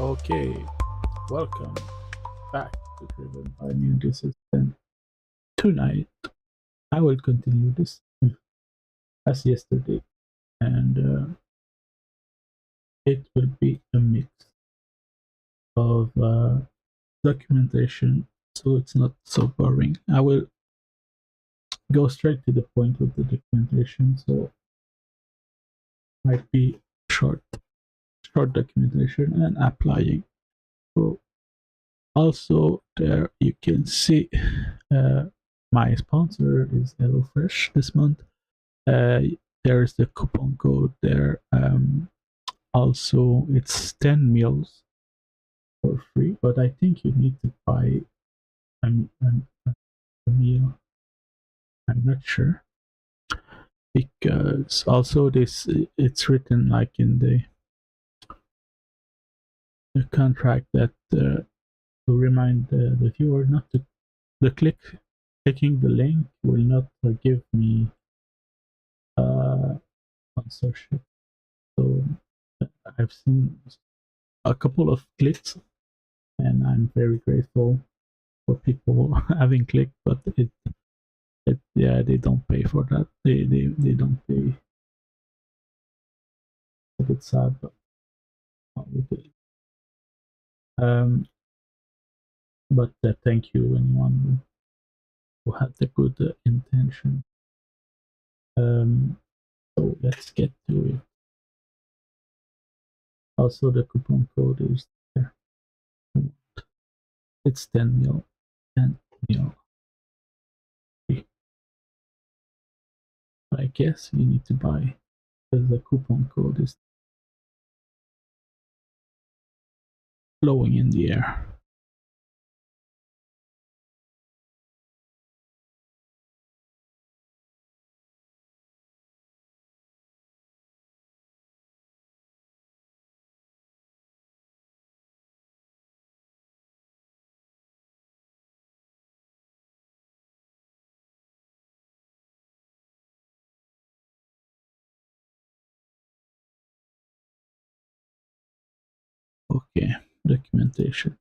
Okay, welcome back to Driven by Immune Resistance. Tonight, I will continue this as yesterday, and it will be a mix of documentation, so it's not so boring. I will go straight to the point with the documentation, so might be short, short documentation and applying. So also there you can see uh, my sponsor is HelloFresh this month. Uh, there's the coupon code there. Also, it's 10 meals for free, but I think you need to buy a meal. I'm not sure because also this it's written like in the contract that to remind the viewer not to the clicking the link will not give me sponsorship. So I've seen a couple of clicks, and I'm very grateful for people having clicked, but yeah, they don't pay for that. They don't pay. A bit sad, but um, but thank you anyone who had the good intention. So let's get to it. Also, the coupon code is there. It's 10 mil, 10 mil. But I guess you need to buy because the coupon code is blowing in the air. Okay, documentation.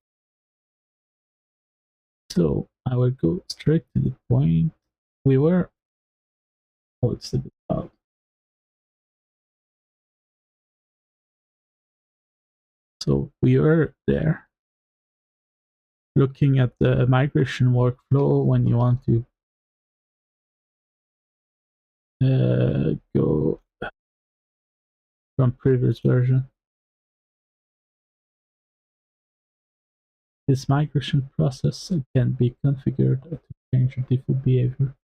So I will go straight to the point. We were, oh, it's a bit loud. So we were there looking at the migration workflow when you want to go from previous version. This migration process can be configured to change default behavior.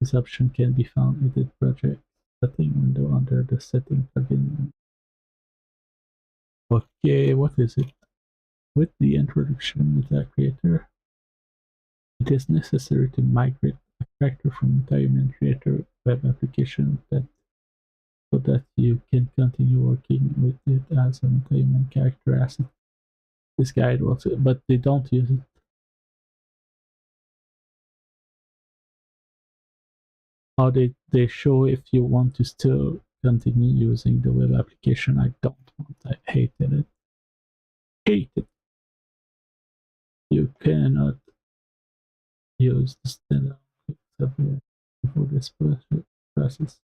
This option can be found in the project setting window under the setting plugin. Okay, what is it? With the introduction of the creator, it is necessary to migrate a character from Metahuman creator web application so that you can continue working with it as a Metahuman character asset. This guide was, but they don't use it. How they show if you want to still continue using the web application. I don't want. I hated it. Hate it. You cannot use the standard for this process.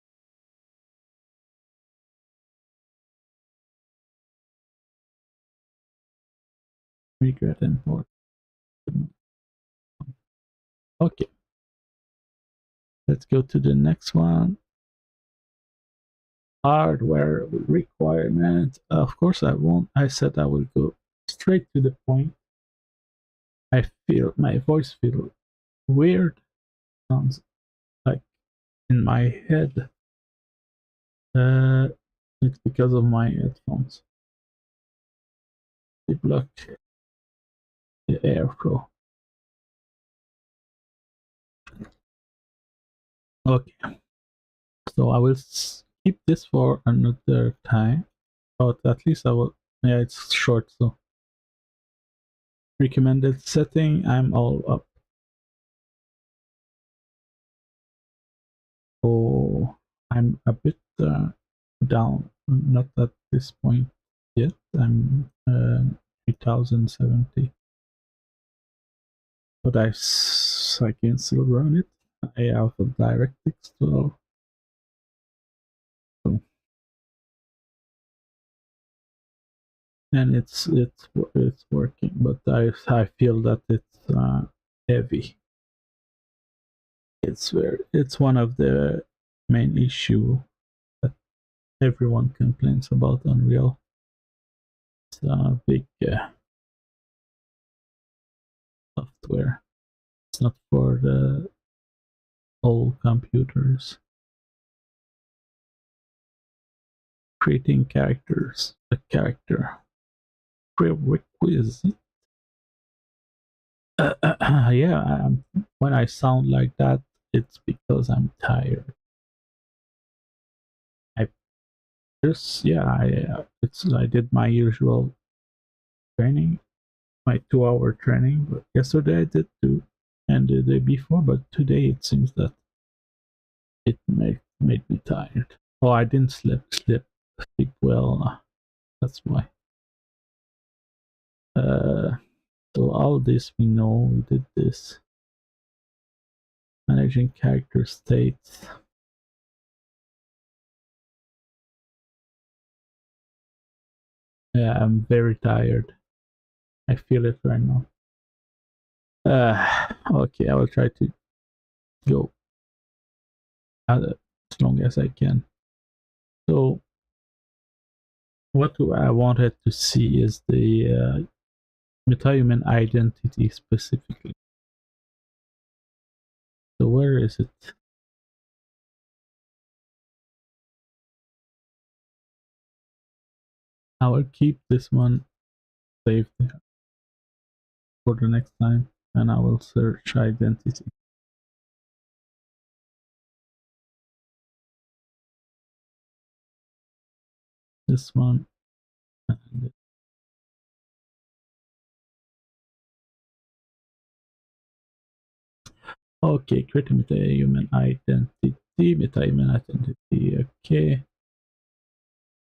Regret import. Okay. Let's go to the next one. Hardware requirement. Of course, I won't. I said I will go straight to the point. I feel my voice feels weird. Sounds like in my head. It's because of my headphones. They block the airflow. Okay. So I will keep this for another time. But at least I will. Yeah, it's short, so recommended setting. I'm all up. Oh, I'm a bit down. Not at this point. yet. I'm 3070, but I can still run it. I have a DirectX 12. So, and it's working, but I feel that it's heavy. It's one of the main issue that everyone complains about Unreal. It's a big software. It's not for the old computers. Creating characters, a character prerequisite. Yeah, when I sound like that, it's because I'm tired. I just yeah, I did my usual training, my 2 hour training. But yesterday I did too, and the day before. But today it seems that it made me tired. Oh, I didn't sleep well. That's why. Uh, so all this we know. We did this managing character states. Yeah, I'm very tired. I feel it right now. Okay, I will try to go as long as I can. So, what I wanted to see is the metahuman identity specifically. So, where is it? I will keep this one saved for the next time, and I will search identity. This one. And okay, create a metahuman identity. Metahuman identity. Okay.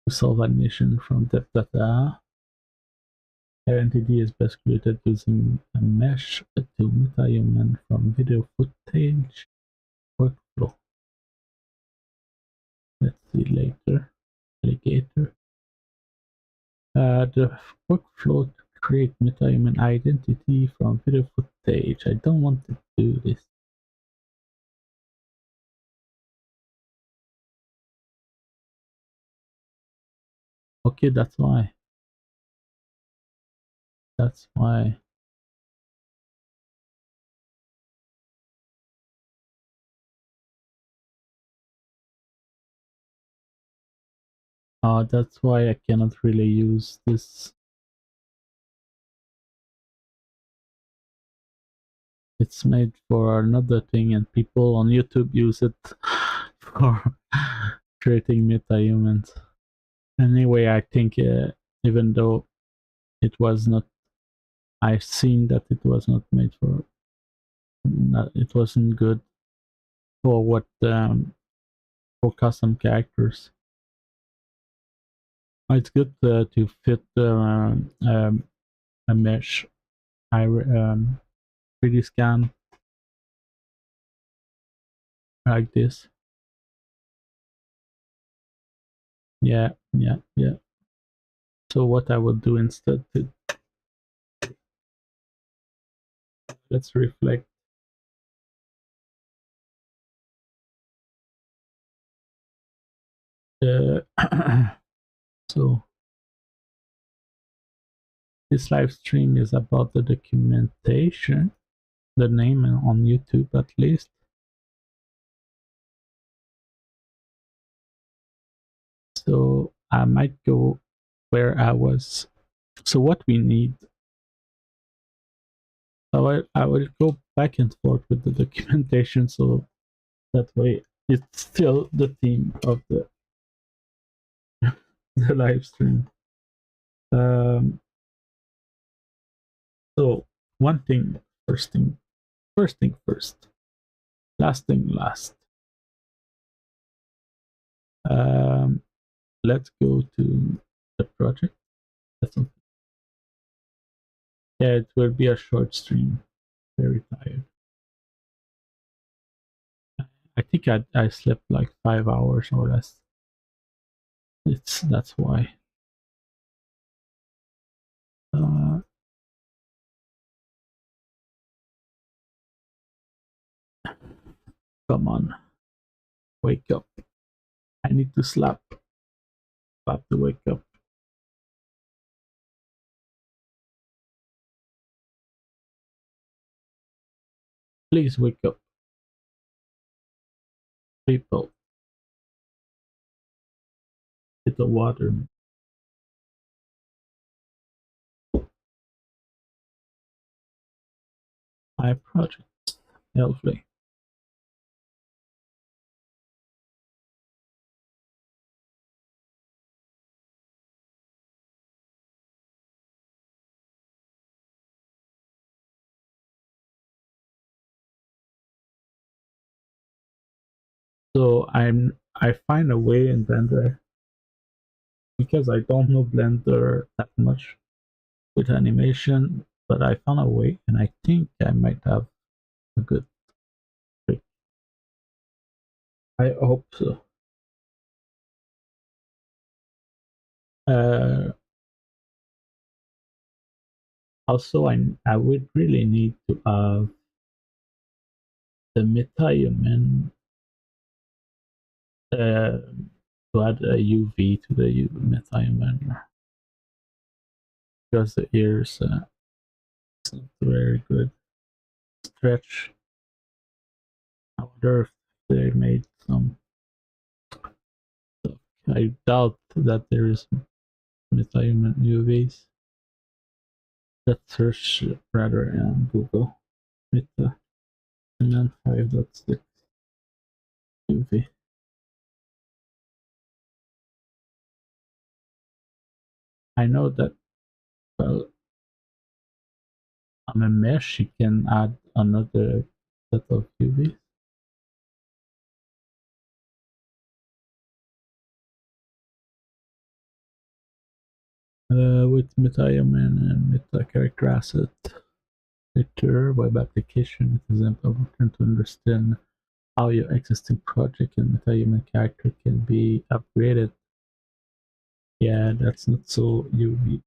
To solve animation from depth data. Identity is best created using a mesh to metahuman from video footage workflow. Let's see later. Alligator. The workflow to create metahuman identity from video footage. I don't want to do this. Okay, that's why. That's why. That's why I cannot really use this. It's made for another thing, and people on YouTube use it for creating metahumans. Anyway, I think even though it was not, I've seen that it was not made for, it wasn't good for what for custom characters. It's good to fit a mesh. I 3D scan like this. Yeah, yeah, yeah. So what I will do instead, let's reflect. So this live stream is about the documentation, the name on YouTube at least. So I might go where I was. So what we need, I will go back and forth with the documentation, so that way it's still the theme of the the live stream. So one thing, first thing first, last thing last. Um, let's go to the project. That's not, yeah, it will be a short stream. Very tired. I think I slept like 5 hours or less. That's why. Uh, Come on, wake up. I need to slap to wake up. Please wake up, people. Get the water. My project. Lovely. So I find a way in Blender because I don't know Blender that much with animation, but I found a way, and I think I might have a good trick. I hope so. Uh, Also, I would really need to have the Metahuman to add a UV to the Metahuman because the ears it's not very good. Stretch. I wonder if they made some stuff. I doubt that there is Metahuman UVs. Let's search rather on Google. Metahuman 5.6 UV. I know that, well, on a mesh you can add another set of UVs. With Metahuman and Meta character asset. Later, web application, it is important to understand how your existing project and Metahuman character can be upgraded. Yeah, that's not so UV.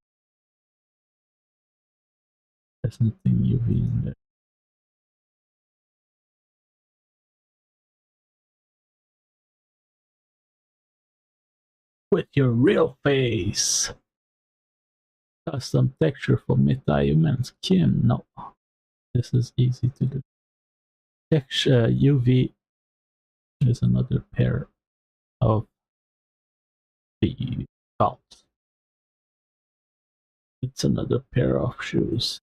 There's nothing UV in there. With your real face. Custom texture for Metahuman skin. No, this is easy to do. Texture UV is another pair of the belts. It's another pair of shoes.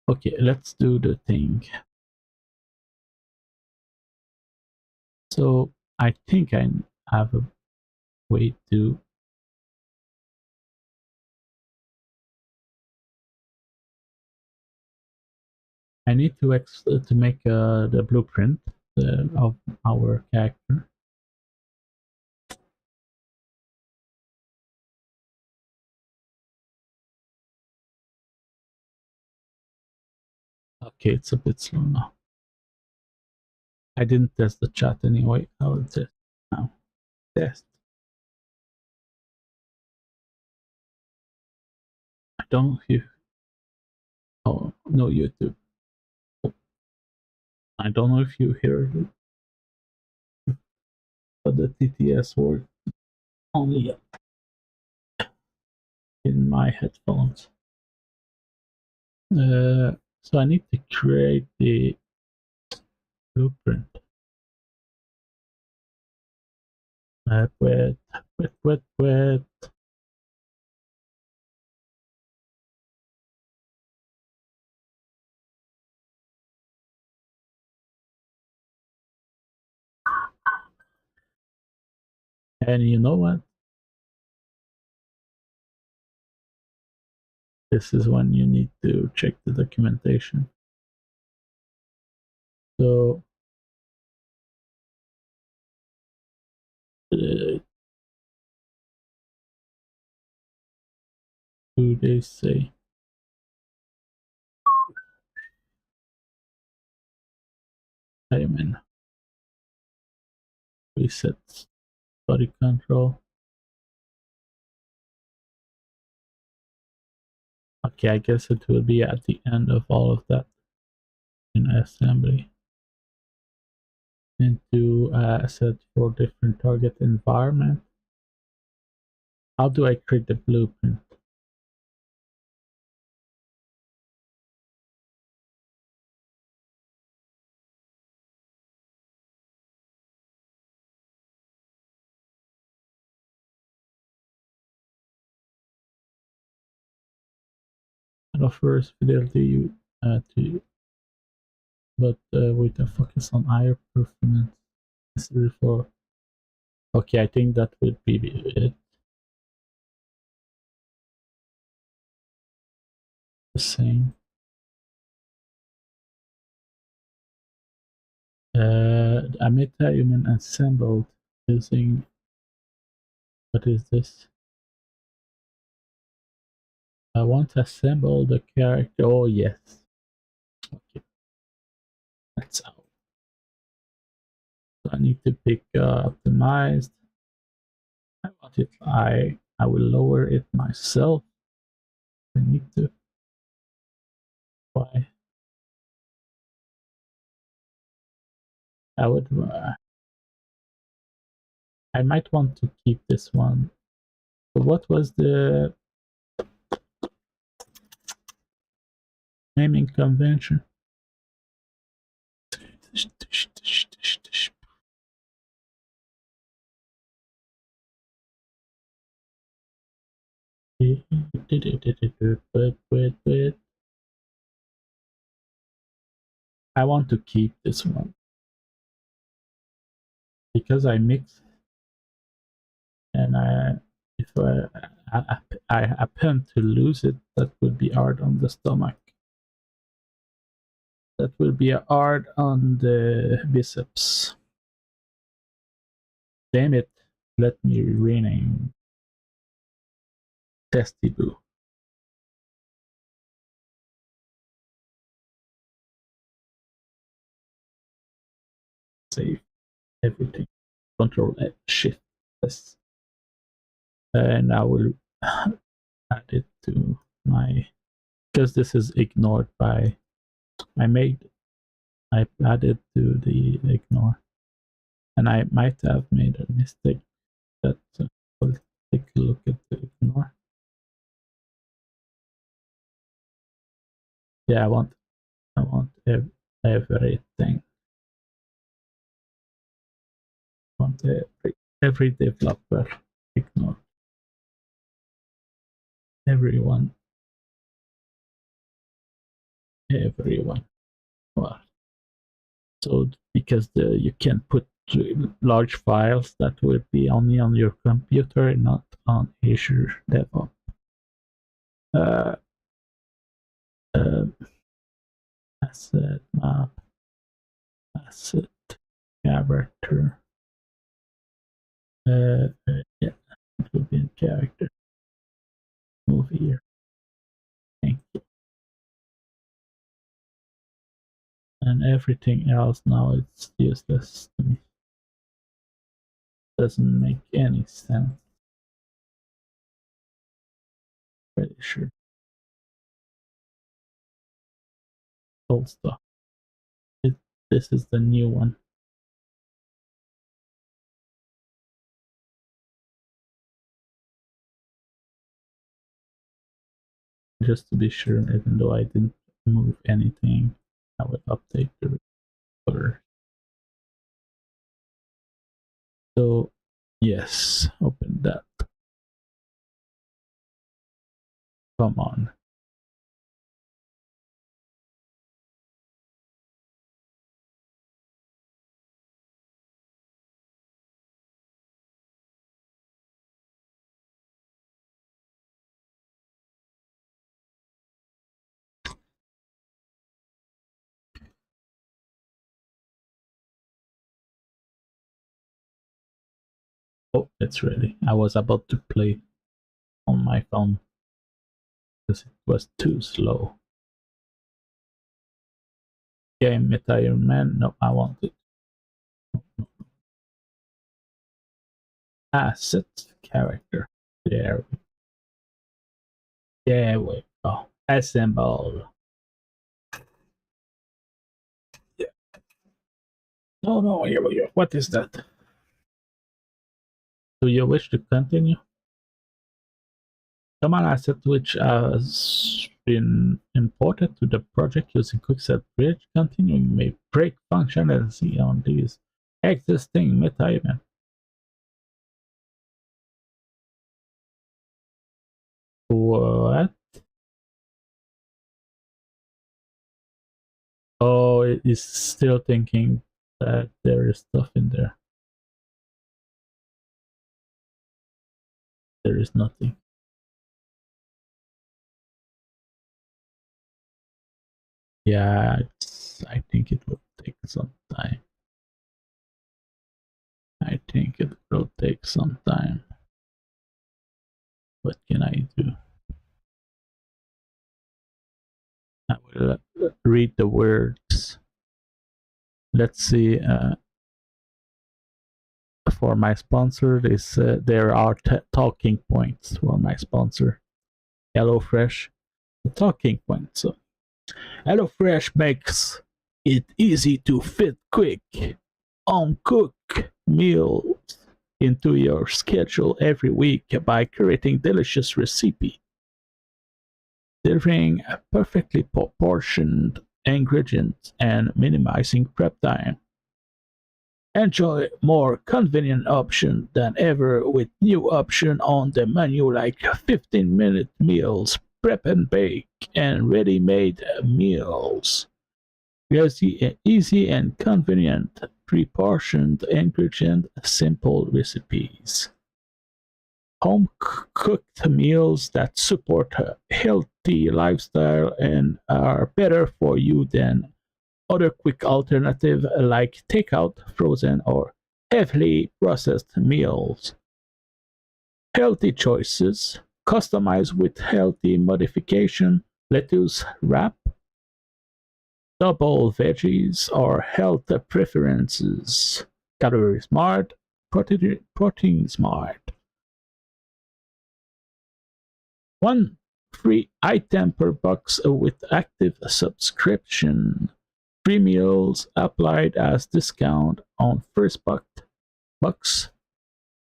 Okay, let's do the thing. So I think I have a way to I need to make the blueprint of our character. Okay, it's a bit slow now. I didn't test the chat anyway. I will test now. Test. I don't know if you. Oh no, YouTube. I don't know if you heard it, but the TTS worked only in my headphones. So I need to create the blueprint. Wet, wet, wet, wet. And you know what? This is when you need to check the documentation. So uh, do they say? I'm in. Reset body control. Okay, I guess it will be at the end of all of that in assembly. Into set for different target environment. How do I create the blueprint? And offers fidelity to, but with a focus on higher performance necessary for. Okay, I think that would be it. The same. A Metahuman assembled using. What is this? I want to assemble the character. Oh yes. Okay, that's out. So I need to pick optimized. I want it. I will lower it myself. I need to. Why? I would. I might want to keep this one. So what was the naming convention? I want to keep this one because I mix and if I happen to lose it, that would be hard on the stomach. That will be hard on the biceps. Damn it! Let me rename Testiboo. Save everything. Control F Shift S, and I will add it to my, because this is ignored by I added to the ignore, and I might have made a mistake. That we'll take a look at the ignore. Yeah, I want everything. I want every developer ignore everyone. Well, so because you can put large files that will be only on your computer, not on Azure DevOps. Uh, uh, asset map, asset character. Yeah, it will be in character. Move here. Thank you. And everything else now it's useless to me. Doesn't make any sense. Pretty sure. Old stuff. This is the new one. Just to be sure, even though I didn't move anything, I will update the recorder. So, yes, open that. Come on. Oh, it's ready. I was about to play on my phone. because it was too slow. Game Metahuman. No, I want it. Asset character. There we go. Assemble. Yeah. No, here we go. What is that? Do you wish to continue? Command asset which has been imported to the project using Quickset Bridge. Continuing may break functionality on these existing Metahuman. What? Oh, it is still thinking that there is stuff in there. There is nothing. Yeah, I think it will take some time. I think it will take some time. What can I do? I will read the words. Let's see. For my sponsor, there are talking points for my sponsor, HelloFresh. The talking points. So, HelloFresh makes it easy to fit quick, on-cook meals into your schedule every week by creating delicious recipes, delivering perfectly proportioned ingredients and minimizing prep time. Enjoy more convenient option than ever with new option on the menu like 15-minute meals, prep and bake, and ready-made meals. Easy and convenient, pre-portioned ingredient, simple recipes. Home cooked meals that support a healthy lifestyle and are better for you than other quick alternatives like takeout, frozen, or heavily processed meals. Healthy choices, customized with healthy modification, lettuce wrap, double veggies, or health preferences. Calorie smart, protein smart. One free item per box with active subscription. Free meals applied as discount on first box.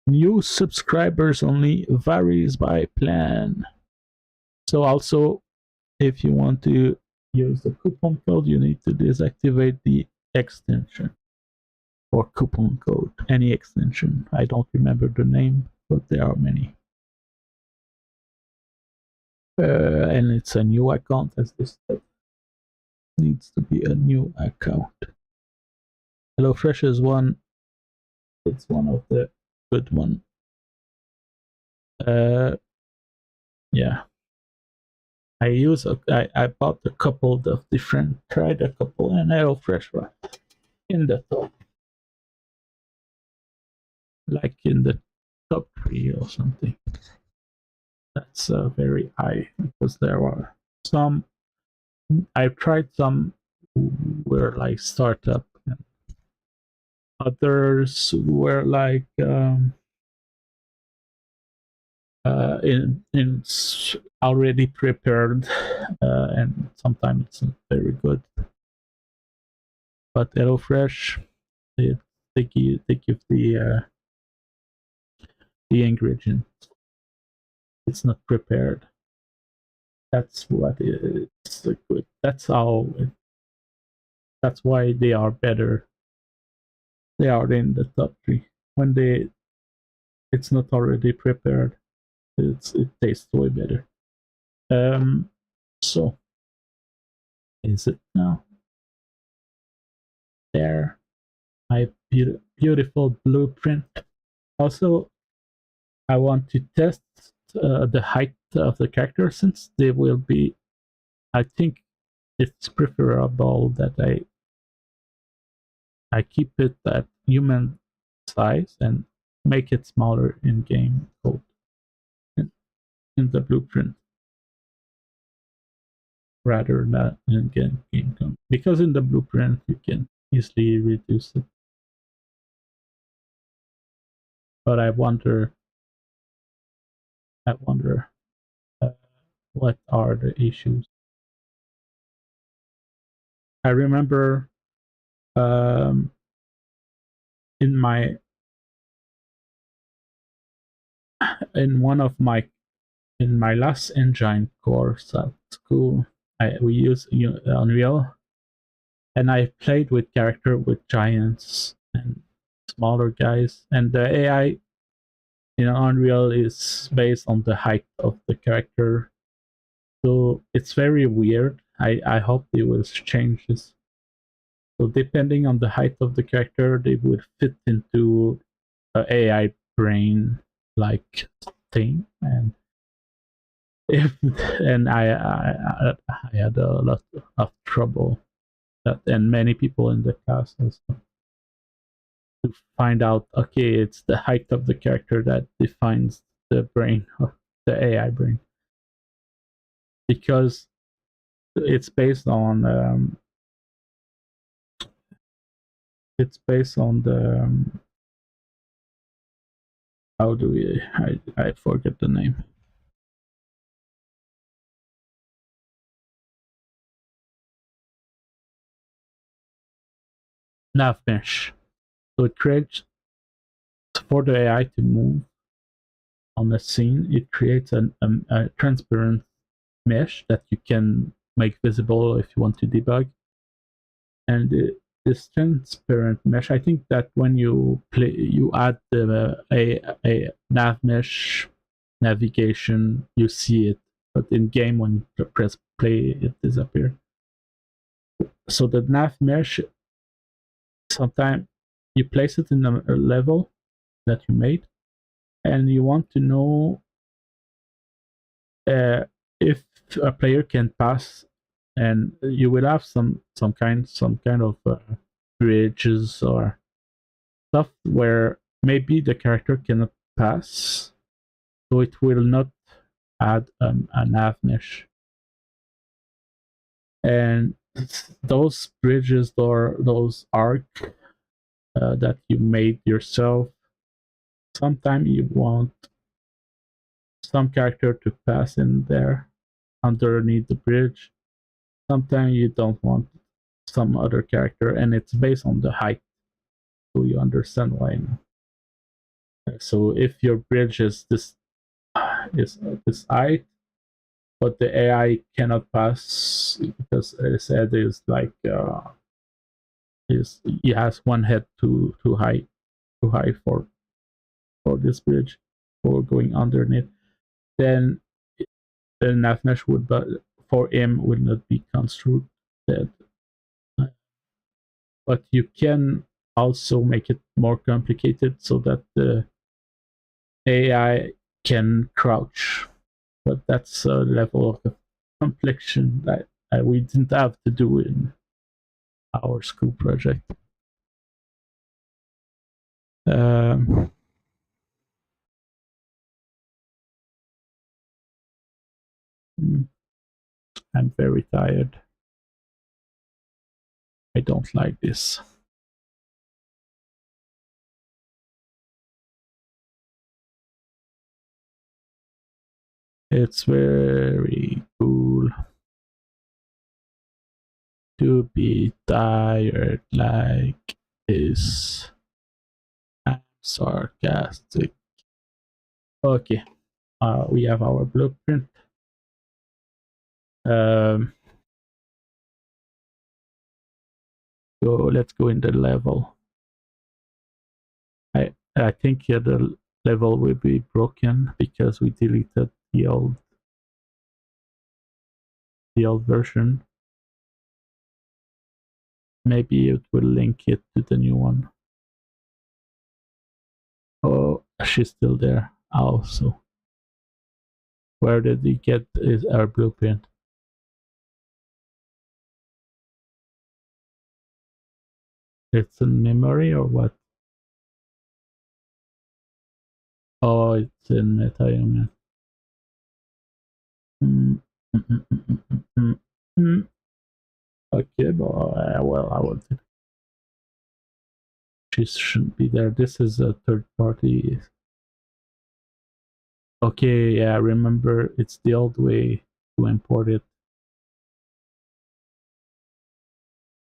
New subscribers only, varies by plan. So also, if you want to use the coupon code, you need to deactivate the extension or coupon code, any extension. I don't remember the name, but there are many. And it's a new account, as this needs to be a new account. HelloFresh is one. It's one of the good one. Yeah. I bought a couple of different, tried a couple, and HelloFresh right in the top, like in the top 3 or something. That's very high because there are some. I've tried some who were like startup, and others were like in already prepared, and sometimes it's not very good. But HelloFresh, they give the ingredient. It's not prepared. That's what it's good. That's how. That's why they are better. They are in the top 3 when it's not already prepared. It tastes way better. So is it now? There, my beautiful blueprint. Also, I want to test the height of the character since they will be. I think it's preferable that I keep it at human size and make it smaller in game code in the blueprint. rather than in game because in the blueprint you can easily reduce it. But I wonder uh, what are the issues. I remember um, in my in one of my in my last engine course at school, we use Unreal, and I played with character with giants and smaller guys, and the AI Unreal is based on the height of the character, so it's very weird. I hope they will change this. So depending on the height of the character, they would fit into a AI brain like thing, and if and I had a lot of trouble that, and many people in the class also, to find out, okay, it's the height of the character that defines the brain, the AI brain, because it's based on the how do we I forget the name. Nav mesh. So it creates, for the AI to move on a scene, it creates a transparent mesh that you can make visible if you want to debug. And this transparent mesh, I think that when you add a nav mesh navigation, you see it, but in game when you press play, it disappears. So the nav mesh, sometimes you place it in a level that you made, and you want to know uh, if a player can pass, and you will have some kind of bridges or stuff where maybe the character cannot pass, so it will not add a nav mesh. And those bridges or those arc that you made yourself, sometimes you want some character to pass in there underneath the bridge. Sometimes you don't want some other character, and it's based on the height, so you understand why now. So if your bridge is this height, but the AI cannot pass because as I said is like is he has one head too high for this bridge for going underneath, then the nav mesh would, but for him, will not be construed. But you can also make it more complicated so that the AI can crouch. But that's a level of complexion that we didn't have to do in our school project. Um, I'm very tired. I don't like this. It's very cool to be tired like this. I'm sarcastic. Okay, we have our blueprint. Um, so let's go in the level. I think the level will be broken because we deleted the old version. Maybe it will link it to the new one. Oh, she's still there. Also, where did he get our blueprint? It's in memory or what? Oh, it's in Metahuman. Mm, mm, mm, mm, mm, mm, Okay, but well, I will. She shouldn't be there. This is a third party. Okay, yeah, remember it's the old way to import it.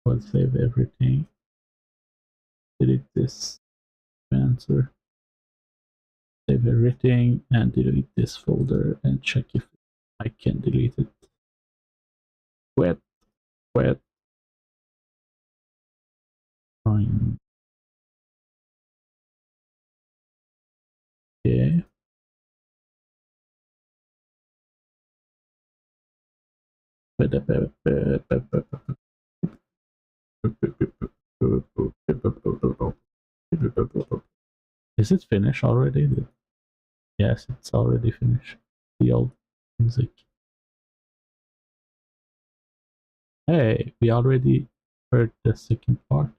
We'll save everything. Delete this answer. Save everything and delete this folder and check if I can delete it. Wet, wet, fine. Okay. Is it finished already? Yes, it's already finished. The old music. Hey, we already heard the second part.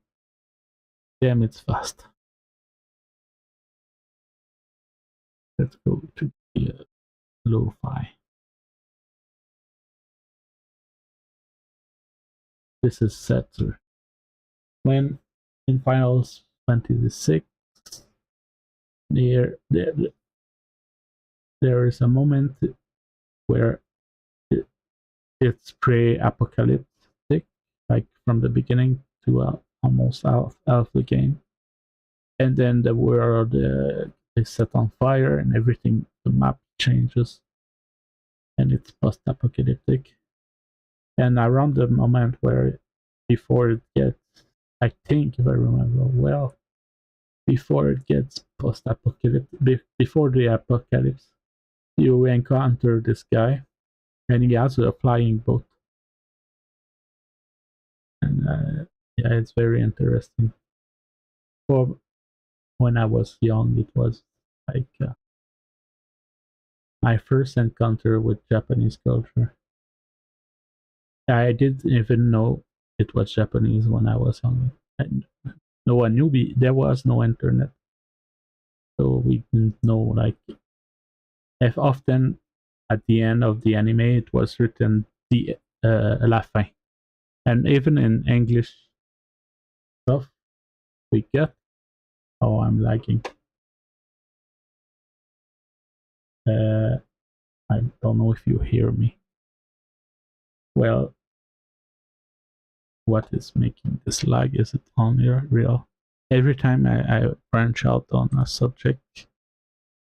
Damn, it's fast. Let's go to the lo-fi. This is Setzer. When in Finals 26, there is a moment where it's pre-apocalyptic, like from the beginning to almost out of the game, and then the world is set on fire and everything. The map changes, and it's post-apocalyptic. And around the moment where before it gets, I think if I remember well, before it gets post-apocalyptic, before the apocalypse, you encounter this guy, and he has a flying boat, and yeah, it's very interesting. For when I was young, it was like my first encounter with Japanese culture. I didn't even know it was Japanese when I was young. And no one knew me. There was no internet, so we didn't know. Like, if often at the end of the anime, it was written the la fin, and even in English stuff we get. Oh, I'm lagging. Uh, I don't know if you hear me. Well, what is making this lag? Is it real? Every time I branch out on a subject,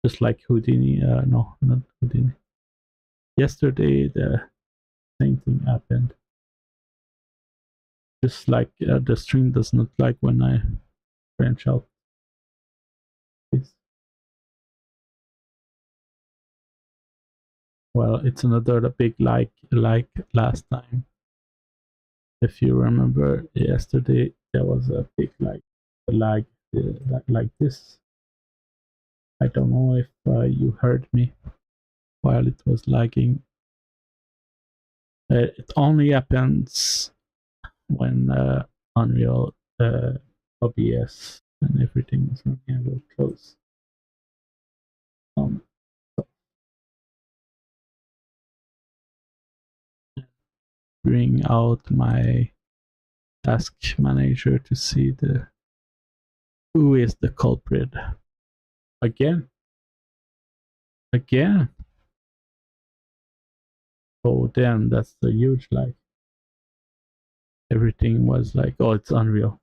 just like Houdini, no, not Houdini. Yesterday, the same thing happened. Just like the stream does not like when I branch out. It's, well, it's another big like last time. If you remember yesterday, there was a big lag like this. I don't know if you heard me while it was lagging. It only happens when Unreal OBS and everything is running a little close. Um, bring out my task manager to see who is the culprit. Again. Oh damn, that's a huge lag. Everything was like, oh, it's Unreal.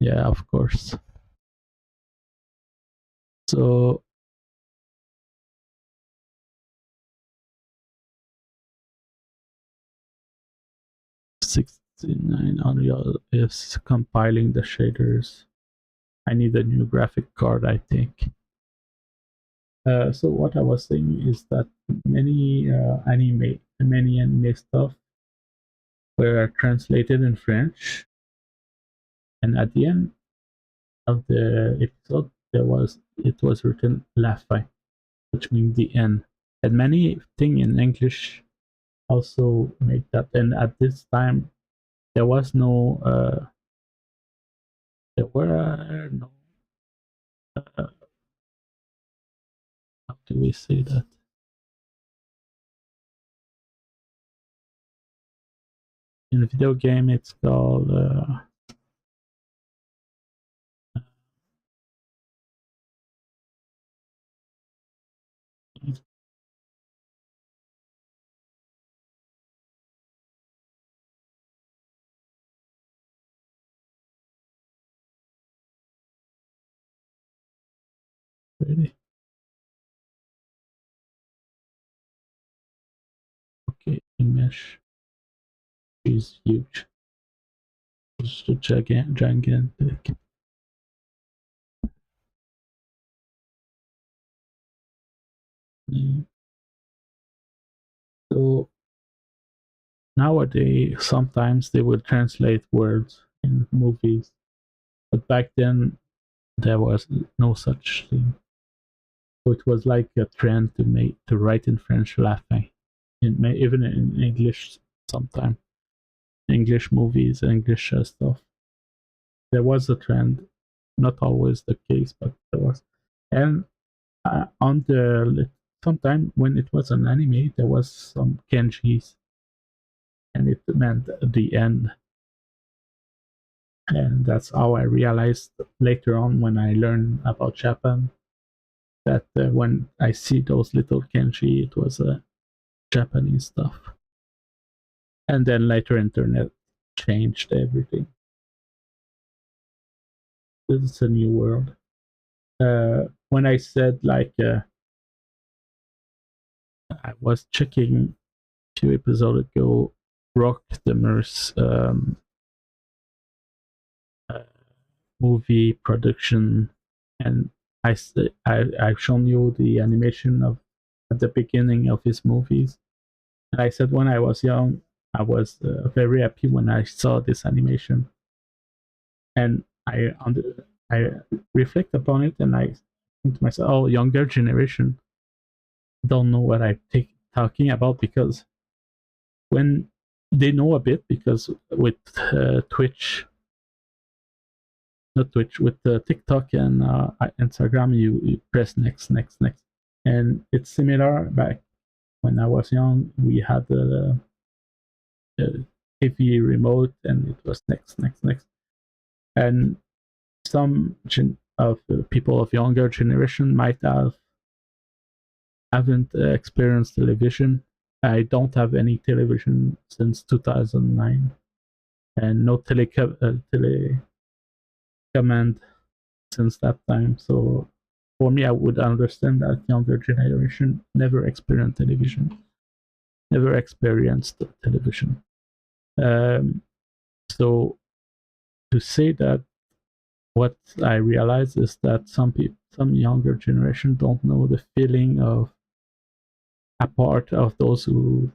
Yeah, of course. So 69 Unreal is compiling the shaders. I need a new graphic card, I think. So what I was saying is that many anime stuff were translated in French, and at the end of the episode, it was written "la fin," which means the end. And many thing in English also made that. And at this time, there was no, there were no, how do we say that? In the video game, it's called really? Okay, image is huge. It's gigantic. Mm. So nowadays, sometimes they will translate words in movies, but back then there was no such thing. So it was like a trend to write in French laughing, even in English sometimes. English movies, English stuff. There was a trend, not always the case, but there was. And on the sometime when it was an anime, there was some kanjis, and it meant the end. And that's how I realized later on when I learned about Japan that when I see those little kanji, it was Japanese stuff. And then later, internet changed everything. This is a new world. When I said I was checking a few episodes ago, Rock the Merce uh, movie production, and I've shown you the animation of at the beginning of his movies. And I said when I was young, I was very happy when I saw this animation, and I reflect upon it, and I think to myself, oh, younger generation don't know what I'm talking about because when they know a bit because with Twitch, not Twitch, with TikTok and Instagram, you press next, next, next, and it's similar. Back when I was young, we had a TV remote, and it was next, next, next, and some of people of younger generation might haven't experienced television. I don't have any television since 2009, and no tele command since that time. So for me, I would understand that younger generation never experienced television, never experienced television. Um, so to say that, what I realize is that some younger generation don't know the feeling of a part of those who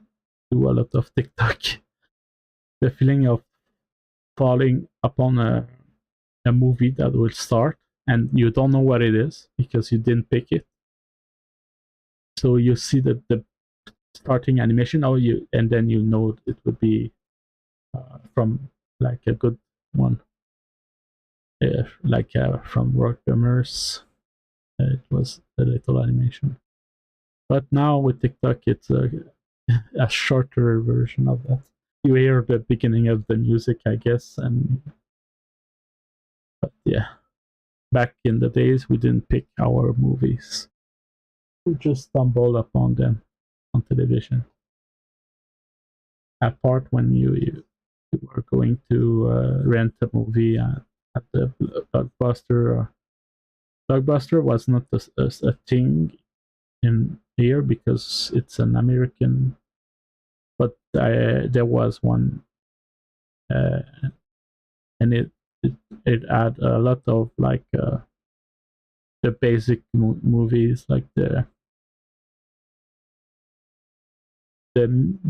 do a lot of TikTok, the feeling of falling upon a movie that will start and you don't know what it is because you didn't pick it. So you see the starting animation, and then you know it would be from like a good one, from Rockhamers. It was a little animation, but now with TikTok, it's a shorter version of that. You hear the beginning of the music, I guess, and but yeah, back in the days, we didn't pick our movies. We just stumbled upon them on television. Apart when you were going to rent a movie at the Blockbuster. Blockbuster was not a thing in here because it's an American, but there was one, uh, and it it had a lot of the basic movies, like the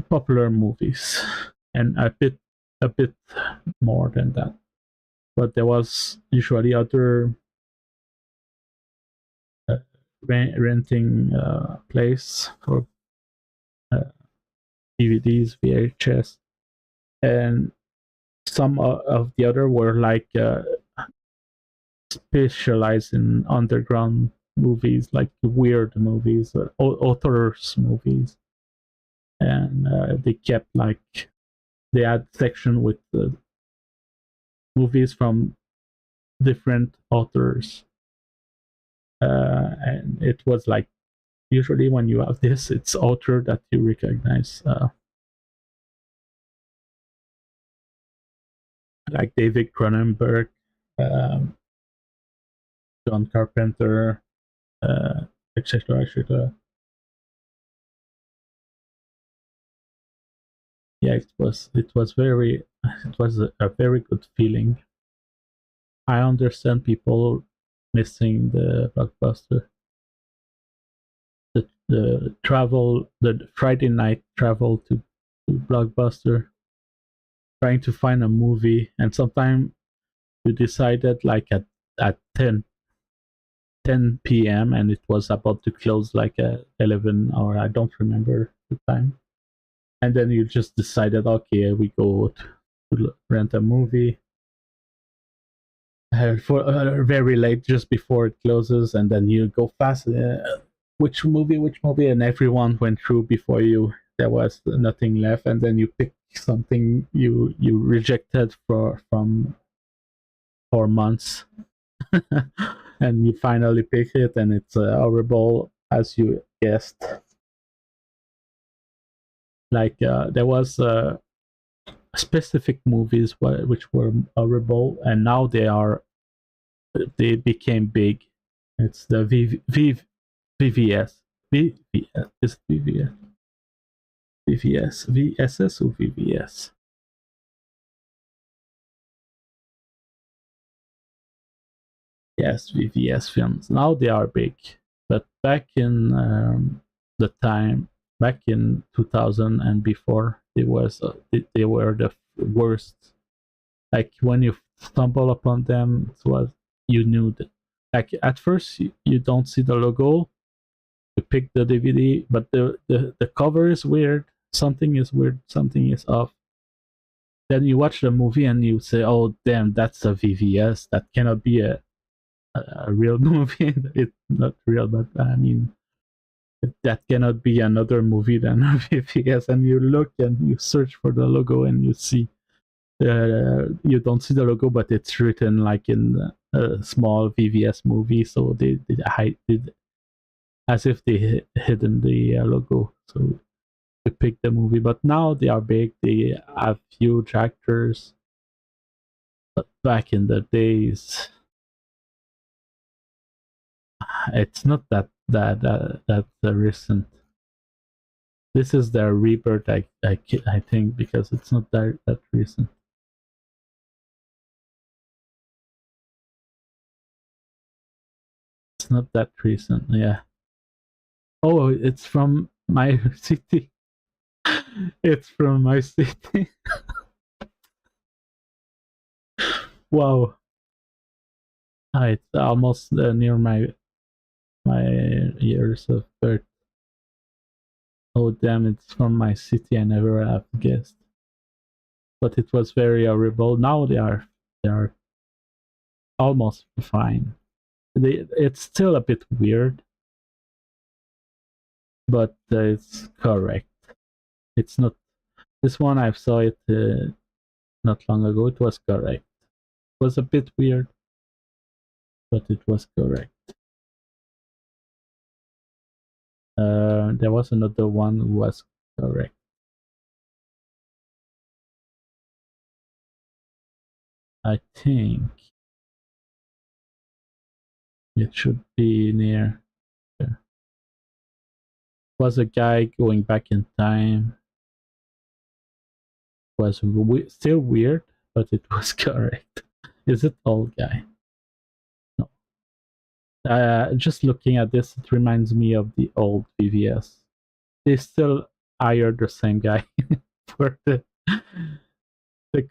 popular movies, and a bit more than that. But there was usually other uh, renting place for uh, DVDs, VHS, and some of the other were specialized in underground movies, like weird movies, authors movies, and they kept they had section with movies from different authors, and it was like usually when you have this, it's author that you recognize, like David Cronenberg, um, John Carpenter, etc. etc. Yeah, it was a very good feeling. I understand people missing the blockbuster, the Friday night travel to blockbuster, trying to find a movie, and sometimes you decided like at 10 p.m. and it was about to close like at 11, or I don't remember the time, and then you just decided, okay, we go to rent a movie for very late, just before it closes, and then you go fast. Which movie, and everyone went through before you. There was nothing left, and then you pick something you rejected from 4 months, and you finally pick it, and it's horrible as you guessed. Like there was specific movies which were horrible, and now they became big. It's the VVS. VVS. Is it VVS? VVS. VSS or VVS? Yes, VVS films. Now they are big. But back in the time, back in 2000 and before, they were the worst. Like when you stumble upon them, it was, you knew that. Like at first, you don't see the logo, you pick the DVD, but the cover is weird. Something is weird. Something is off. Then you watch the movie and you say, "Oh, damn, that's a VVS. That cannot be a real movie. It's not real, but I mean, that cannot be another movie than a VVS." And you look and you search for the logo and you see, you don't see the logo, but it's written like in a small VVS movie. So they hide, as if they hidden the logo. So we picked the movie, but now they are big. They have huge actors. But back in the days, it's not that recent. This is their rebirth, I think, because it's not that recent. It's not that recent, yeah. Oh, it's from my city. It's from my city. Wow. It's almost near my years of birth. Oh damn! It's from my city. I never have guessed. But it was very horrible. Now they are almost fine. It's still a bit weird, but it's correct. It's not this one. I saw it not long ago. It was correct. It was a bit weird, but it was correct. There was another one who was correct. I think it should be near. There was a guy going back in time. It was still weird, but it was correct. Is it old guy? No. Just looking at this, it reminds me of the old VVS. They still hired the same guy for the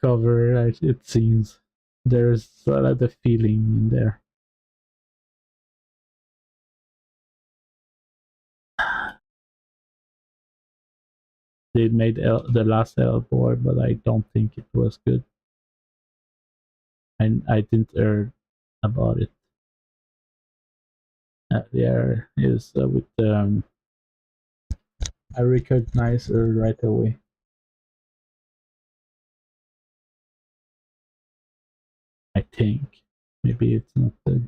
cover. It seems there's a lot of feeling in there. They made the last Boy, but I don't think it was good. I didn't hear about it. There is with I recognize her right away. think. Maybe it's not the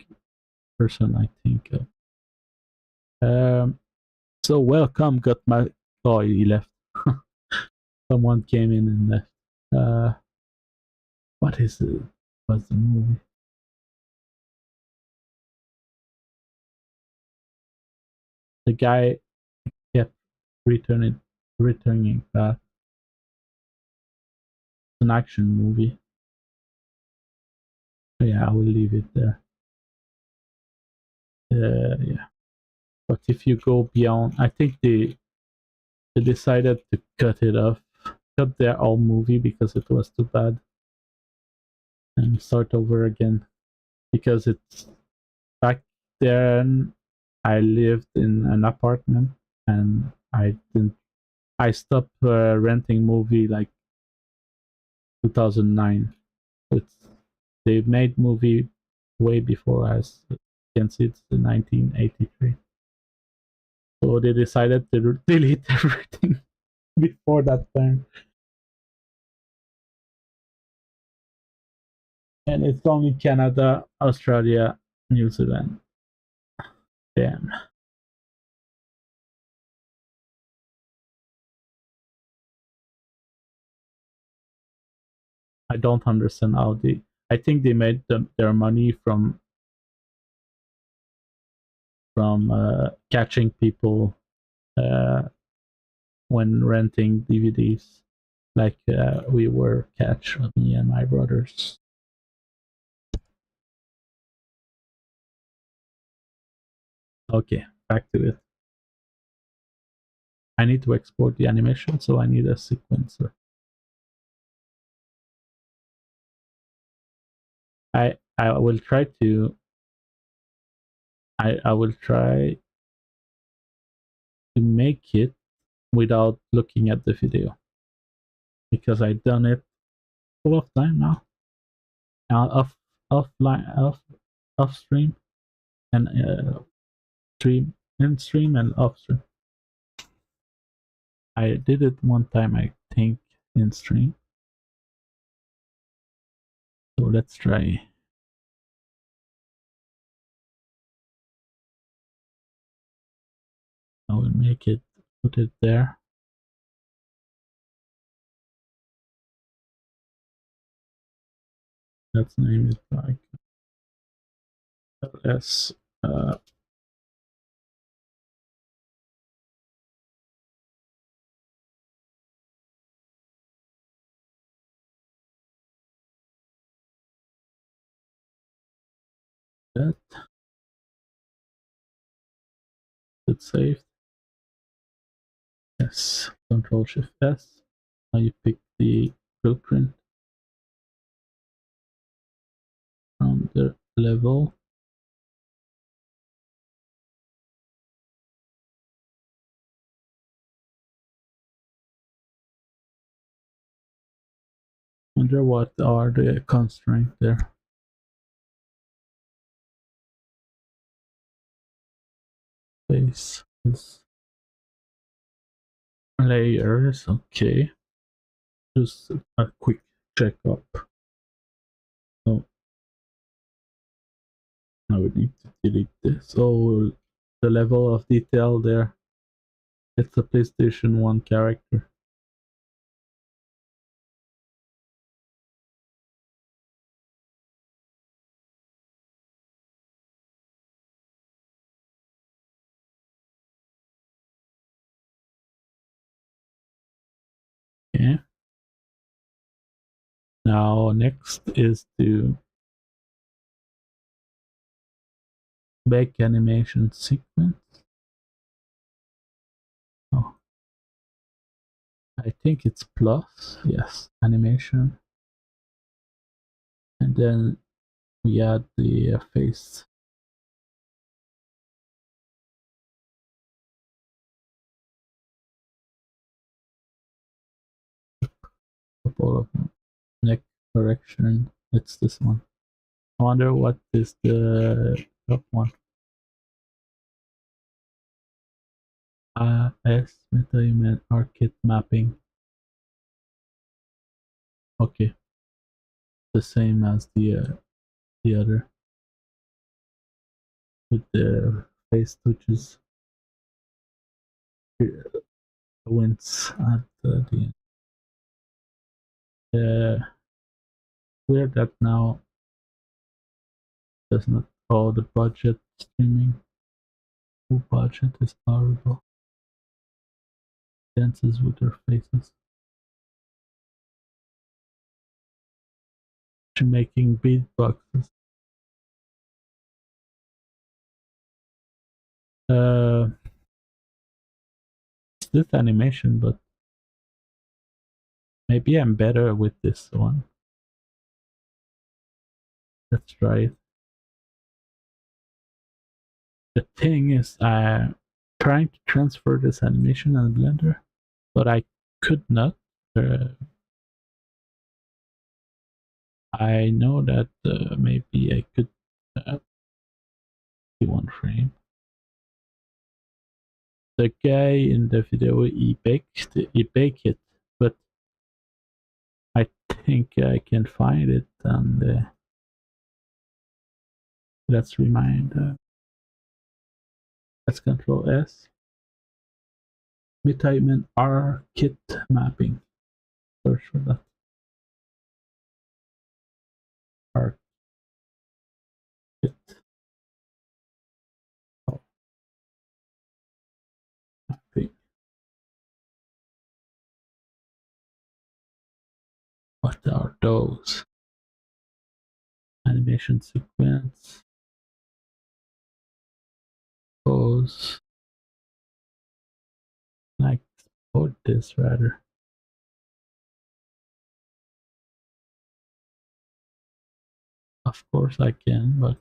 person I think of. So welcome, got my. Oh, he left. Someone came in and left. What is it? What's the movie? The guy kept returning back. It's an action movie. So yeah, I will leave it there. Yeah, but if you go beyond, I think they decided to cut it off, cut their whole movie because it was too bad, and start over again. Because it's back then, I lived in an apartment, and I didn't. I stopped renting movie like 2009. It's they made movie way before us. You can see it's the 1983. So they decided to delete everything before that time. And it's only Canada, Australia, New Zealand. Damn. I don't understand how they. I think they made their money from catching people uh, when renting DVDs, like we were catch me and my brothers. Okay, back to it. I need to export the animation, so I need a sequencer. I will try to. I will try to make it without looking at the video because I've done it full of time now. Off offline off stream and stream in stream and off stream. I did it one time, I think, in stream. So let's try. I will make it, put it there. Let's name it like ls that. It's saved. Yes. Control Shift S. Now you pick the blueprint from the level. Wonder what are the constraints there. Base is layers. Okay. Just a quick checkup. So I would need to delete this. Oh, the level of detail there. It's a PlayStation 1 character. Okay. Now next is to make animation sequence. Oh, I think it's plus. Yes, animation. And then we add the face. Couple of neck correction. It's this one. I wonder what is the top one. S Metahuman Arcade mapping. Okay, the same as the the other with the face twitches wins at the end. Weird that now does not all the budget streaming. Full budget is horrible. Dances with their faces. Making beatboxes. It's this animation, but maybe I'm better with this one. Let's try it. The thing is, I'm trying to transfer this animation in Blender, but I could not. I know that maybe I could see one frame. The guy in the video, he baked it, but I think I can find it, and let's remind. Let's Control S. Metahuman R kit mapping. Search for that. R kit. Oh. Mapping. What are those? Animation sequence. Pose. Like export this rather. Of course I can, but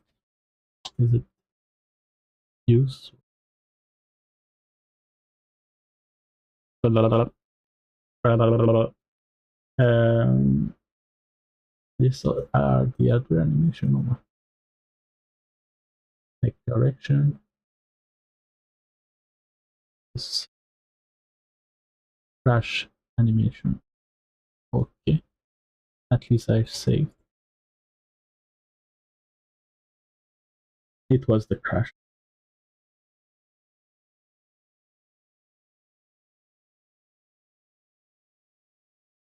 is it useful? These are the other animation. Make direction. This crash animation. Okay. At least I've saved. It was the crash.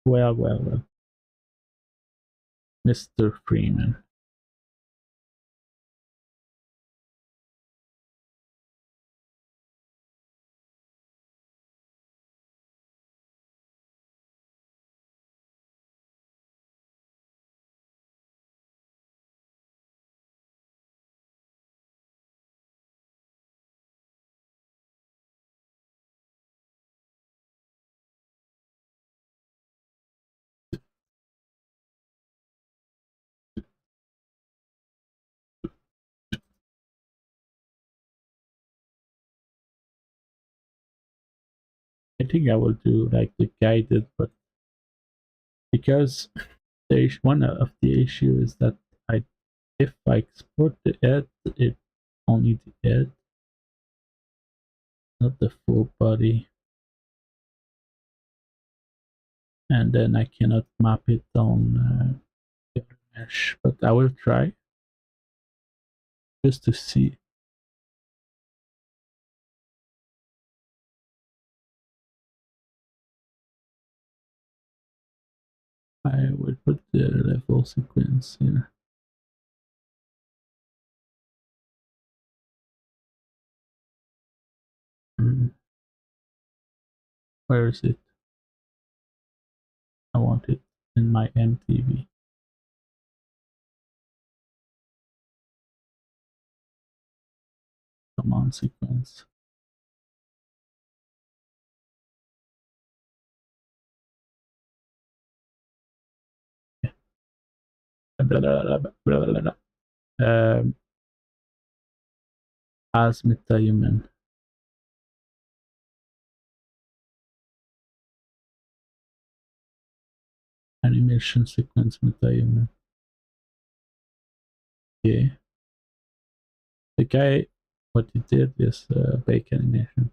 Well. Mr. Freeman. I think I will do like the guided, but because one of the issue is that if I export the head, it only the head, not the full body, and then I cannot map it on the other mesh. But I will try just to see. I will put the level sequence here. Where is it? I want it in my MTV. Command sequence. As Metahuman. Animation sequence Metahuman. Okay. The guy, what he did is bake animation.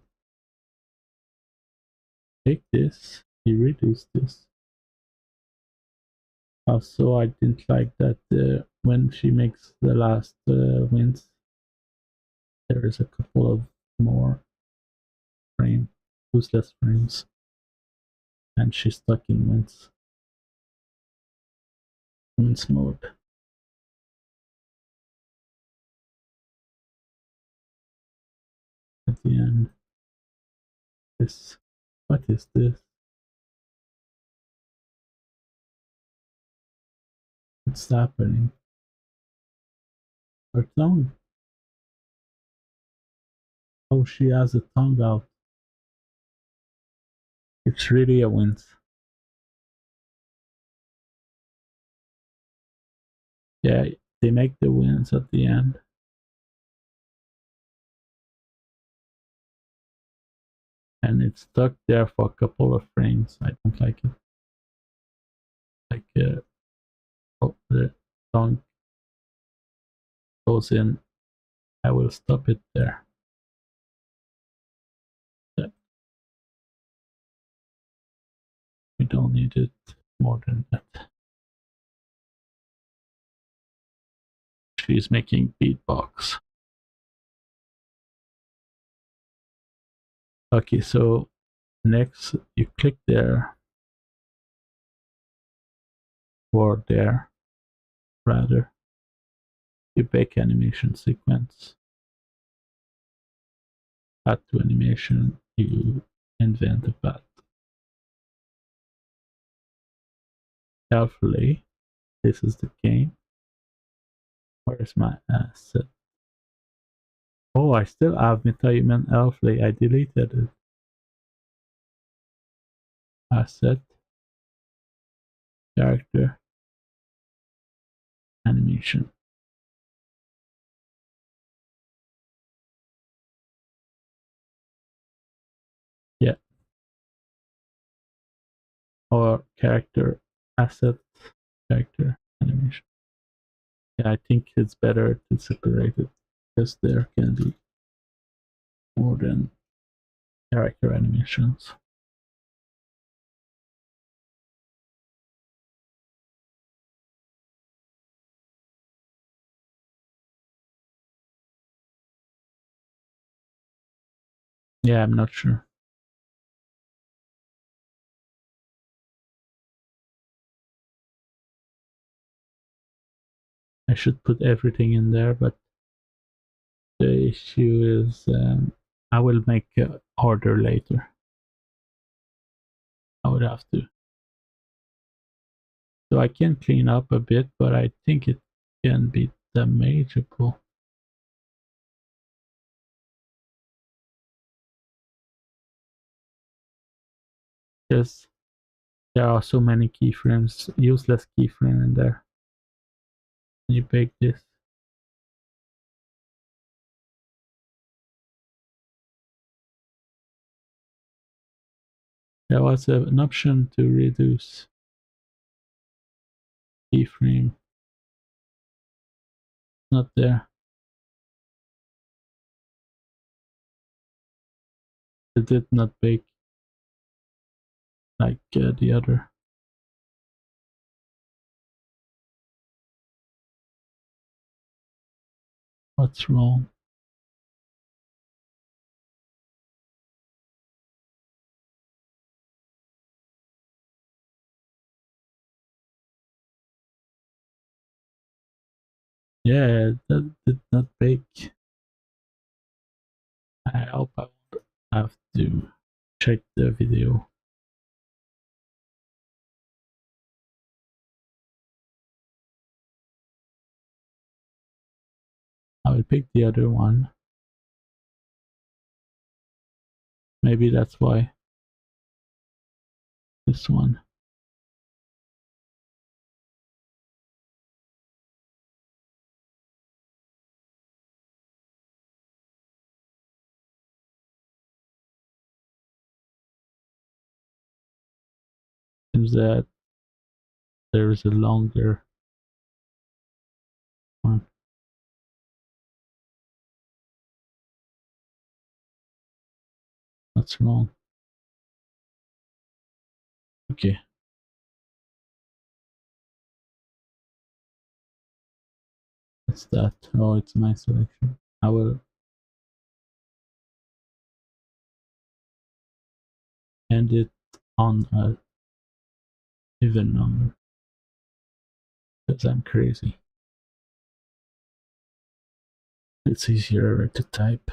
Take this, he reduced this. Also, I didn't like that when she makes the last winds, there is a couple of more useless frames, and she's stuck in winds mode. At the end, what is this? What's happening? Her tongue. Oh, she has a tongue out. It's really a wind. Yeah, they make the winds at the end. And it's stuck there for a couple of frames. I don't like it. Like, oh, the tongue goes in. I will stop it there. Yeah. We don't need it more than that. She's making beatbox. Okay, so next you click there, or there, rather. You pick animation sequence. Add to animation, you invent a path. Carefully, this is the game. Where's my asset? Oh, I still have Metahuman Elfley. I deleted it. Asset, character, animation. Yeah, or character, asset, character, animation. Yeah, I think it's better to separate it because there can be more than character animations. Yeah, I'm not sure. I should put everything in there, but the issue is I will make an order later. I would have to. So I can clean up a bit, but I think it can be damageable. Because there are so many keyframes, useless keyframe in there. You pick this. There was an option to reduce keyframe. Not there. It did not bake like the other. What's wrong? Yeah, that did not bake. I hope I won't have to check the video. I will pick the other one. Maybe that's why. This one. Seems that there is a longer one. What's wrong? Okay. What's that? Oh, it's my selection. I will end it on a even number because I'm crazy. It's easier to type.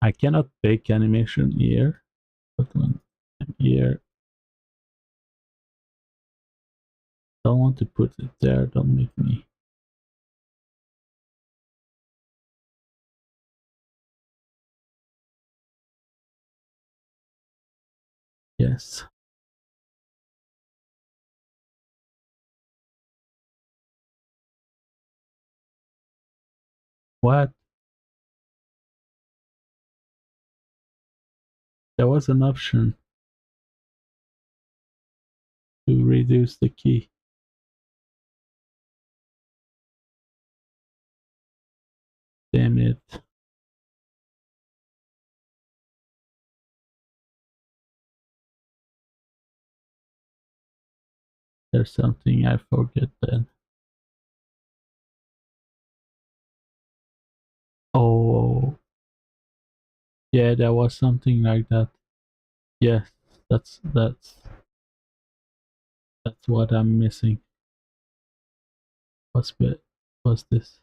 I cannot bake animation here, but when I'm here, don't want to put it there. Don't make me. Yes. What? There was an option to reduce the key. Damn it. There's something I forget then. Oh, yeah, there was something like that. Yes, that's what I'm missing. What's this?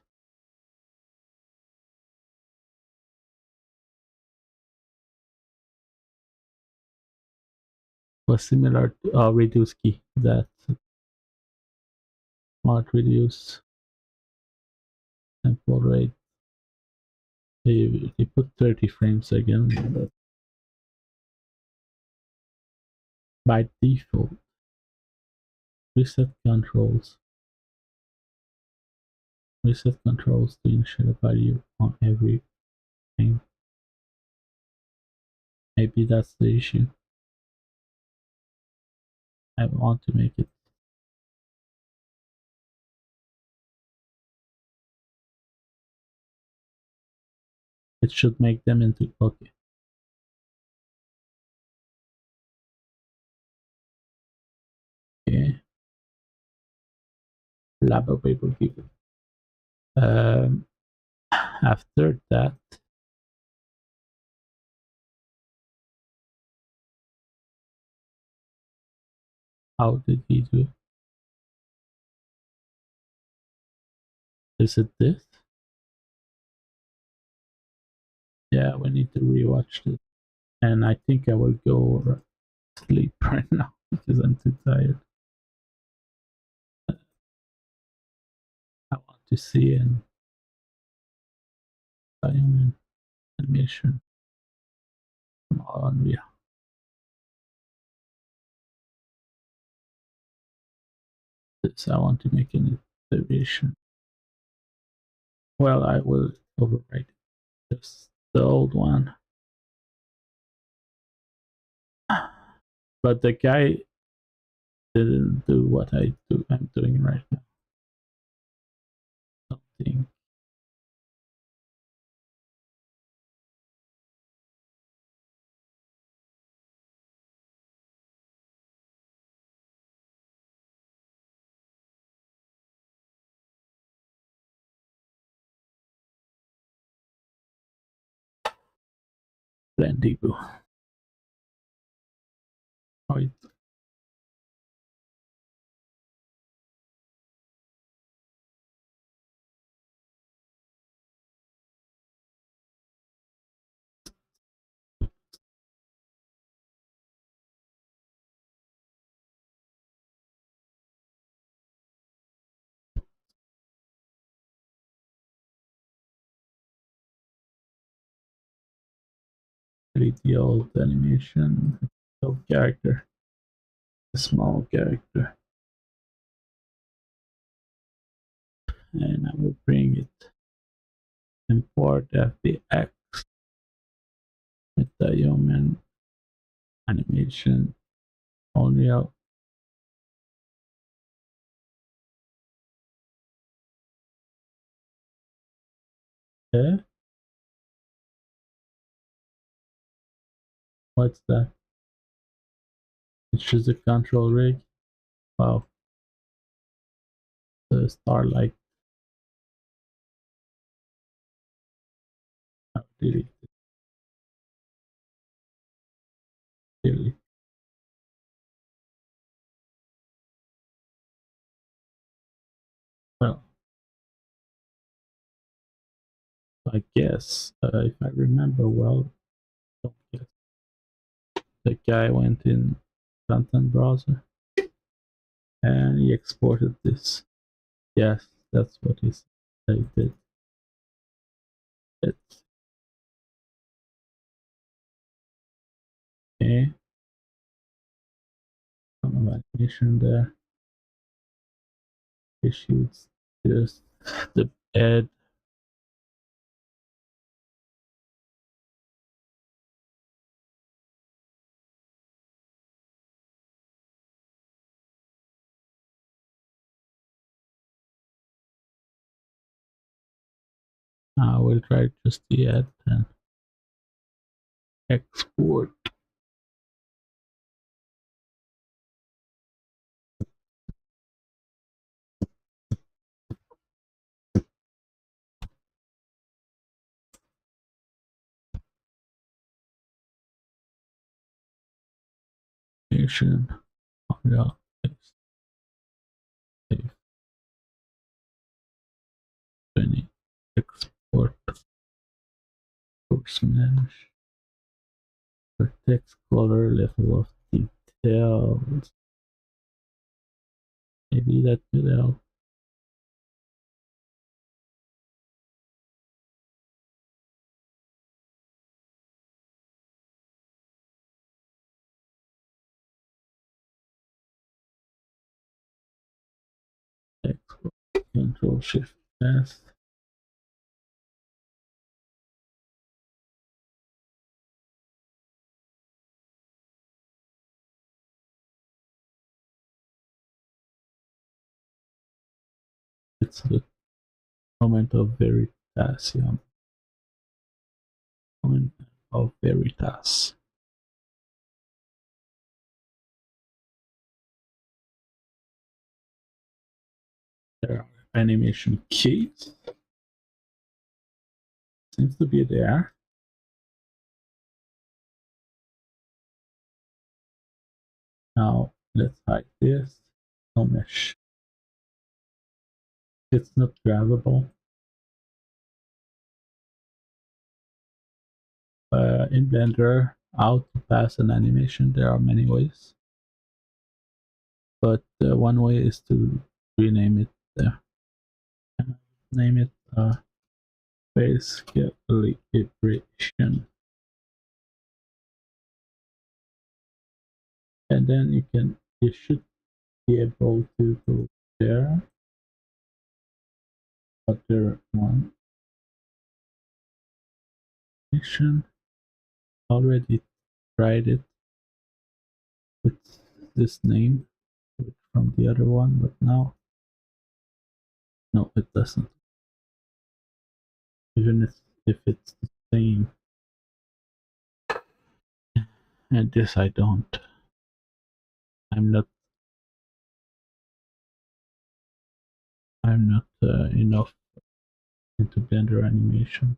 Was similar to reduce key. That smart reduce sample rate. They put 30 frames again. By default, reset controls. Reset controls to ensure value on every frame. Maybe that's the issue. I want to make it. It should make them into okay. Okay. Elaborable people. After that, how did he do? Is it this? Yeah, we need to rewatch this. And I think I will go sleep right now because I'm too tired. I want to see an animation from Unreal. This I want to make an iteration. Well, I will overwrite just the old one. But the guy didn't do what I'm doing right now. Something. Blendibu. Right. Delete the old animation. Old character. A small character. And I will bring it. Import FBX. Metahuman animation. Unreal. Yeah. What's that? It's just a control rig. Wow, the starlight. Delete, delete. Well, I guess if I remember well, don't guess. The guy went in content browser and he exported this. Yes, that's what he said. They did. It's okay. Some animation there. He shoots just the head. I will try just the head and export. Nation. Yeah, save 20. Export. Source manage. For text color level of details. Maybe that will help. Export. Control Shift S. It's the moment of Veritasium. Moment of Veritas. There are animation keys. Seems to be there. Now let's hide this. No mesh. It's not grabbable. In Blender, how to pass an animation, there are many ways. But one way is to rename it there. Name it face calibration. And then you should be able to go there. Other one. Already tried it with this name from the other one, but now no, it doesn't. Even if it's the same. And this I don't. I'm not. I'm not enough into Blender animation.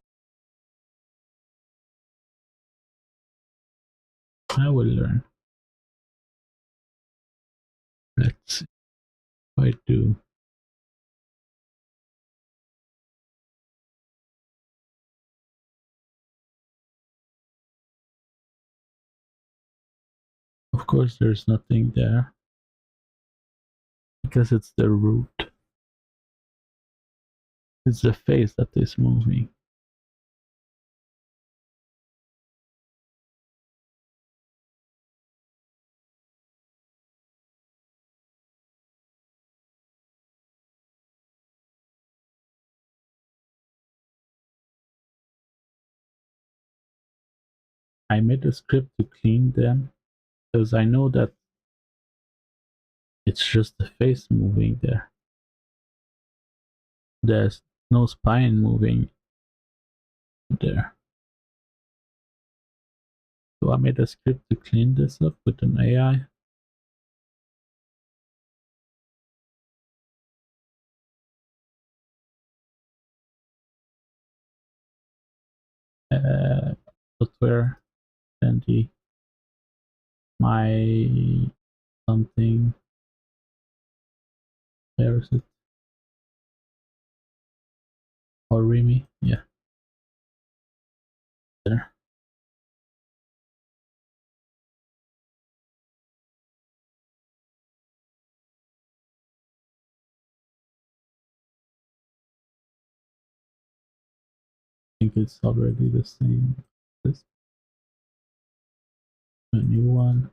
I will learn. Let's see if I do. Of course, there's nothing there because it's the root. It's the face that is moving. I made a script to clean them because I know that it's just the face moving there. There's no spine moving there. So I made a script to clean this up with an AI. uh, software, and my something. Where is it? Or Remy? Yeah, there. I think it's already the same. This a new one.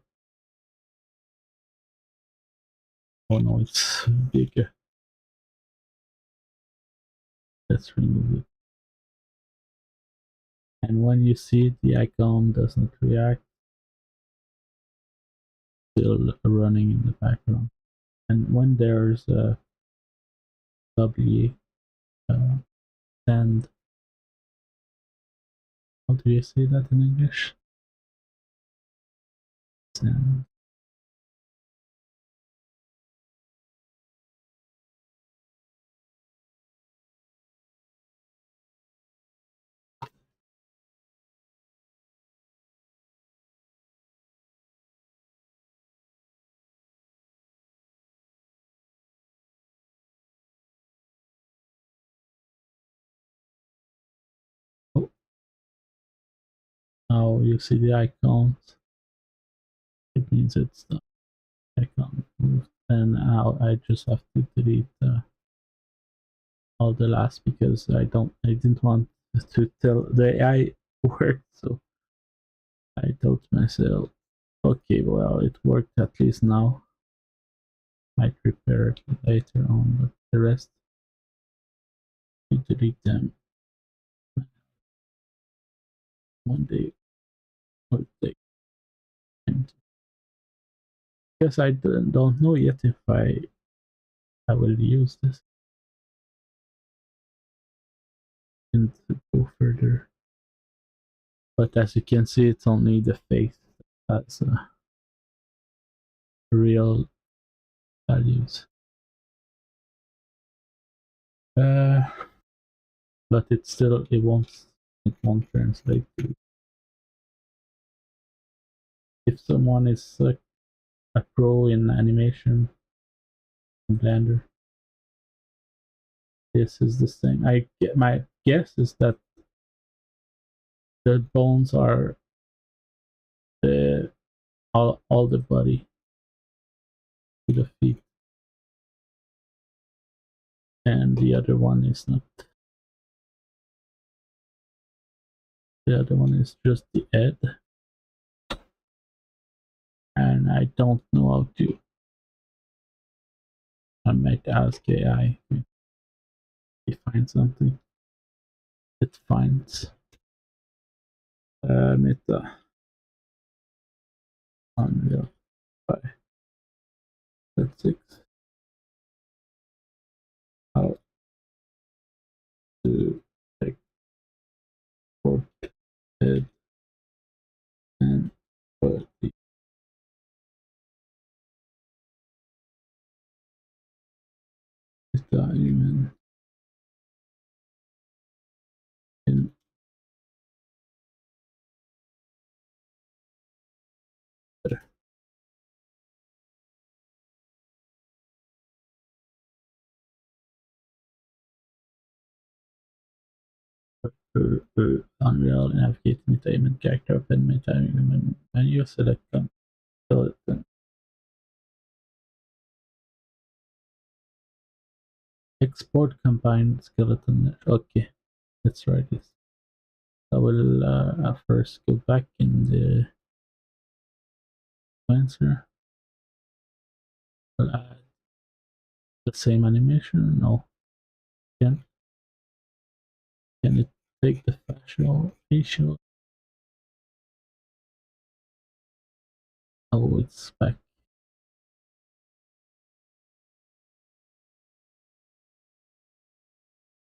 Oh no, it's bigger. Let's remove it. And when you see the icon does not react, still running in the background. And when there's a W send, how do you say that in English? Send. Oh, now you see the icons. It means it's the icon moved. And now I just have to delete all the last because I didn't want to tell the AI worked, so I told myself, okay, well, it worked at least now. Might repair it later on, but the rest, you delete them one day or day. And because I don't know yet if I will use this and to go further. But as you can see, it's only the face that has real values. Uh, but it won't translate to. If someone is a pro in animation in Blender, this is the same. My guess is that the bones are the all the body to the feet, and the other one is not. The other one is just the head, and I don't know how to. I might ask AI if it finds something. It finds Meta Unreal 5. That's 6. How to export head and body. Metahuman in better. Unreal navigate Metahuman character open Metahuman menu select skeleton. Export combined skeleton. Okay, let's try this. I will first go back in the sequencer. I'll add the same animation. No, can it take the facial? Oh, it's back.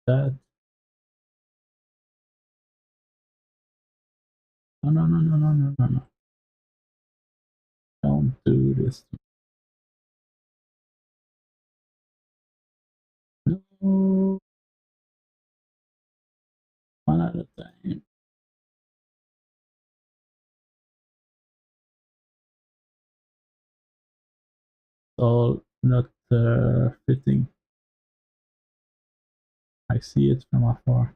That. No, no, no, no, no, no, no, no. Don't do this. No. One at a time. all not fitting. I see it from afar.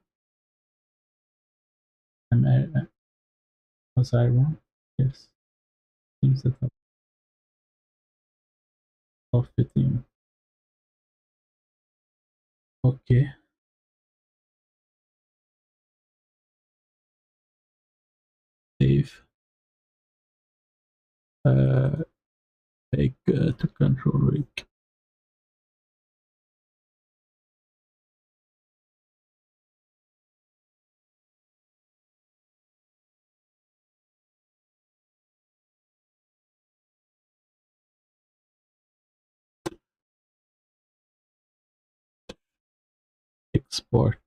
Was I wrong? Yes. Seems that all fitting. Okay. Save. Take to control rig. Export.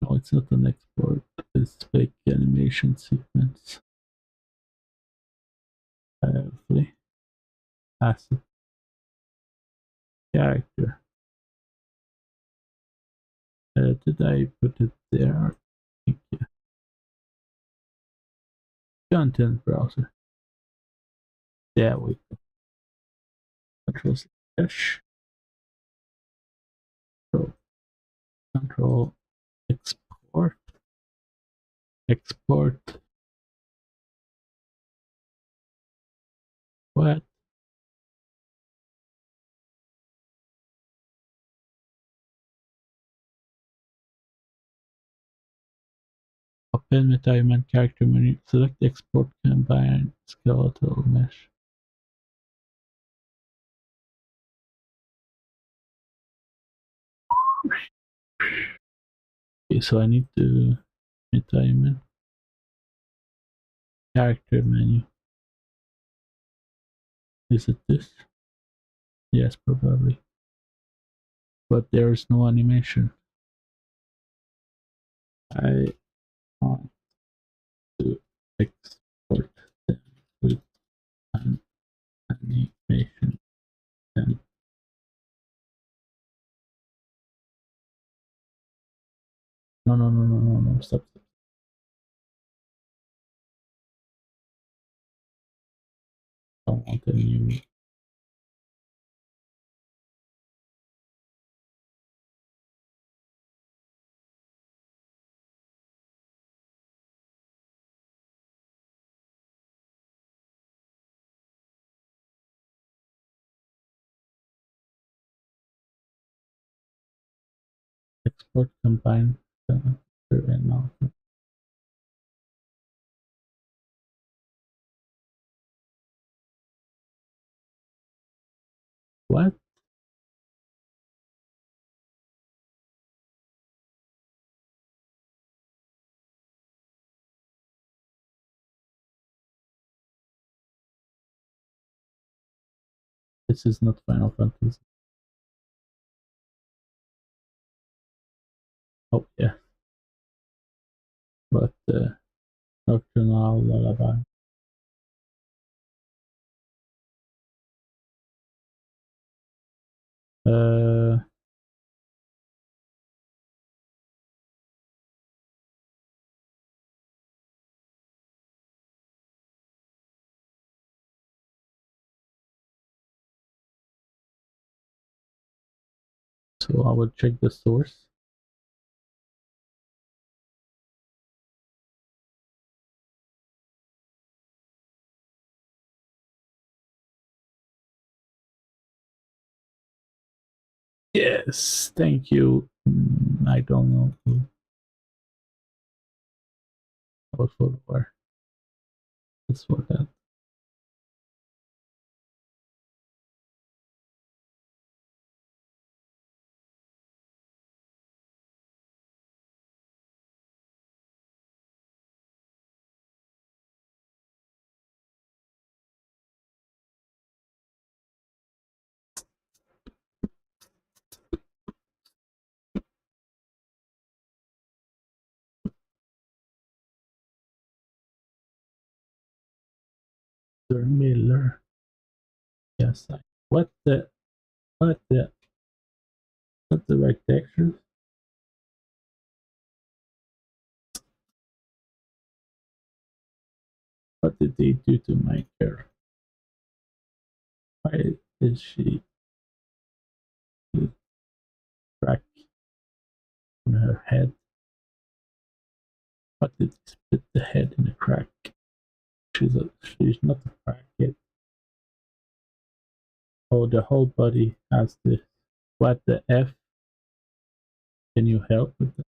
No, it's not an export. It's fake animation sequence. Hopefully. Asset. Character. Did I put it there? I think, yeah. Content browser. There we go. Control slash. Control export. Export. What? Open Metahuman character menu. Select export combine skeletal mesh. Okay, so I need to Metahuman character menu. Is it this? Yes, probably. But there is no animation. I want to export them with an animation. Then no, stop. I don't want a new export combine and now. What? This is not Final Fantasy. Oh yeah. But Nocturnal Lullaby. Uh so I will check the source. Yes, thank you. I don't know who was for where. It's for that. Sir Miller. Yes. What the? What the? Not the right textures. What did they do to my car? Why is she crack in her head? What did split the head in a crack? She's not a crackhead. Oh, the whole body has this. What the F? Can you help with that?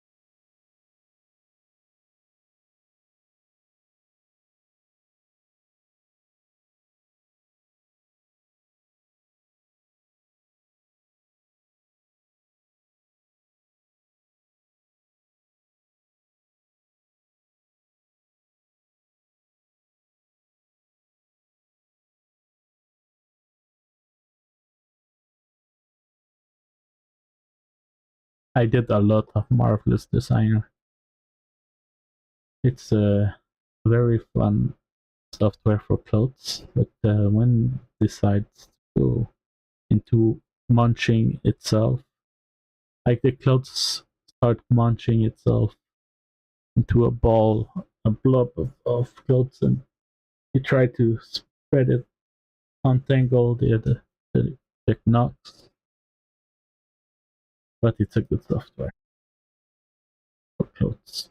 I did a lot of Marvelous Designer. It's a very fun software for clothes, but when it decides to go into munching itself, like the clothes start munching itself into a ball, a blob of clothes, and you try to spread it, untangle the knots, but it's a good software for clothes.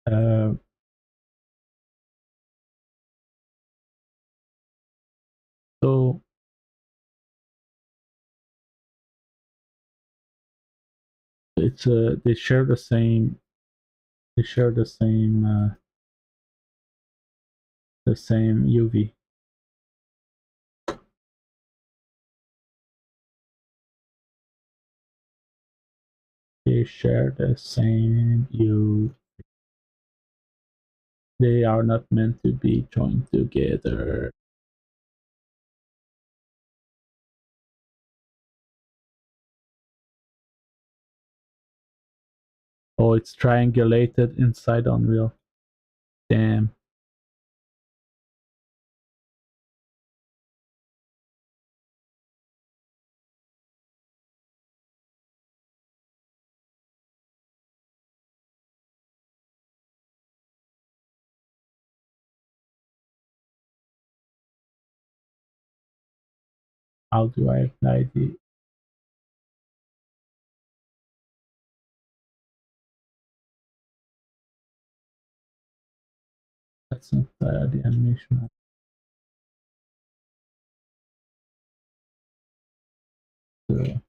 Uh, so it's they share the same. They share the same UV. They share the same UV. They are not meant to be joined together. Oh, it's triangulated inside Unreal. Damn. How do I apply the? That's not the animation. The,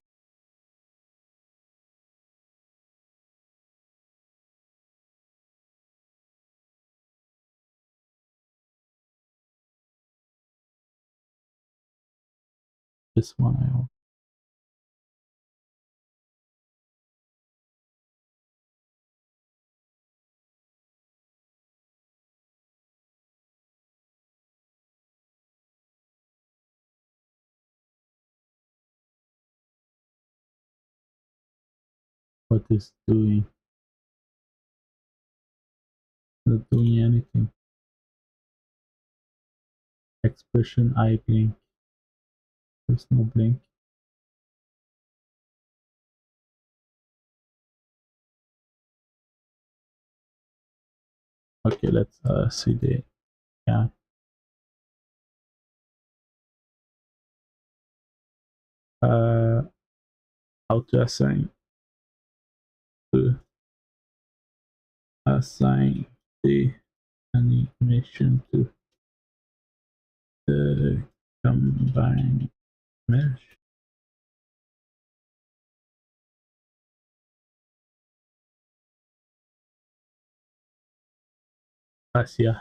this one I want. What is doing? Not doing anything. Expression eye blink. There's no blink. Okay, let's see the yeah. Uh, how to assign the animation to the combine mesh. Yeah.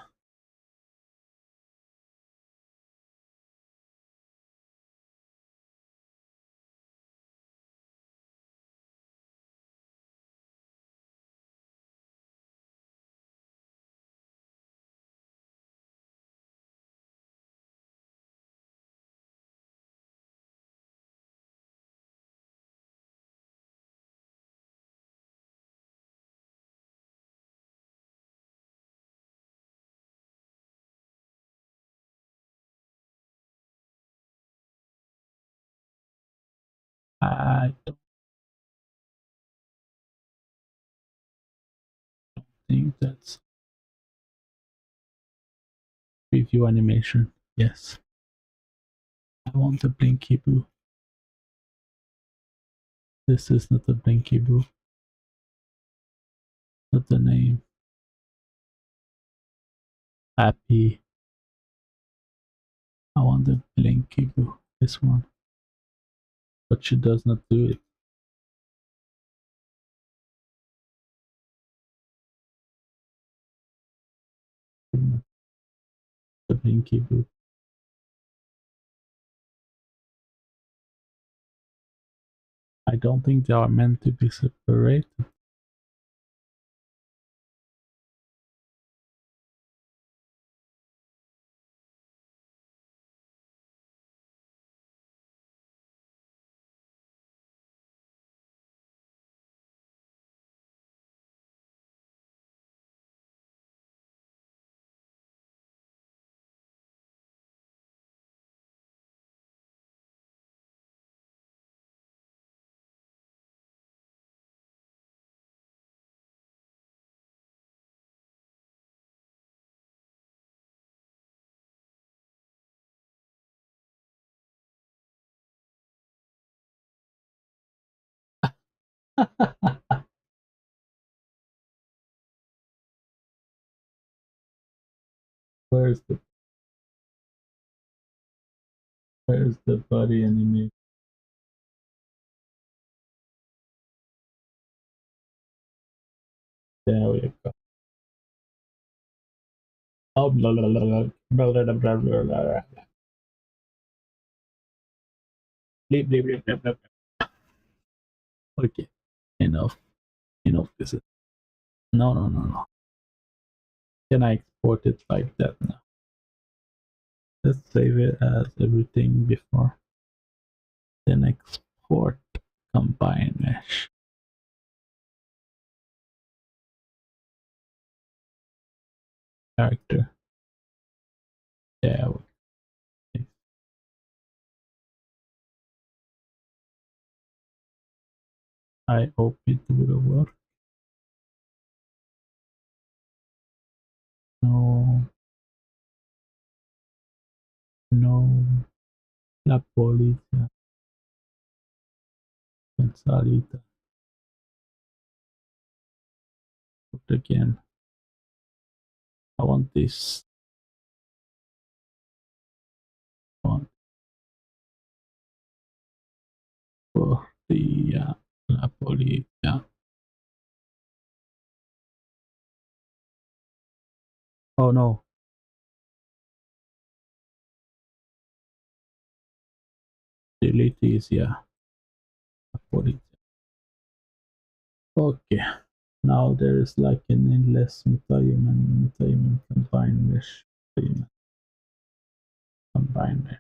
I don't think that's preview animation. Yes. I want a Blinky Boo. This is not a Blinky Boo. Not the name. Happy. I want the Blinky Boo. This one. But she does not do it. The Blinky Boo. I don't think they are meant to be separated. Where's the body animation? There we go. Oh, blah, blah, blah, blah, blah, blah, blah, blah, blah. Bleep, bleep, bleep, bleep, bleep. Okay, enough. Enough is it. No, no, no, no. Can I export it like that now? Let's save it as everything before. Then export combine mesh. Character. There we go. I hope it will work. No. No. La polizia. Salita. Put again. I want this. I want for the La polizia. Oh no. Delete is, yeah. La polizia. Okay. Now there is like an endless Metahuman combine mesh. Metahuman combine mesh.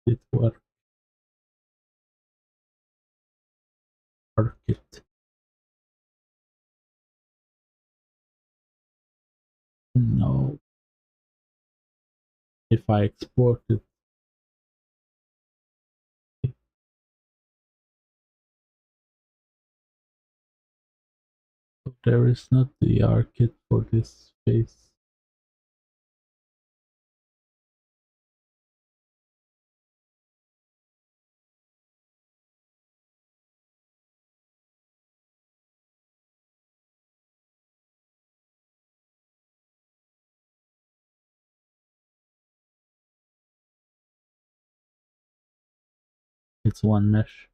It work it. No. If I export it, there is not the ARKit for this face. It's one mesh.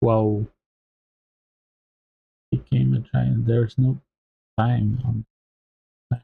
wow, became a giant. There's no time on time.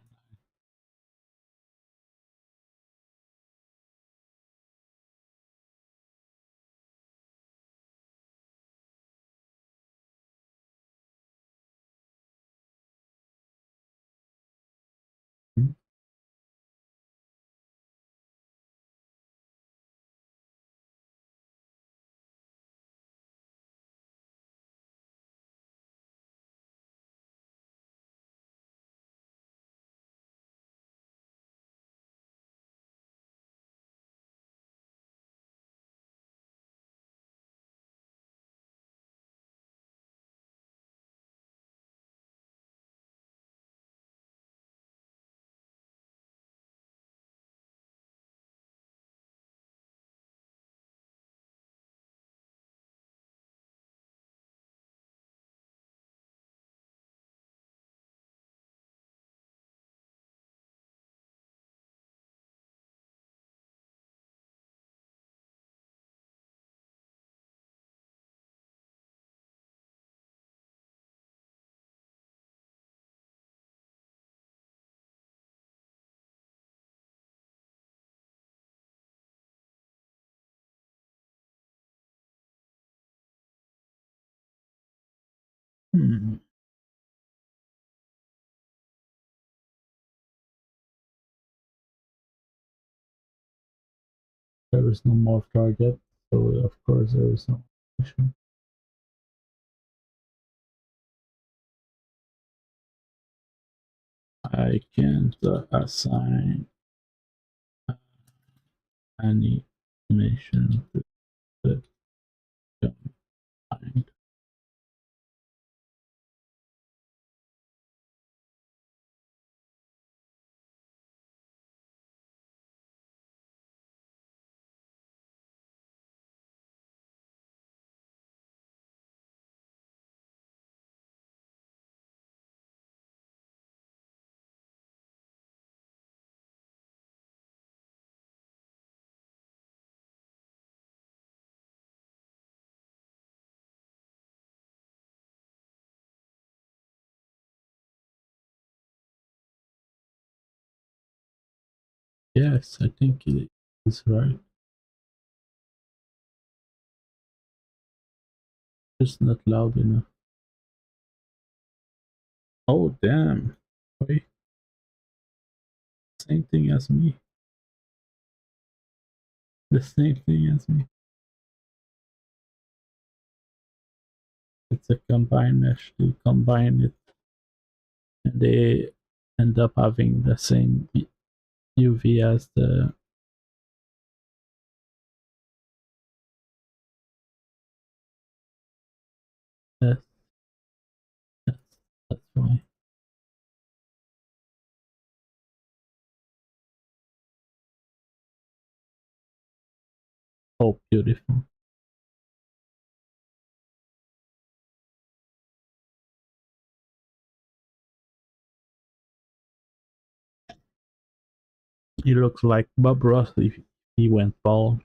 Hmm. There is no more target, so of course there is no issue. I can't assign any mission to the combined. Yes, I think it is right. Just not loud enough. Oh damn! Wait, same thing as me. The same thing as me. It's a combined mesh. They combine it, and they end up having the same UV as the. Yes, that's, that's why. Oh, beautiful. He looks like Bob Ross if he went bald.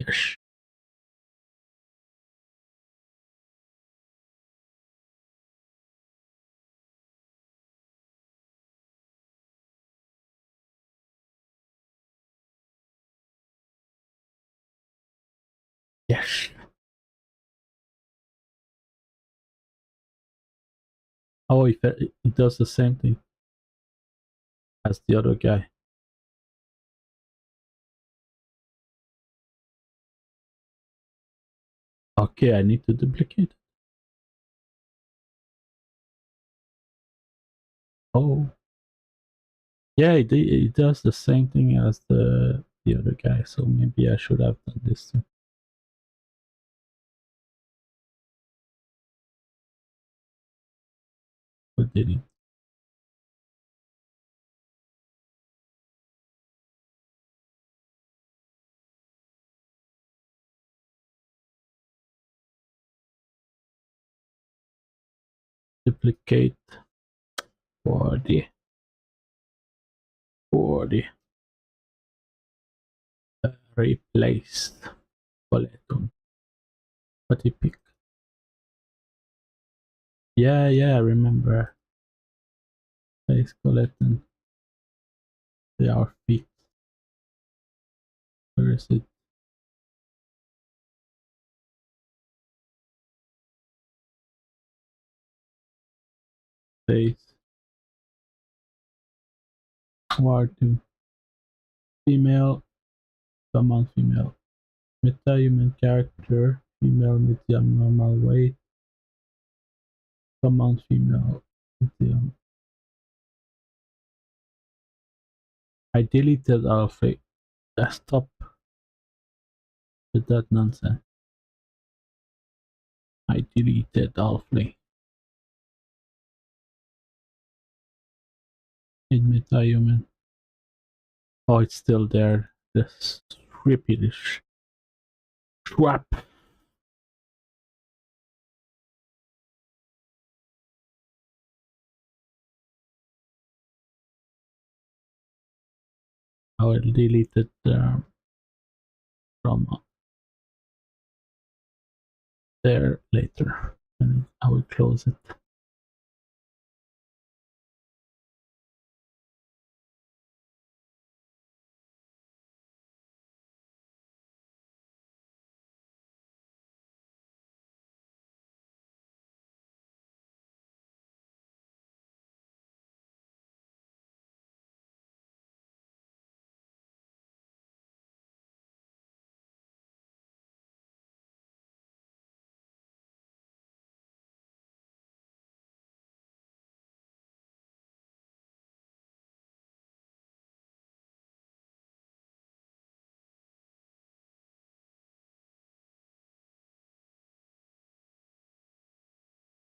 Yes. Yes. Oh, he does the same thing as the other guy. Okay, I need to duplicate. Oh, yeah, it does the same thing as the other guy. So maybe I should have done this too. But did it? Duplicate 40 replaced skeleton. What he pick? Yeah, I remember. A skeleton. They are feet. Where is it? Face. War 2. Female. Common female. Metahuman character. Female, medium, normal weight. Common female. Medium. I deleted Alfred. Stop with that nonsense. I deleted Alfred. In Metahuman. Oh, it's still there. This rippyish crap. I will delete it from there later. And I will close it.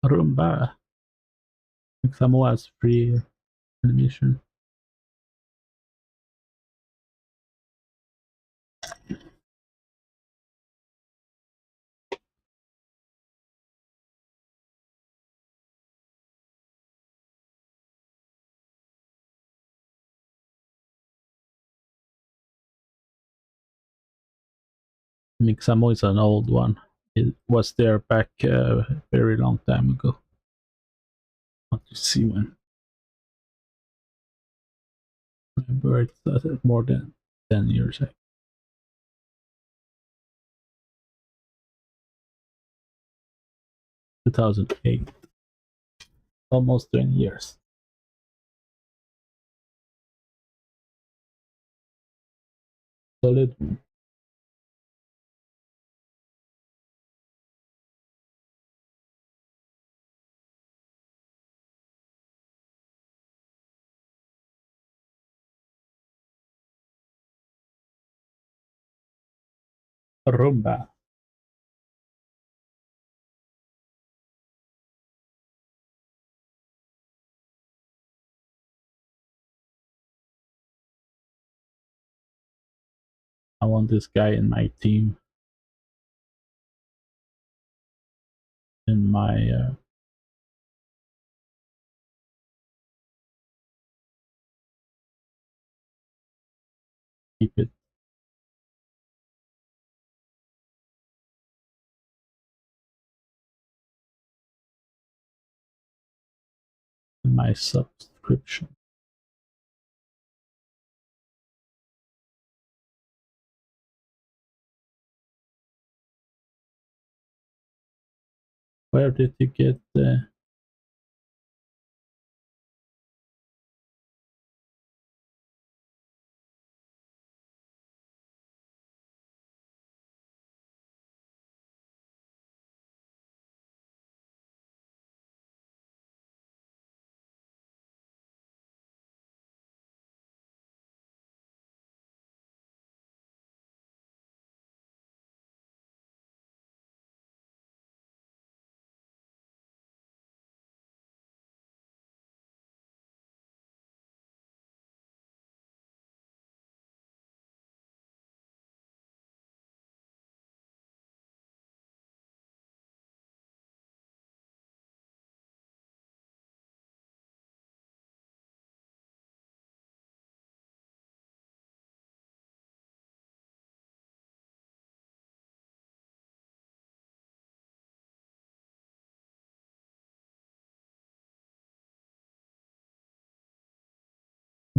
Rumba. Samoa's free animation. Mixamo is an old one. It was there back a very long time ago. Want to see when. Remember, it's more than 10 years. 2008. Almost 20 years. Solid. Rumba. I want this guy in my team. In my keep it. In my subscription. Where did you get the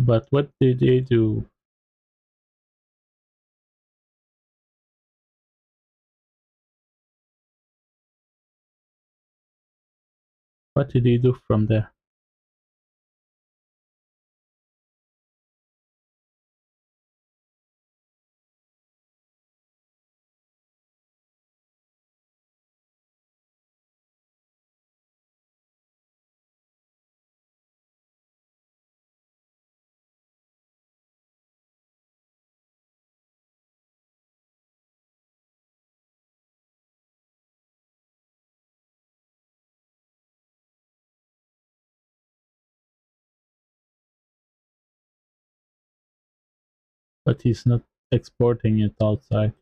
But what did they do? What did they do from there? But he's not exporting it outside.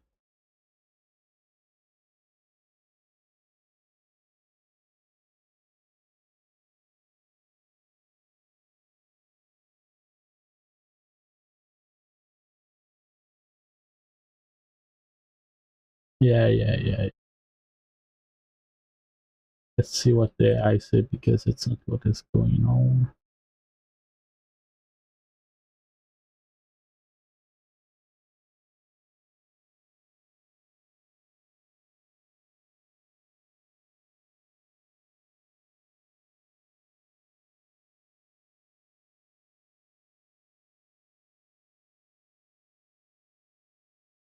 Yeah. Let's see what the AI say because it's not what is going on.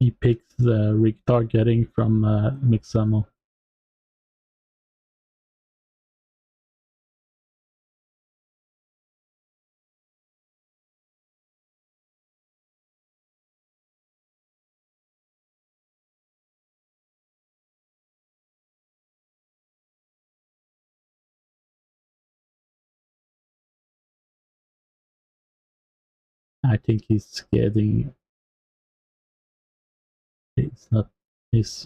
He picks the retargeting from Mixamo. I think he's getting. It's not. He's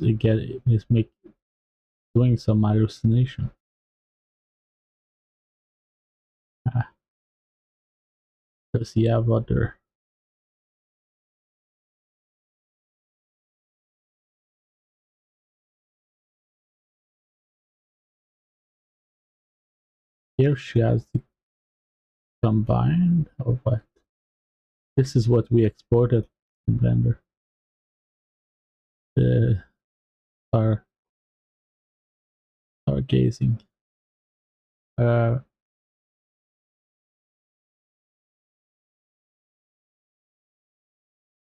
doing some hallucination. Ah, does he have other? Here she has the combined or what? This is what we exported in Blender. The our gazing. Uh,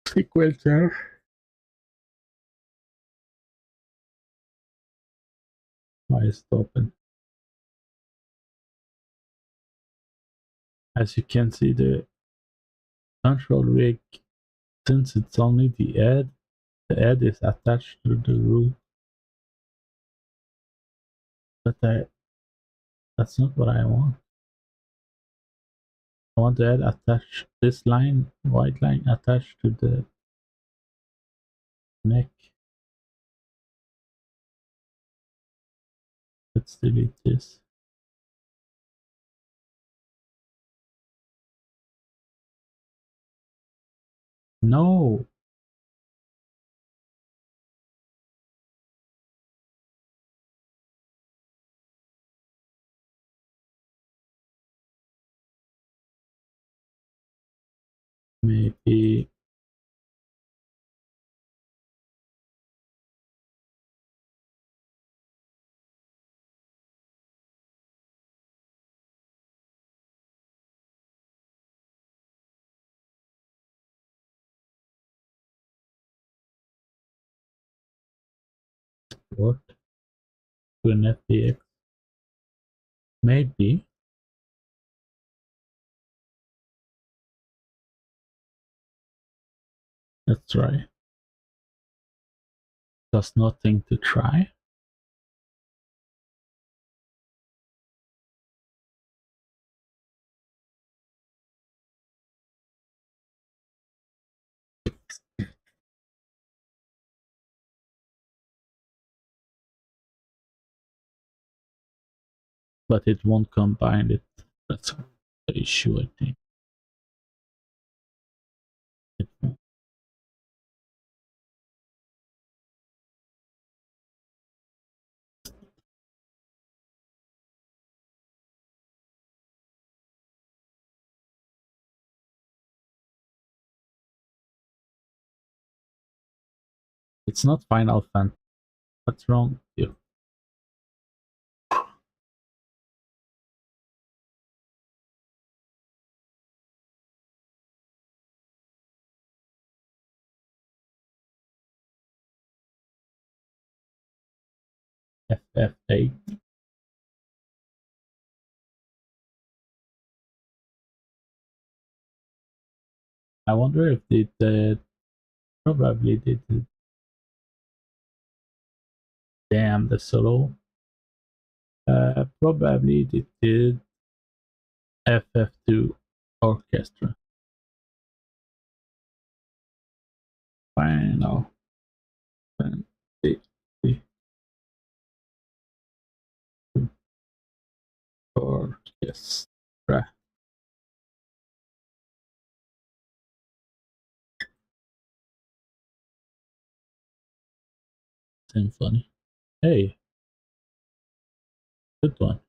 sequencer. Why is it open? As you can see, the control rig, since it's only the head is attached to the roof. But that's not what I want. I want the head attached, this line, white line attached to the neck. Let's delete this. No! Maybe what? To an FBX? Maybe. Let's try. Just nothing to try. But it won't combine it. That's the issue, I think. It won't. It's not Final Fantasy. What's wrong with you? FF8. I wonder if they did. Probably they did. Damn, the solo. Probably they did FF2 Orchestra. Final Fantasy Orchestra. Symphony. Hey, good one.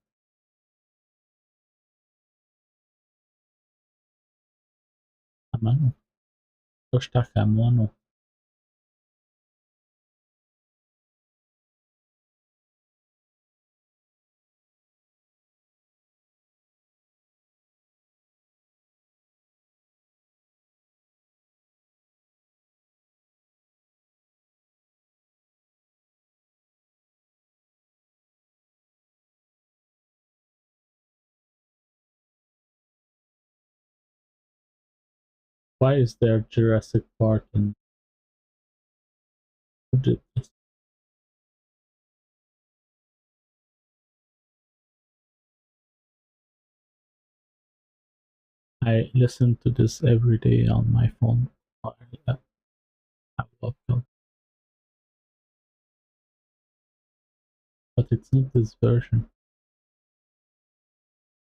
A mano. To está a mano. Why is there Jurassic Park in this? I listen to this every day on my phone. I love it. But it's not this version.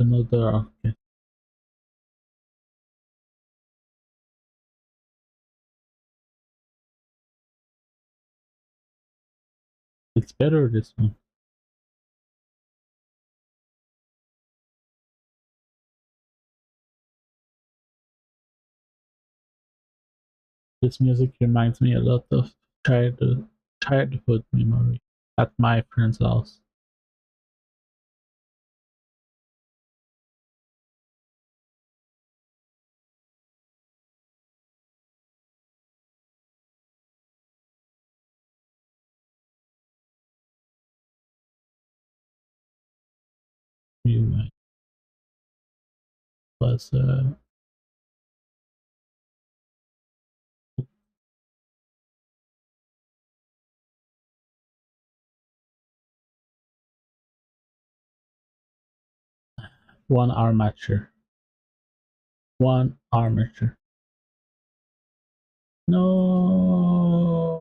It's another arcade. It's better this one. This music reminds me a lot of childhood memory at my friend's house. You was one armature. One armature. No.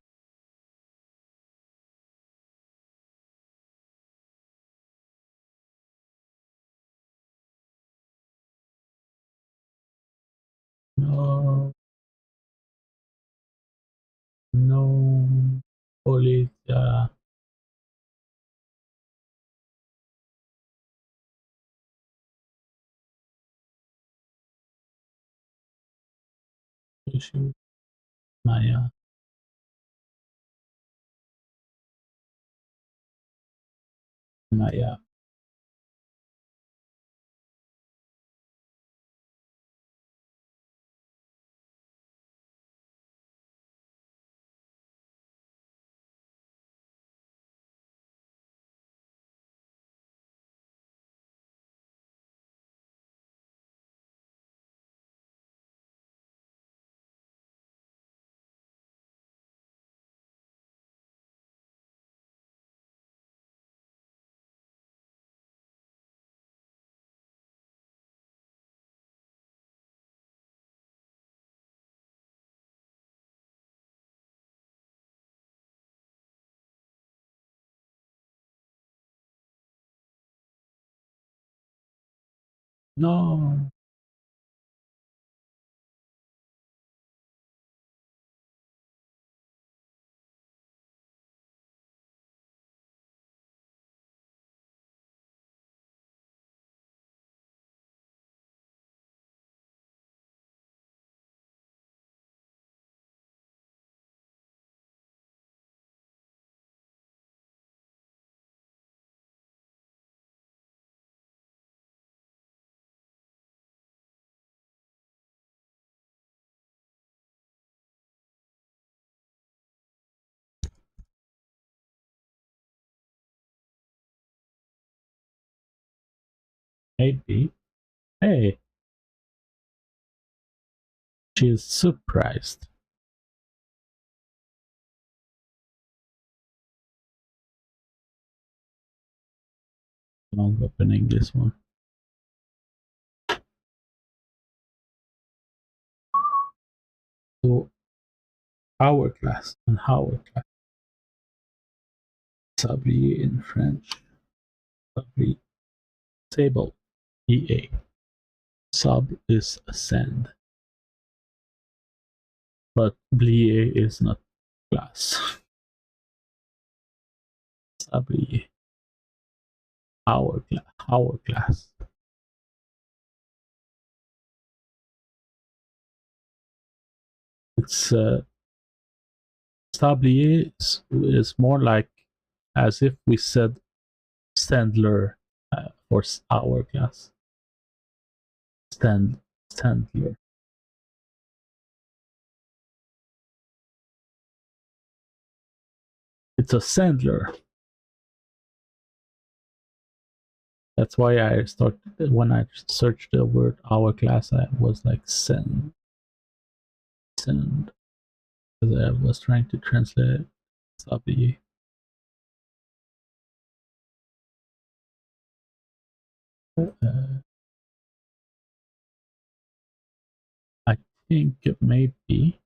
No. No. Police. Issue. Maya. Maya. No. Maybe. Hey, she's surprised. I'm opening this one. So, hourglass and hourglass. Sablier in French. Sablier. Sable. EA. Sub is sand. But blier is not glass. Sablier. Hourglass. Hourglass. It's Sablier is more like as if we said Sandler for hourglass. Sandler. It's a Sandler. That's why I started when I searched the word hourglass. I was like sand, because I was trying to translate Sablier. I think maybe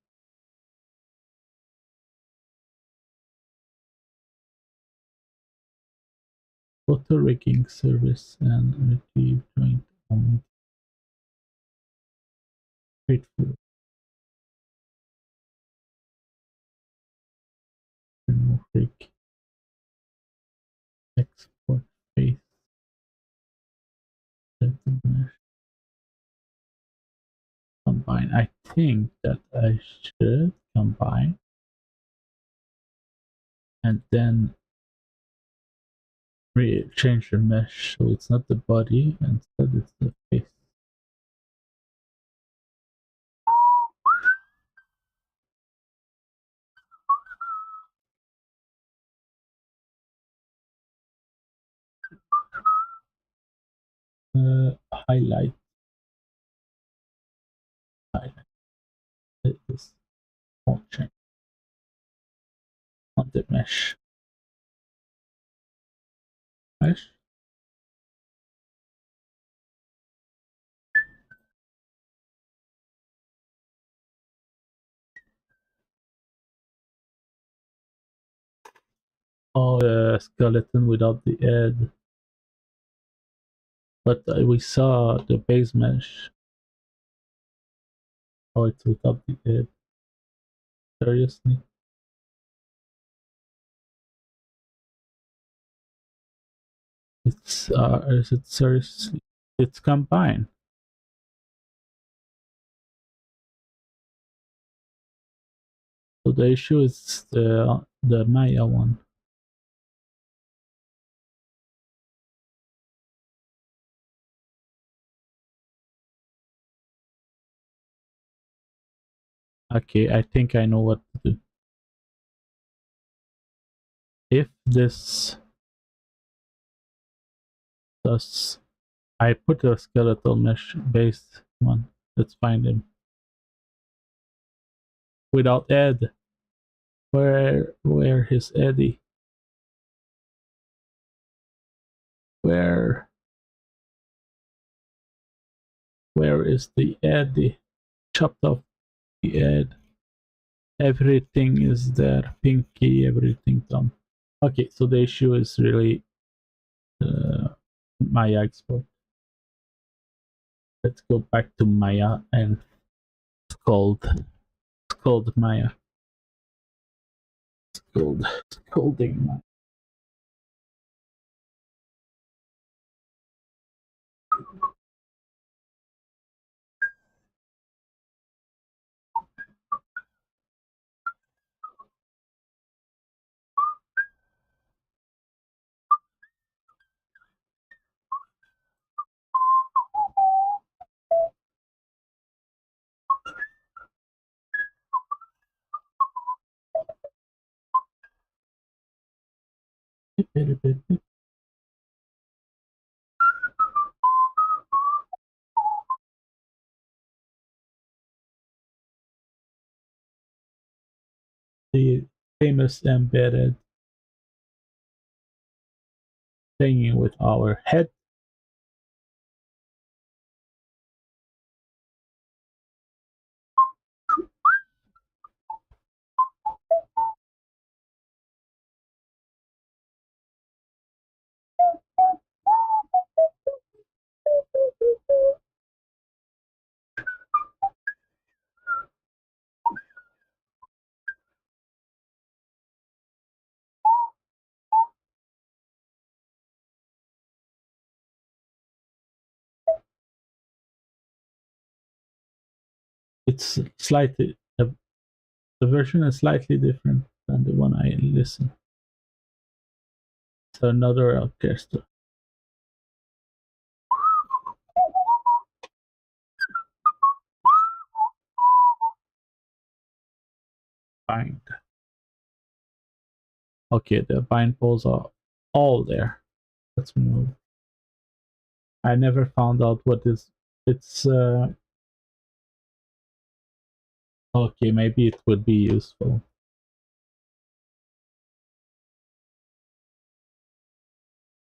photo rigging service and retrieve joint only grateful. Remove rig. Export face. Combine. I think that I should combine and then change the mesh so it's not the body, instead it's the face. Highlight. This small change on the mesh. Mesh. Oh, skeleton without the head. But we saw the base mesh. Oh, it's without the head. Seriously? It's is it seriously? It's combined. So the issue is the Maya one. Okay, I think I know what to do. If this does, I put a skeletal mesh based one. Let's find him. Without Ed. Where is Eddie? Where is the Eddie? Chopped off the Ed. Everything is there. Pinky, everything done. Okay, so the issue is really Maya export. Let's go back to Maya and scold Maya. Scolding Maya. the famous embedded thingy with our head. It's slightly the version is slightly different than the one I listen. It's another orchestra. Bind. Okay, the bind poles are all there. Let's move. I never found out what is. It's okay. Maybe it would be useful.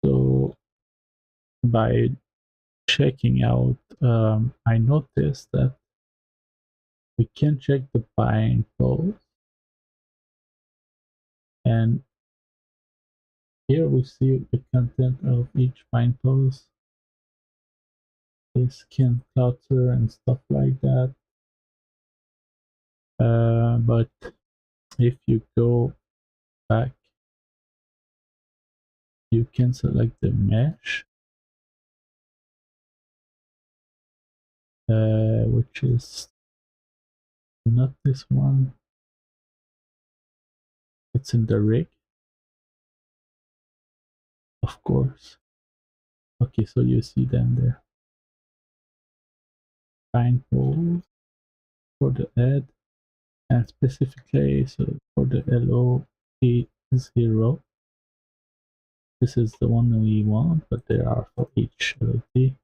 So by checking out, I noticed that we can check the bind poles, and here we see the content of each bind post. The skin clutter and stuff like that. But if you go back, you can select the mesh, which is not this one. It's in the rig, of course. Okay, so you see them there. Bind poles for the head, and specifically so for the LOT0. This is the one we want, but there are for each LOT.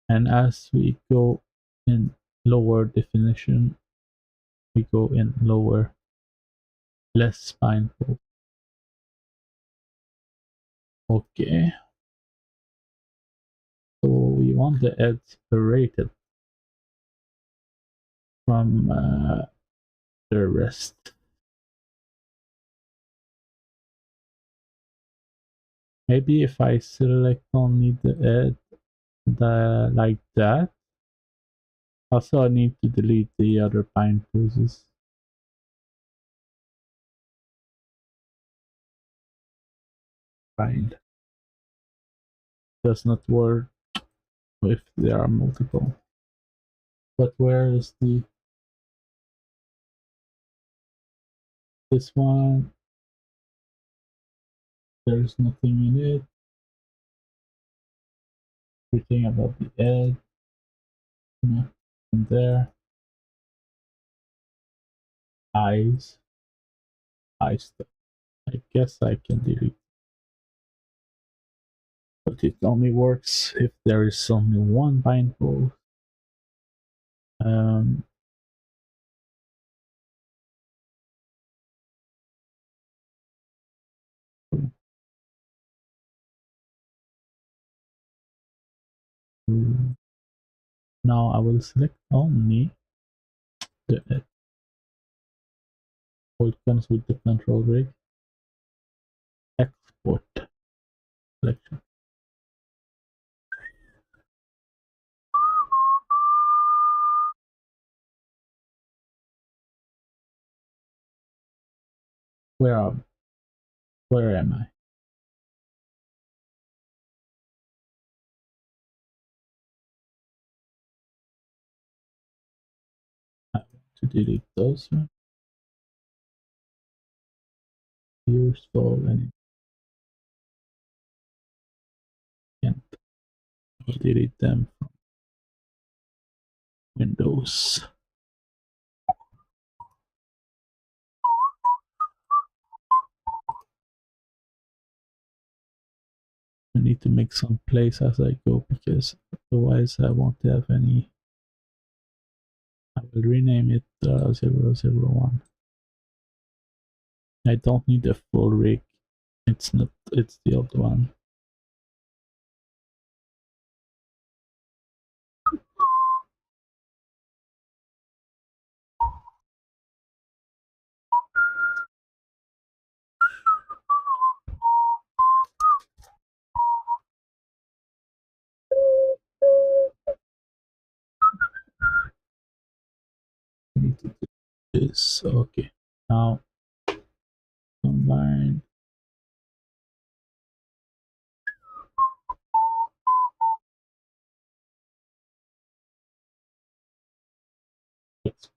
And as we go in lower definition, we go in lower, less spine pole. Okay. So we want the head separated from the rest. Maybe if I select only the head like that. Also, I need to delete the other bind poses. Bind does not work if there are multiple. But where is this one? There's nothing in it. Everything about the head. Nothing there. Eyes. Stuff. I guess I can delete. But it only works if there is only one bind pole. Now I will select only the head. So it comes with the control rig. Export selection. Where am I? I want to delete those ones. Useful and can't delete them from Windows. I need to make some place as I go because otherwise I won't have any. I will rename it 001. I don't need a full rig. It's not. It's the old one. I need to do this. Okay. Now combine. Let's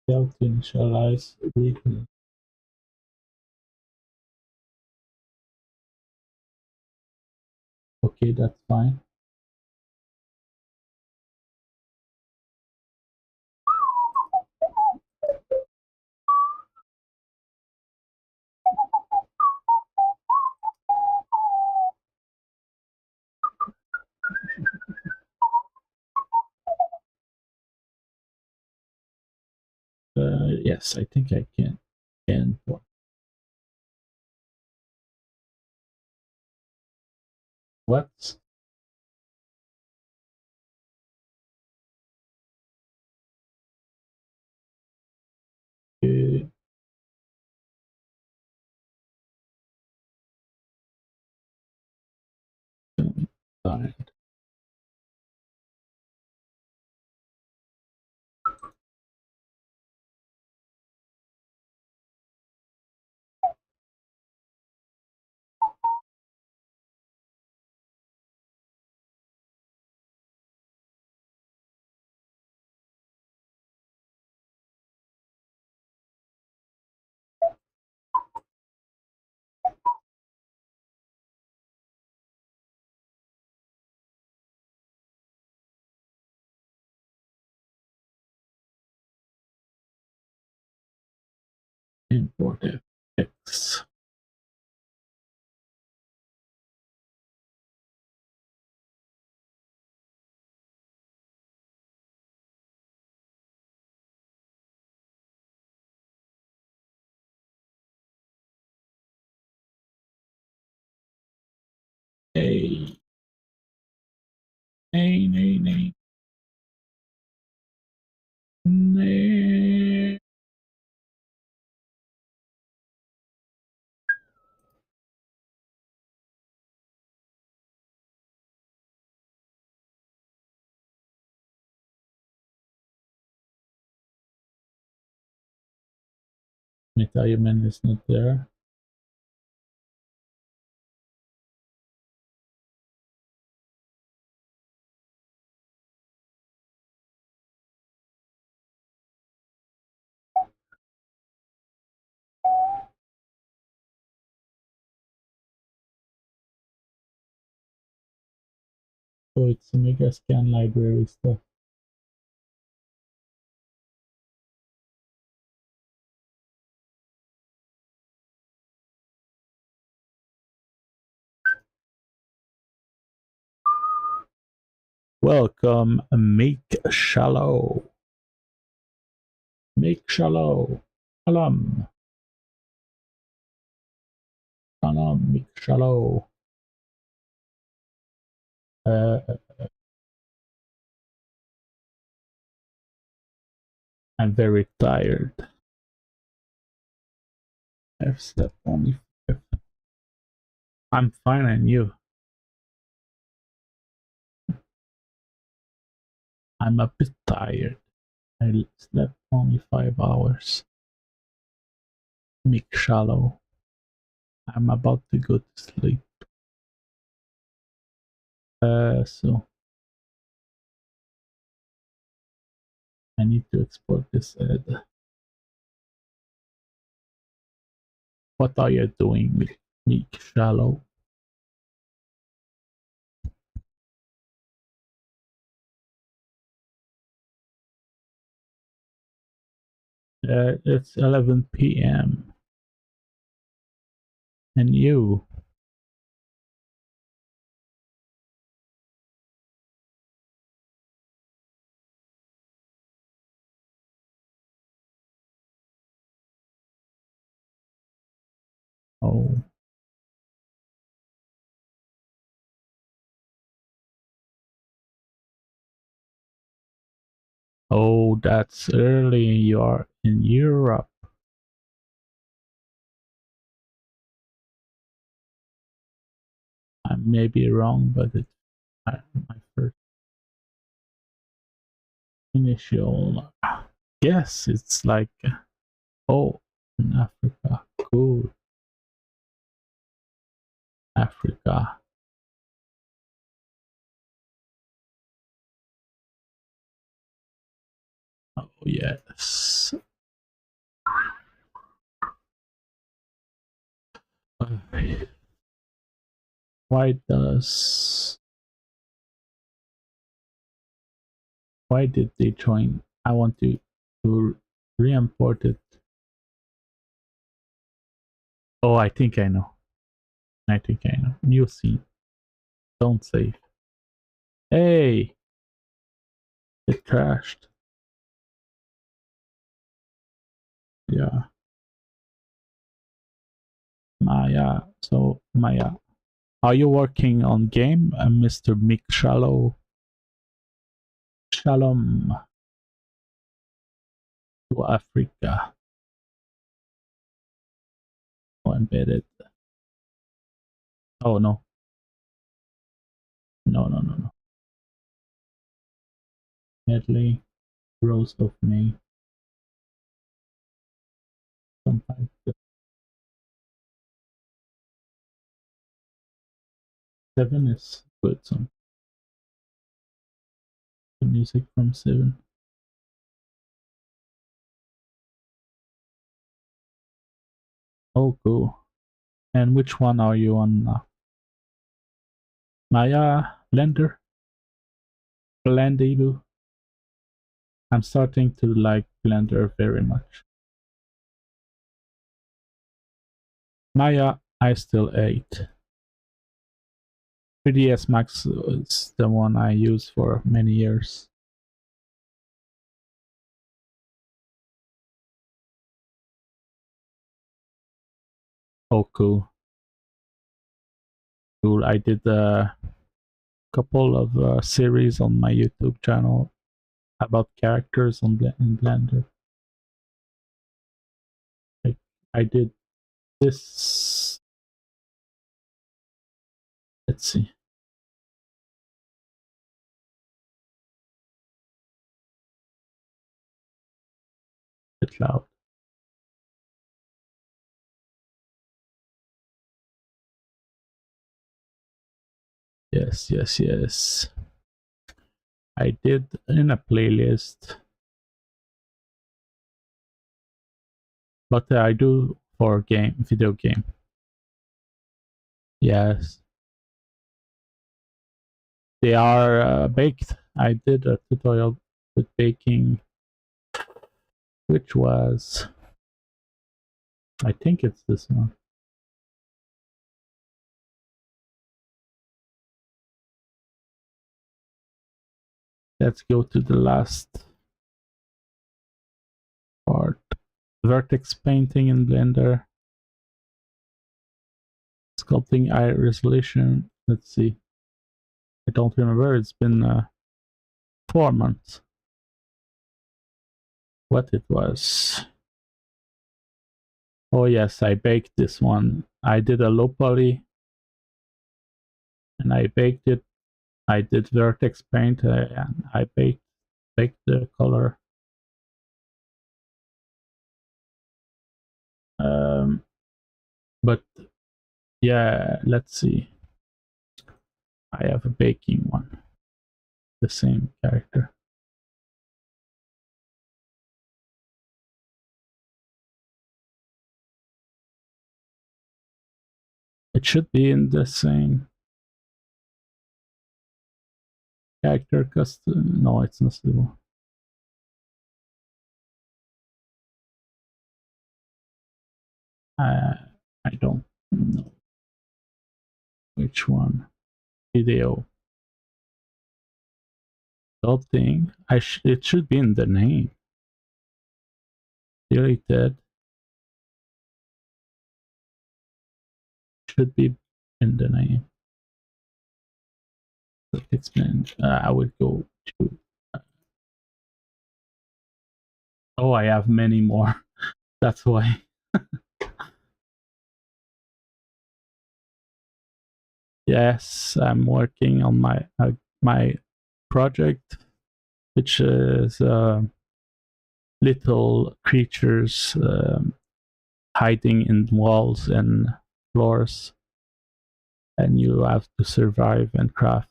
go to initialize rig. Okay, that's fine. Yes, I think I can. What? Uh, fine. Import fx. Hey, nay, nay, nay, nay. Metahuman is not there. So it's a mega scan library stuff. Welcome, make shallow. Make shallow. Salam. Salam, make shallow. I'm very tired. I've slept only 5. I'm fine, and you? I'm a bit tired. I slept only 5 hours. Make shallow. I'm about to go to sleep. So I need to export this ad. What are you doing? Make shallow. It's 11 p.m. And you? Oh. Oh, that's early. You're in Europe. I may be wrong, but it's my first initial. Yes, it's like, oh, in Africa. Cool. Africa. Oh, yes. Why does. Why did they join? I want to re-import it. Oh, I think I know. I think I know. New scene. Don't save. Hey, it crashed. Yeah, Maya. So Maya, are you working on game, Mr. Mick Shallow? Shalom to Africa. Oh, embedded. Oh no, no, no, no, no. Medley, Rose of May. Sometimes 7 is good. Some music from 7. Oh, cool. And which one are you on now? Maya, Blender, Blendable. I'm starting to like Blender very much. Maya, I still 8. 3ds Max is the one I use for many years. Oh, cool. Cool. I did a couple of series on my YouTube channel about characters in Blender. Like, I did this. Let's see. A bit loud. Yes, yes, yes. I did in a playlist, but I do for video game. Yes, they are baked. I did a tutorial with baking, which was, I think it's this one. Let's go to the last part. Vertex painting in Blender. Sculpting eye resolution. Let's see. I don't remember. It's been 4 months. What it was. Oh yes, I baked this one. I did a low poly and I baked it. I did vertex paint and I baked the color. But yeah, let's see. I have a baking one. The same character. It should be in the same character custom. No, it's not the one. I don't know which one. Video. Sculpting. It should be in the name. Deleted. should be in the name. Let's explain. I would go to. Oh, I have many more. That's why. Yes, I'm working on my project, which is little creatures hiding in walls and floors, and you have to survive and craft.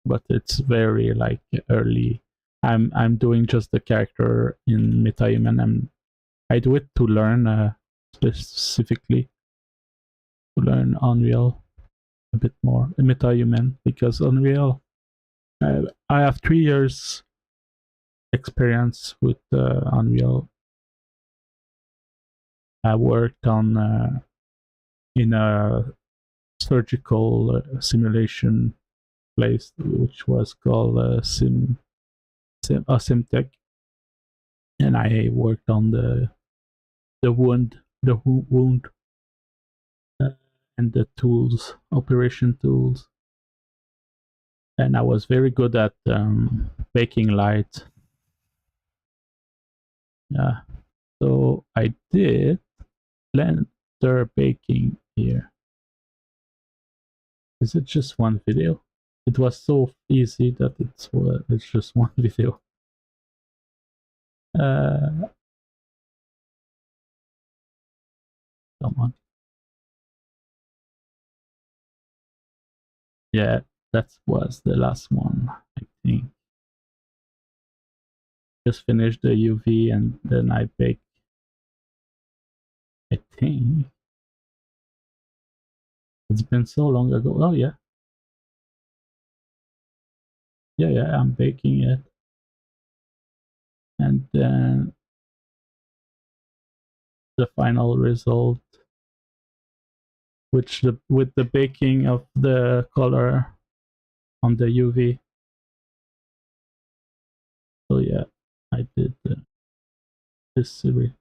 But it's very like early. I'm doing just the character in Metahuman, and I do it to learn specifically to learn Unreal a bit more, Metahuman, because Unreal. I have 3 years experience with Unreal. I worked on in a surgical simulation place, which was called Simtech, and I worked on the wound, uh, and the tools, operation tools, and I was very good at baking light. Yeah, so I did blender baking here. Is it just one video? It was so easy that it's just one video. Come on. Yeah, that was the last one, I think. Just finished the UV and then I bake. I think it's been so long ago. Oh yeah, yeah. I'm baking it, and then the final result, which with the baking of the color on the UV. So yeah, I did this series.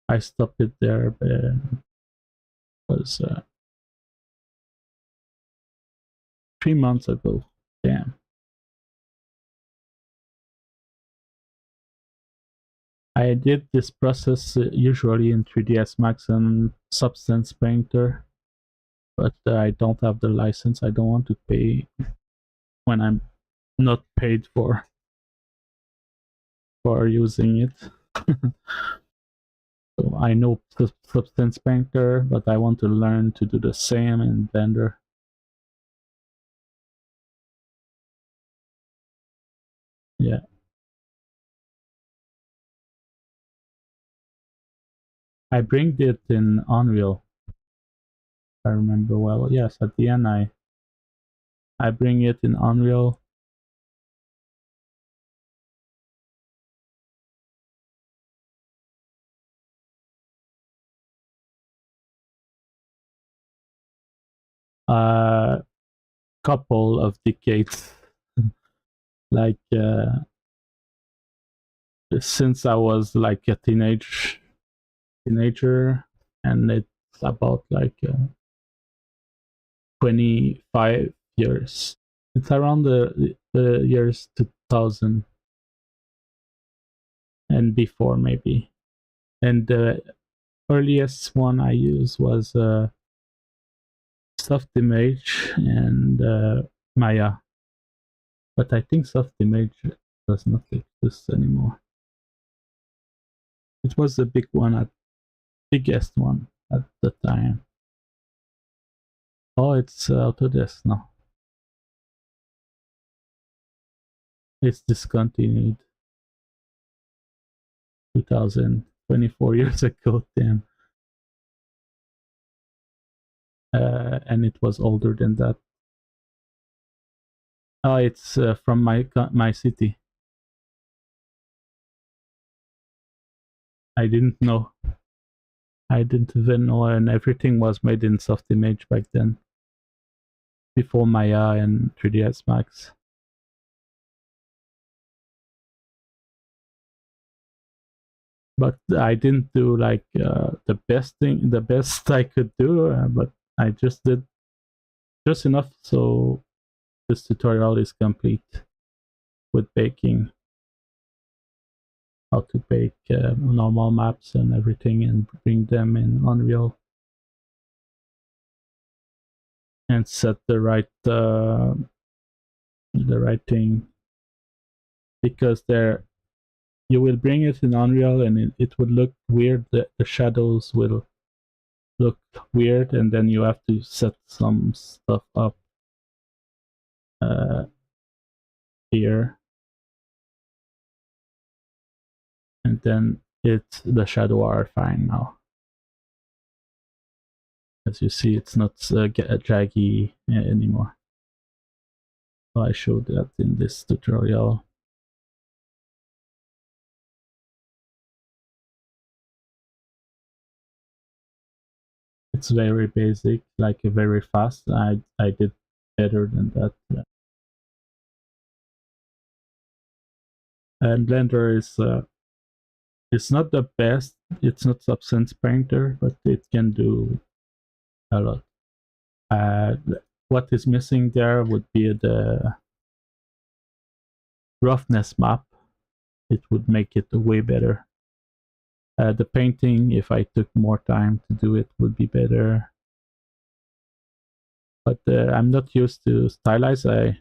I stopped it there, but it was 3 months ago. Damn. I did this process usually in 3ds Max and Substance Painter, but I don't have the license. I don't want to pay when I'm not paid for using it. So I know Substance Painter, but I want to learn to do the same in Blender. Yeah. I bring it in Unreal. I remember well. Yes, at the end I bring it in Unreal. Couple of decades, like since I was like a teenager, and it's about like 25 years. It's around the years 2000 and before maybe. And the earliest one I used was soft image and Maya, but I think soft image does not exist anymore. It was the biggest one at the time. Oh, it's Autodesk now. It's discontinued 2024 years ago, damn. And it was older than that. Oh, it's from my city. I didn't know. I didn't even know, and everything was made in soft image back then, before Maya and 3ds Max. But I didn't do like the best I could do, but I just did just enough so this tutorial is complete with baking, how to bake normal maps and everything and bring them in Unreal and set the right thing, because there you will bring it in Unreal and it would look weird. The shadows will look weird, and then you have to set some stuff up here, and then the shadow are fine now. As you see, it's not jaggy anymore. So I showed that in this tutorial. It's very basic, like very fast. I did better than that. And Blender is it's not the best. It's not Substance Painter, but it can do a lot. What is missing there would be the roughness map. It would make it way better. The painting, if I took more time to do it, would be better. But I'm not used to stylize. I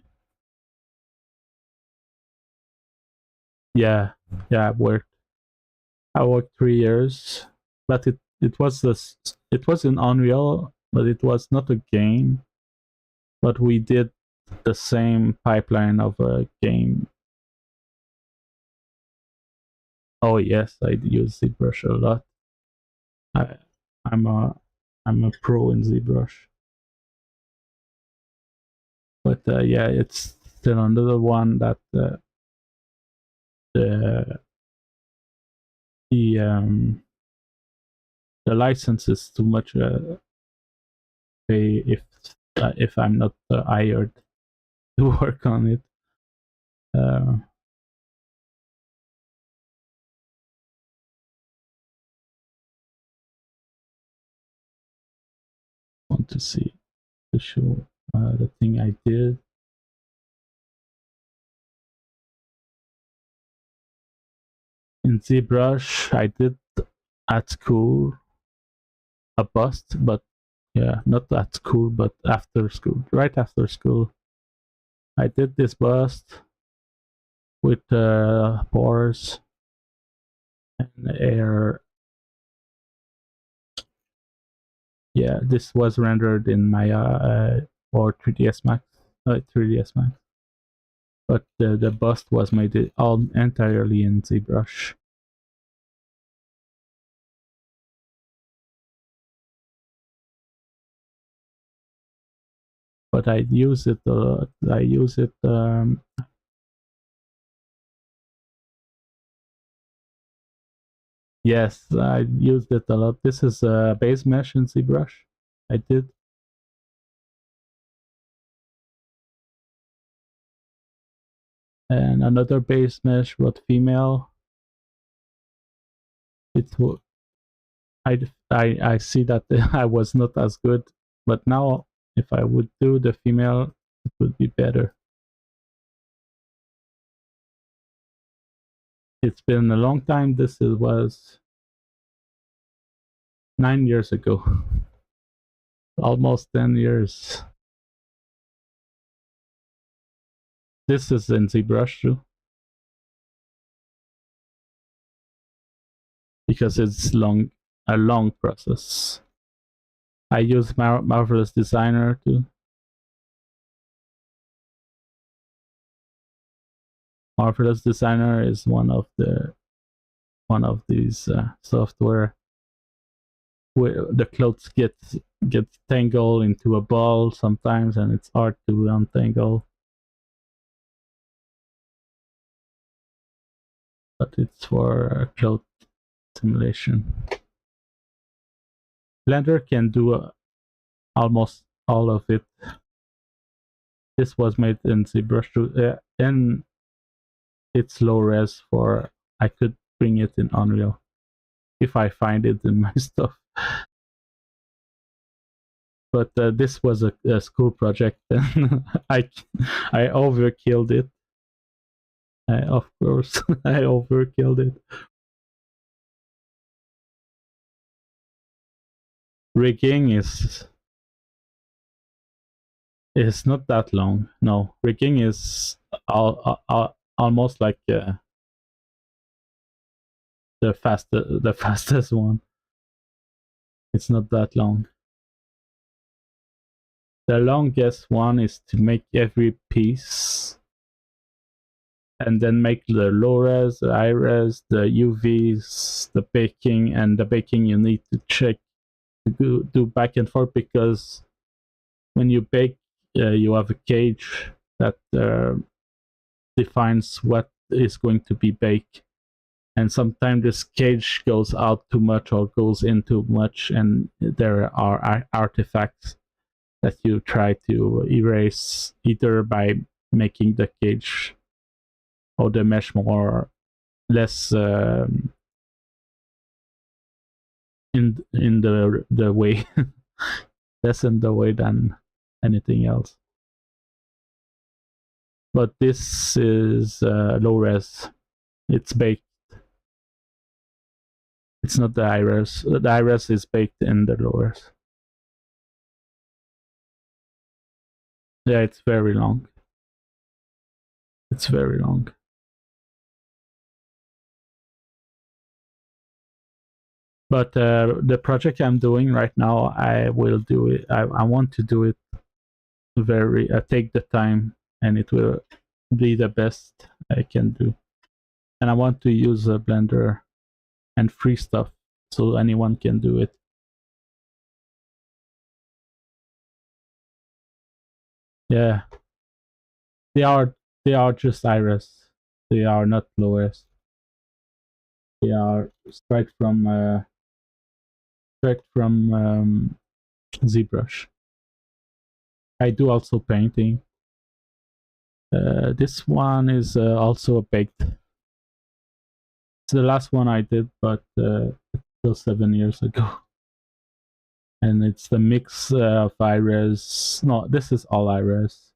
worked 3 years, but it was in Unreal, but it was not a game. But we did the same pipeline of a game. Oh yes, I use ZBrush a lot. I'm a pro in ZBrush. But yeah, it's still another one that the license is too much pay if I'm not hired to work on it. Want to show the thing I did. In ZBrush, I did at school a bust, but yeah, not at school, but after school, right after school. I did this bust with pores and air. Yeah, this was rendered in Maya or 3ds Max. 3ds Max. But the bust was made all entirely in ZBrush. But I use it. Yes, I used it a lot. This is a base mesh in ZBrush. I did. And another base mesh, but female. I see that I was not as good, but now if I would do the female, it would be better. It's been a long time. This was 9 years ago. Almost 10 years. This is in ZBrush too. Because it's a long process. I use Marvelous Designer too. Marvelous Designer is one of these software where the clothes get tangled into a ball sometimes, and it's hard to untangle. But it's for cloth simulation. Blender can do almost all of it. This was made in ZBrush and it's low res for I could bring it in Unreal if I find it in my stuff. but this was a school project, and I overkilled it. Of course, I overkilled it. Rigging is not that long. No, rigging is almost like the fastest one. It's not that long. The longest one is to make every piece and then make the low res, the high res, the UVs, the baking, and the baking you need to check to do back and forth, because when you bake, you have a cage that defines what is going to be baked. And sometimes this cage goes out too much or goes in too much, and there are artifacts that you try to erase either by making the cage or the mesh more less in the way less in the way than anything else. But this is low res. It's baked. It's not the high res. The high res is baked in the low res. Yeah, it's very long. It's very long. But the project I'm doing right now, I will do it. I want to do it very. Take the time, and it will be the best I can do. And I want to use a Blender and free stuff so anyone can do it. Yeah, they are just iris. They are not low-res. They are straight from ZBrush. I do also painting. This one is also a baked. It's the last one I did, but it's still 7 years ago. And it's the mix of iris. No, this is all iris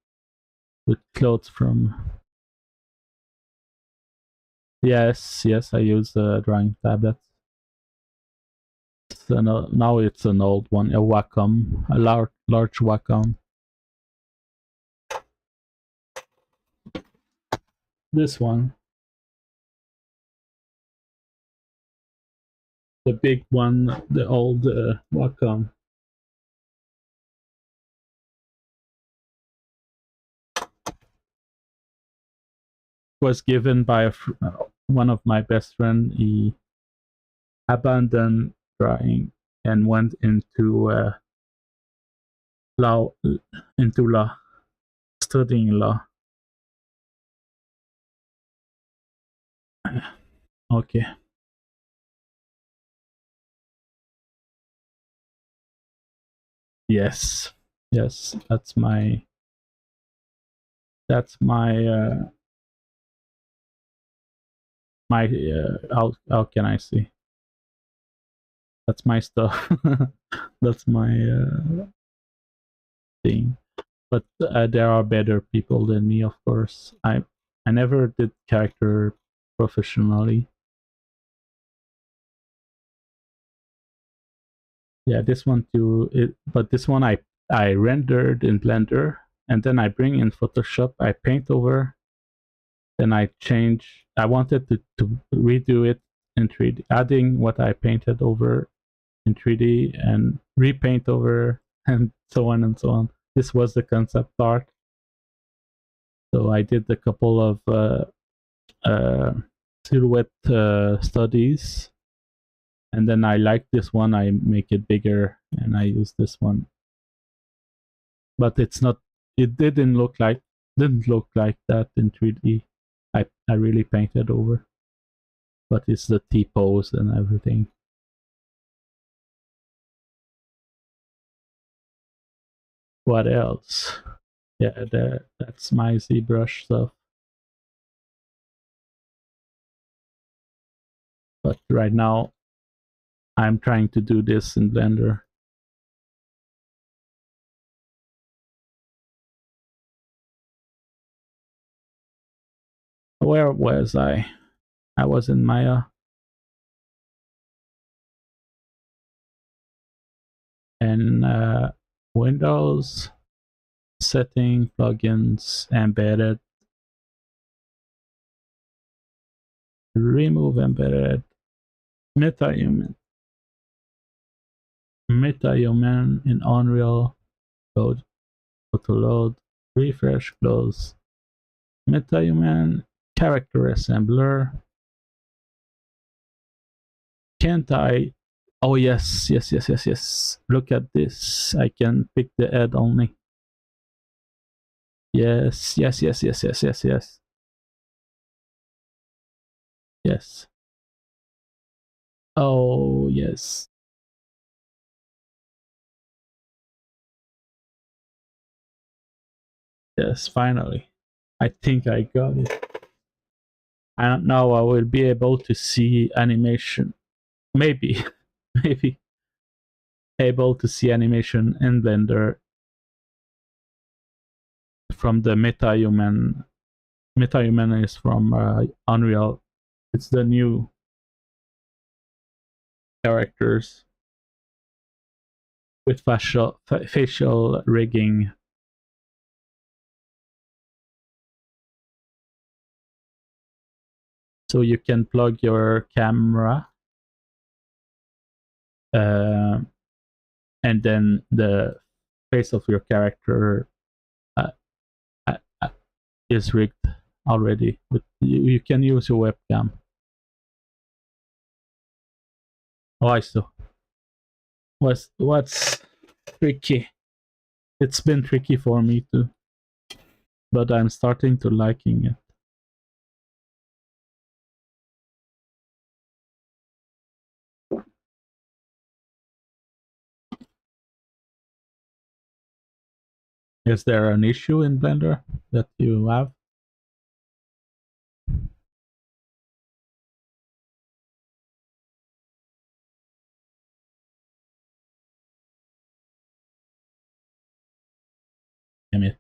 with clothes from. Yes, I use drawing tablets. So now it's an old one, a Wacom, a large Wacom. This one, the big one, the old Wacom. Was given by one of my best friend. He abandoned drawing and went into law, studying law. Okay. Yes, that's my how can I say? That's my stuff. That's my thing. But there are better people than me, of course. I never did character professionally. Yeah, this one too. But this one I rendered in Blender, and then I bring in Photoshop. I paint over. Then I change. I wanted to redo it in 3D, adding what I painted over in 3D and repaint over, and so on and so on. This was the concept art. So I did a couple of silhouette studies, and then I like this one. I make it bigger, and I use this one. But it's not. It didn't look like that in 3D. I really painted over, but it's the T pose and everything. What else? Yeah, that's my ZBrush stuff. But right now, I'm trying to do this in Blender. Where was I? I was in Maya. And Windows, setting, plugins, embedded, remove embedded, Metahuman. Metahuman in Unreal Code, auto load, refresh, close. Metahuman character assembler. Can't I? Oh yes, yes, yes, yes, yes. Look at this. I can pick the head only. Yes, yes, yes, yes, yes, yes, yes. Yes. Oh yes. Yes, finally. I think I got it. And now I will be able to see animation. Maybe, maybe able to see animation in Blender from the Metahuman. Metahuman is from Unreal. It's the new characters with facial rigging. So you can plug your camera uh, and then the face of your character uh, uh, is rigged already. But you can use your webcam. Oh, I saw. What's tricky? It's been tricky for me too, but I'm starting to liking it. Is there an issue in Blender that you have? Damn it.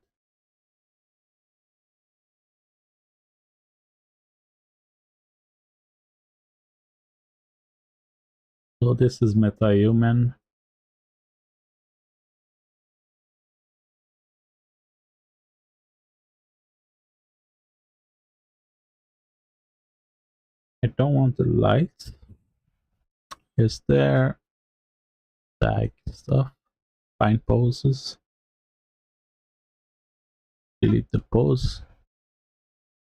So this is Metahuman. I don't want the light. Is there tag stuff? Find poses. Delete the pose.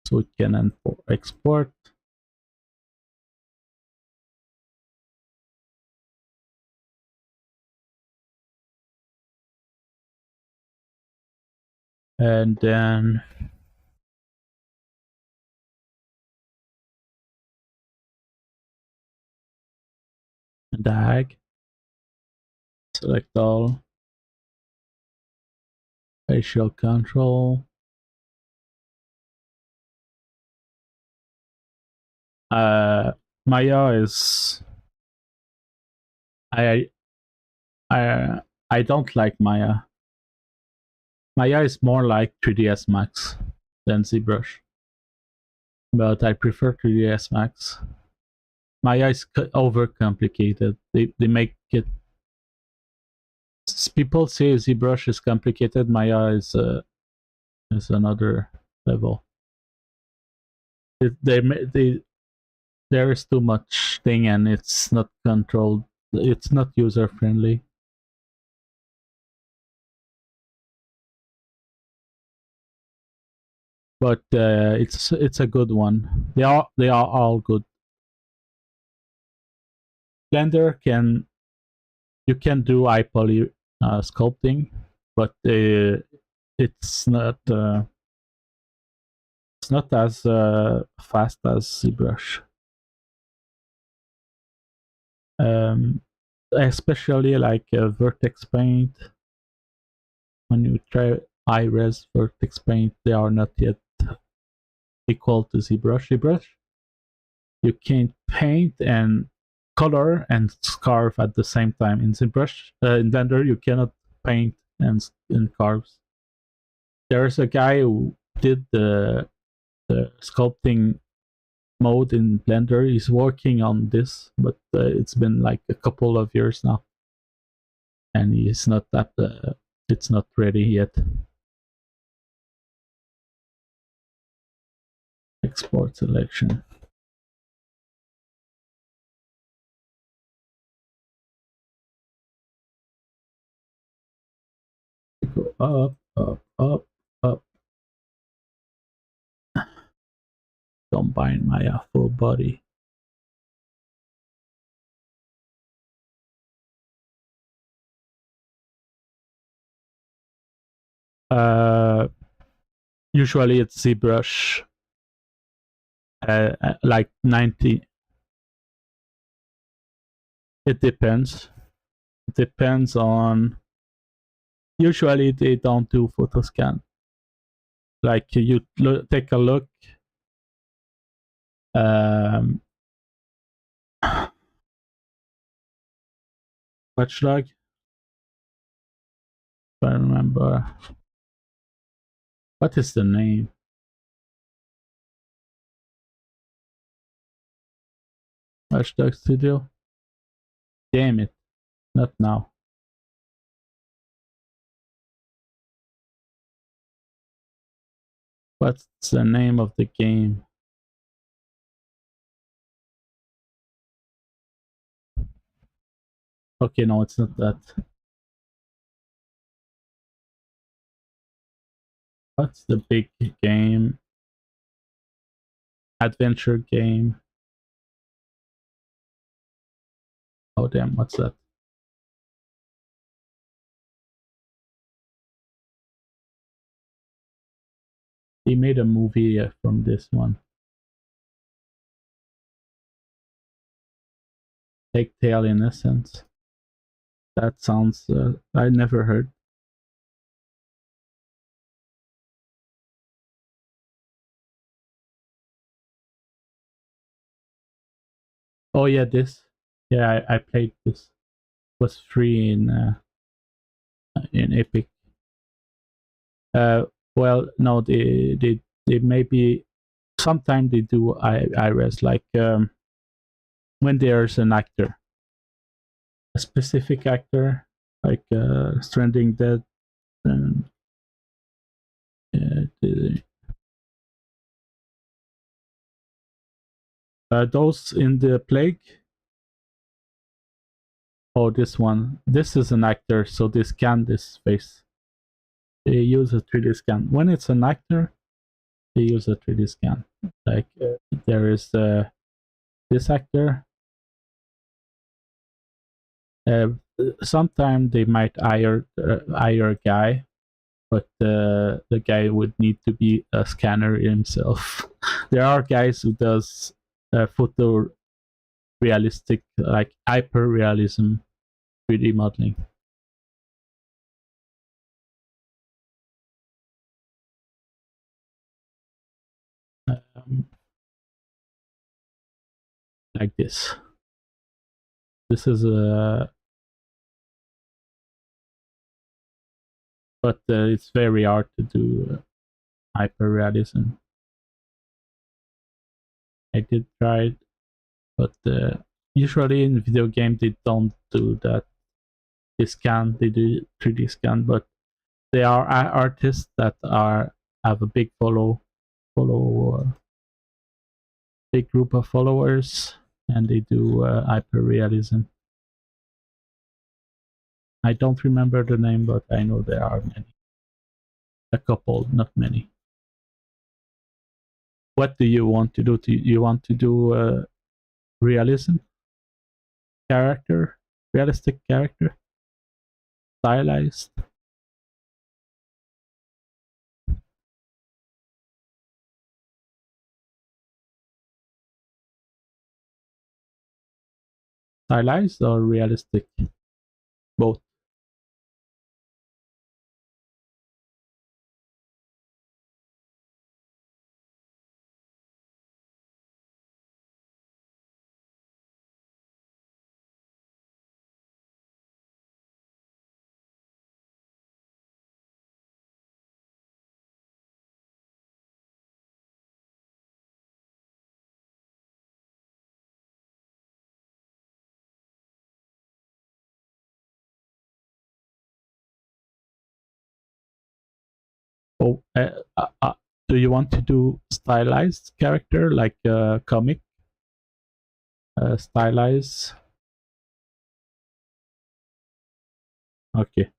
So we can export. And then tag. Select all. Facial control. Maya is I I I don't like Maya. Maya is more like 3ds Max than ZBrush, but I prefer 3ds Max. Maya is overcomplicated. They make it. People say ZBrush is complicated. Maya is another level. They there is too much thing and it's not controlled. It's not user friendly. But it's a good one. They are all good. Blender you can do eye poly sculpting, but it's not as fast as ZBrush. Especially like vertex paint. When you try high res vertex paint, they are not yet equal to ZBrush. ZBrush, you can paint and color and carve at the same time. In ZBrush, in Blender, you cannot paint and carve. There is a guy who did the sculpting mode in Blender. He's working on this, but it's been like a couple of years now, and he's not that. It's not ready yet. Export selection. Go up, up, up, up. Combine my full body. Usually it's ZBrush, like 90. It depends. It depends on. Usually they don't do photoscan. Like you take a look. Watchdog. If I remember. What is the name? Watchdog Studio. Damn it. Not now. What's the name of the game? Okay, no, it's not that. What's the big game? Adventure game. Oh, damn, what's that? They made a movie from this one. Take Tail Innocence. That sounds. I never heard. Oh yeah, this. Yeah, I played this. It was free in Epic. Well, no, they maybe sometimes they do IRS like when there's an actor, a specific actor, like Stranding Dead, and those in the Plague. Oh, this one. This is an actor, so they scan this face. They use a 3D scan. When it's an actor, they use a 3D scan. Like there is this actor. Sometimes they might hire a guy, but the guy would need to be a scanner himself. There are guys who does photo realistic, like hyper realism 3D modeling. Like this. This is a, but it's very hard to do hyper realism. I did try it, but usually in video game they don't do that. They scan, they do 3D scan, but there are artists that have a big big group of followers, and they do hyper realism. I don't remember the name, but I know there are many. A couple, not many. What do you want to do? Do you want to do realism? Character? Realistic character? Stylized? Stylized or realistic? Both. Oh, do you want to do stylized character like comic stylize? Okay.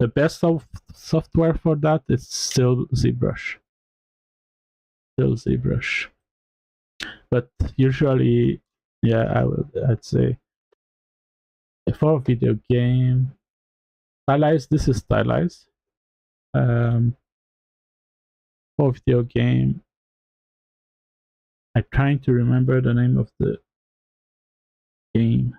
The best of software for that is still ZBrush. Still ZBrush. But usually, yeah, I'd say for a video game, stylized. This is stylized. For video game, I'm trying to remember the name of the game.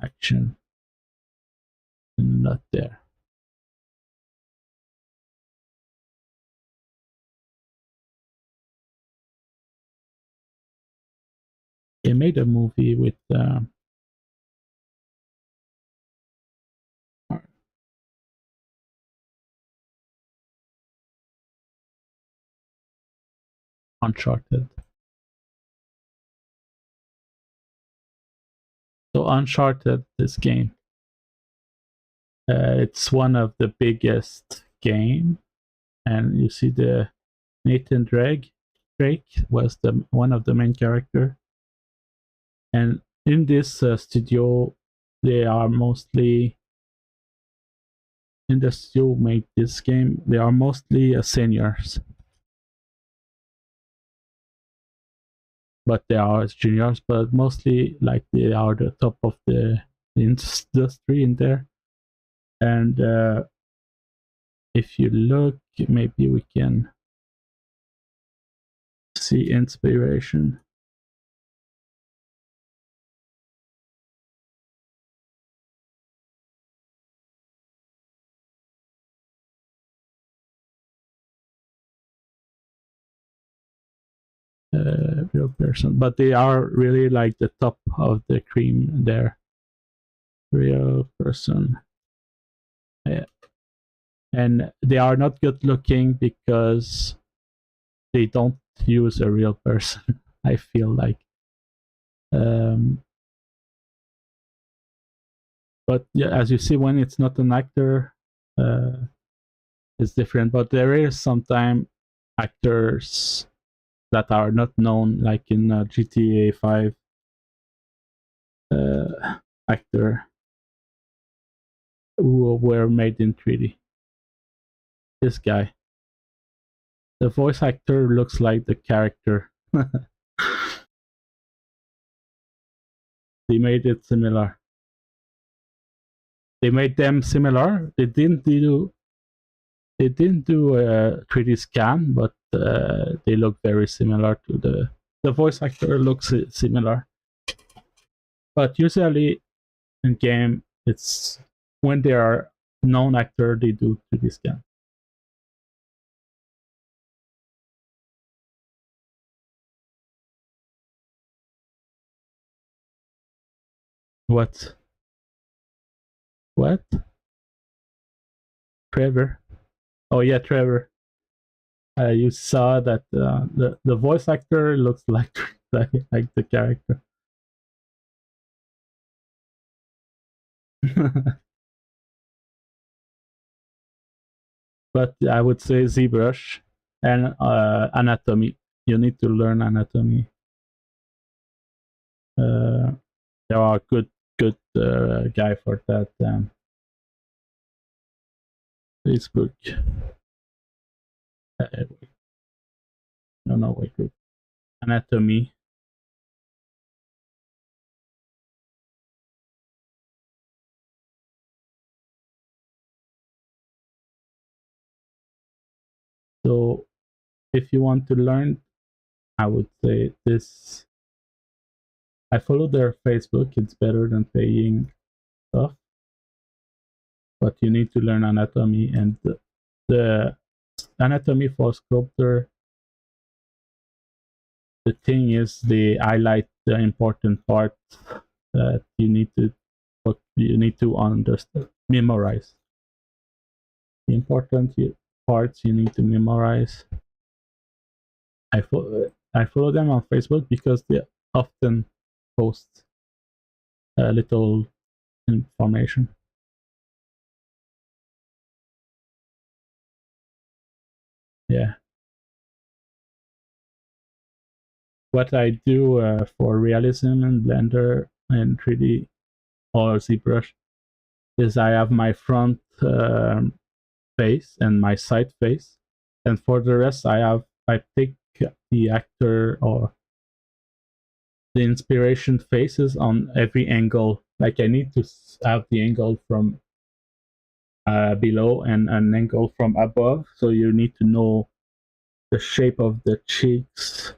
Action. Not there. They made a movie with Uncharted. So Uncharted, this game, it's one of the biggest game, and you see the Nathan Drake was the one of the main character, and in this studio, they are mostly in the studio made this game. They are mostly seniors, but they are juniors, but mostly like they are the top of the industry in there. And if you look, maybe we can see inspiration. Real person, but they are really like the top of the cream there. Real person. Yeah. And they are not good looking because they don't use a real person. I feel like. But yeah, as you see, when it's not an actor, it's different. But there is sometimes actors that are not known, like in GTA 5 actor who were made in 3D. This guy. The voice actor looks like the character. They made it similar. They made them similar. They didn't do a 3D scan, but they look very similar to the voice actor looks similar. But usually in game, it's when they are known actor, they do 3D scan. What? What? Trevor? Oh yeah, Trevor. You saw that the voice actor looks like like the character. But I would say ZBrush and anatomy. You need to learn anatomy. There are good guy for that. Facebook. No, wait. Anatomy. So if you want to learn, I would say this. I follow their Facebook. It's better than paying stuff, but you need to learn anatomy, and the anatomy for sculptor. The thing is, they highlight the important part that you need to understand, memorize. The important parts you need to memorize. I follow them on Facebook because they often post a little information. Yeah. What I do for realism in Blender and 3D or ZBrush is I have my front face and my side face, and for the rest I take the actor or the inspiration faces on every angle. Like I need to have the angle from below and an angle from above, so you need to know the shape of the cheeks,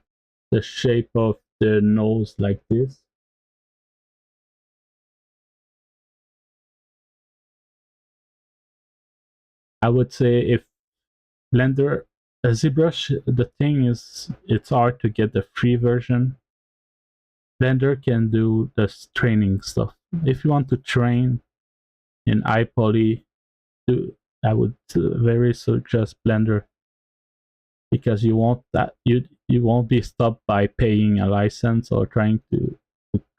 the shape of the nose, like this. I would say if Blender, ZBrush, the thing is, it's hard to get the free version. Blender can do this training stuff. If you want to train in iPoly, I would very suggest Blender, because you won't be stopped by paying a license or trying to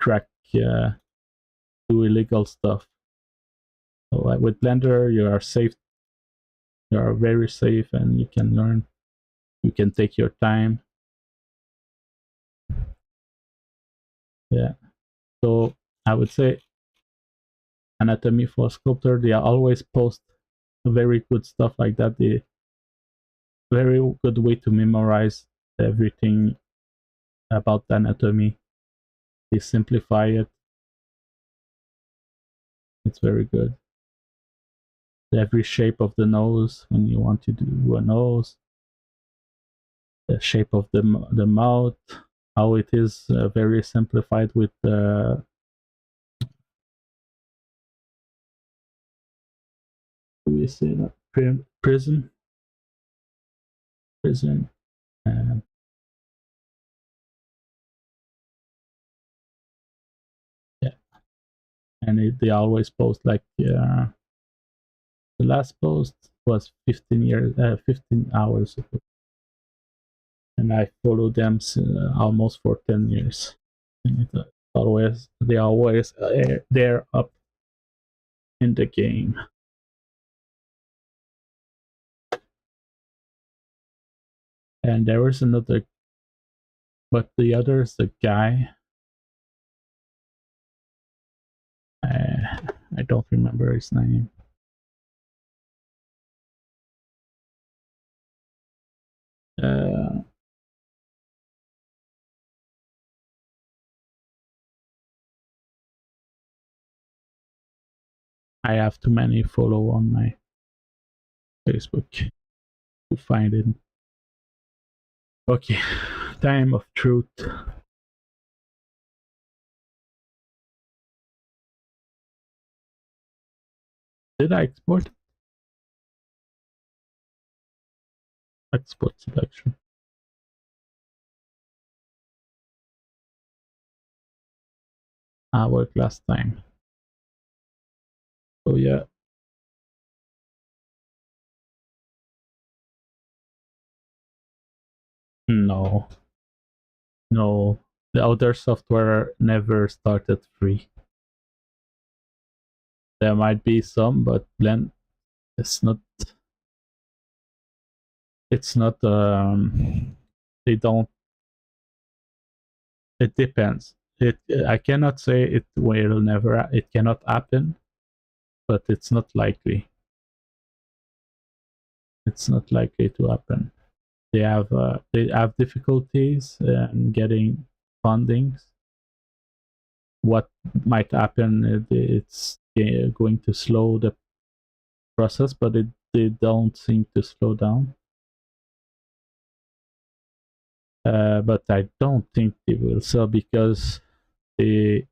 crack do illegal stuff. So with Blender, you are safe. You are very safe, and you can learn. You can take your time. Yeah. So I would say Anatomy for Sculptor, they always post very good stuff like that. They very good way to memorize everything about anatomy. They simplify it. It's very good. Every shape of the nose when you want to do a nose, the shape of the mouth, how it is very simplified with we say that prism, and yeah, and they always post like the last post was 15 hours ago, and I followed them almost for 10 years. And they always they're up in the game. And there was another, but the other is the guy. I don't remember his name. Uh, I have too many follow on my Facebook to find it. Okay, time of truth. Did I export? Export selection. I worked last time. Oh yeah. No. No. The other software never started free. There might be some, but Blend it's not they don't, it depends. I cannot say it will never, it cannot happen, but it's not likely. It's not likely to happen. They have difficulties in getting fundings. What might happen? It's going to slow the process, but they don't seem to slow down. But I don't think they will sell because they.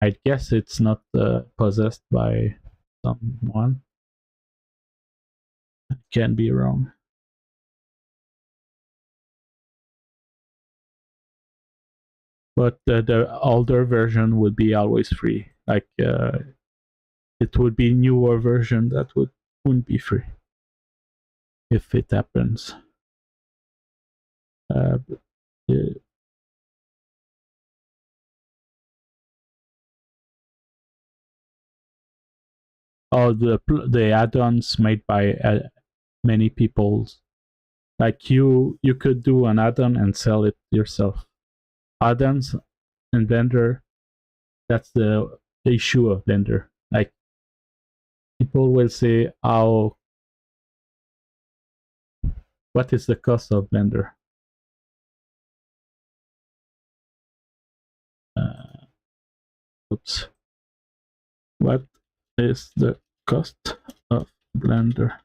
I guess it's not possessed by someone. I can be wrong. But the older version would be always free. Like it would be newer version that wouldn't be free if it happens. Uh, or the add-ons made by many people. Like you could do an add-on and sell it yourself. Add-ons in Blender, that's the issue of Blender. Like people will say, "Oh, what is the cost of Blender?" Oops. What is the cost of Blender?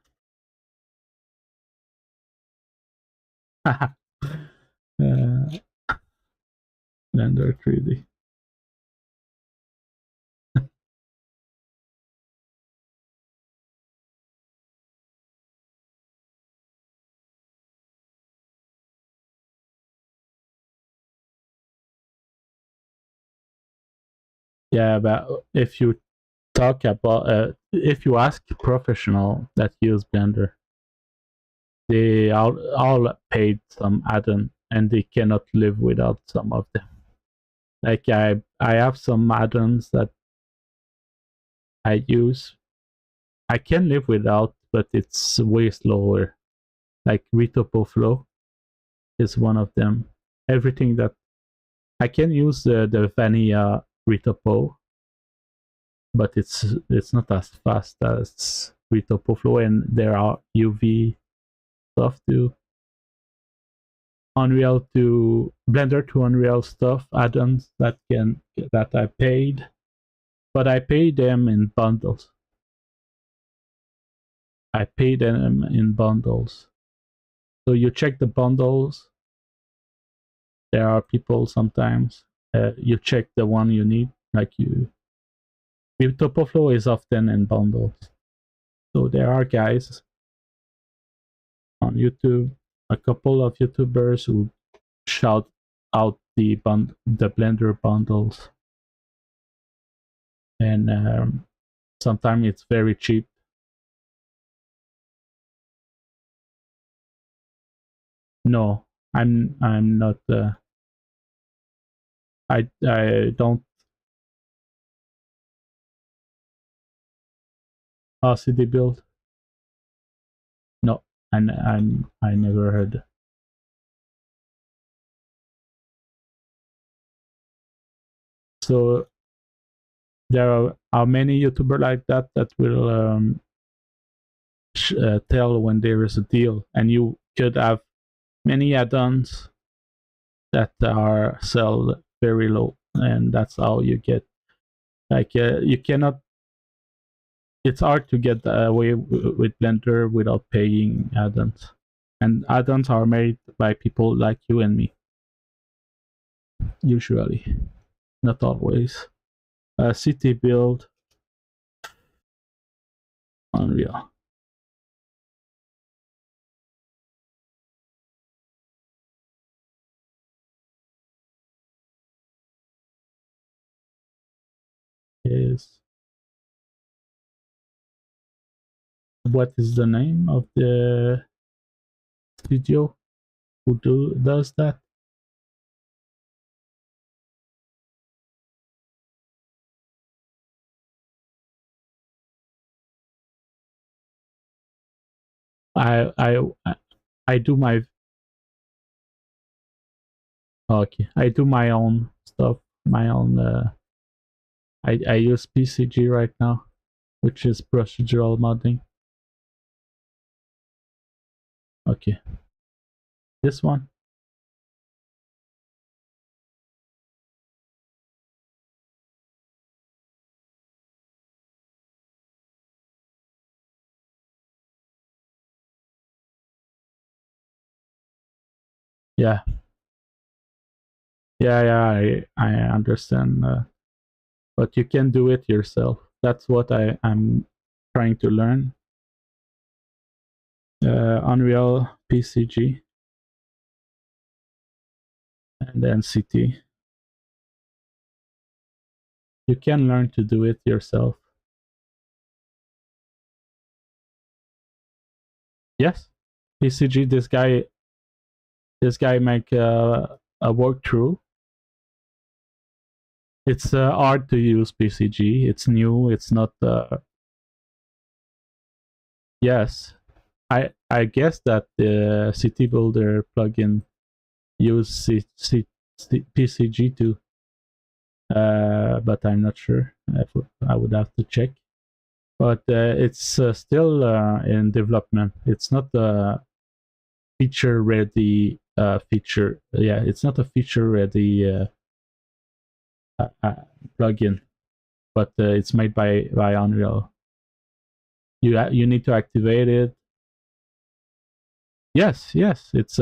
Blender 3D. Yeah, but if you ask professional that use Blender, they all paid some add-on and they cannot live without some of them. Like I have some add-ons that I use. I can live without, but it's way slower. Like Retopo Flow is one of them. Everything that I can use the vanilla Retopo, but it's not as fast as Retopo Flow, and there are UV stuff too. Unreal to Blender to Unreal stuff add-ons that I paid, but I paid them in bundles. I paid them in bundles. So you check the bundles. There are people sometimes. You check the one you need, like you. With TopoFlow is often in bundles. So there are guys on YouTube, a couple of YouTubers who shout out the Blender bundles, and sometimes it's very cheap. No, I'm not. I don't. CD build. No, I never heard. So there are many YouTubers like that will tell when there is a deal, and you could have many add-ons that are sold very low, and that's how you get like you cannot. It's hard to get away with Blender without paying add-ons, and add-ons are made by people like you and me. Usually, not always. City build, Unreal. Is what is the name of the studio who does that? I I I do my okay. I do my own stuff, my own. I use PCG right now, which is procedural modding. Okay, this one. Yeah, yeah. I understand, but you can do it yourself. That's what I'm trying to learn. Unreal PCG and then CT. You can learn to do it yourself. Yes, PCG. This guy make a walkthrough. It's hard to use PCG. It's new. It's not Yes, I guess that the City Builder plugin use PCG too, but I'm not sure. I would have to check. But it's still in development. It's not a feature ready feature. Yeah, it's not a feature ready plugin, but it's made by Unreal. You need to activate it. Yes, it's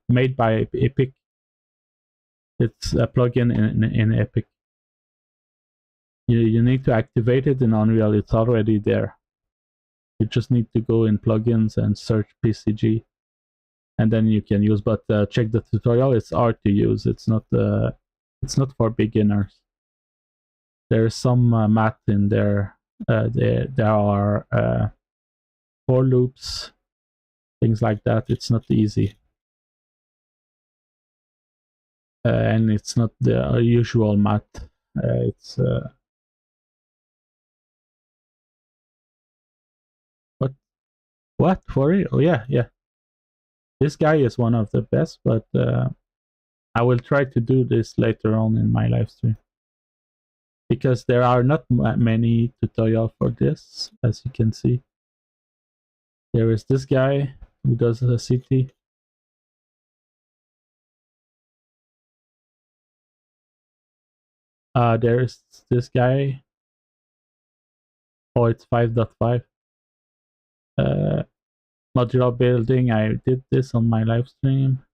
made by Epic. It's a plugin in Epic. You need to activate it in Unreal. It's already there. You just need to go in plugins and search PCG, and then you can use. But check the tutorial. It's hard to use. It's not for beginners. There's some math in there. There are for loops, things like that. It's not easy, and it's not the usual math. It's what for real? Oh, yeah. This guy is one of the best, but I will try to do this later on in my live stream because there are not many tutorials for this, as you can see. There is this guy who does a city. There is this guy. Oh, it's 5.5. Modular building. I did this on my live stream.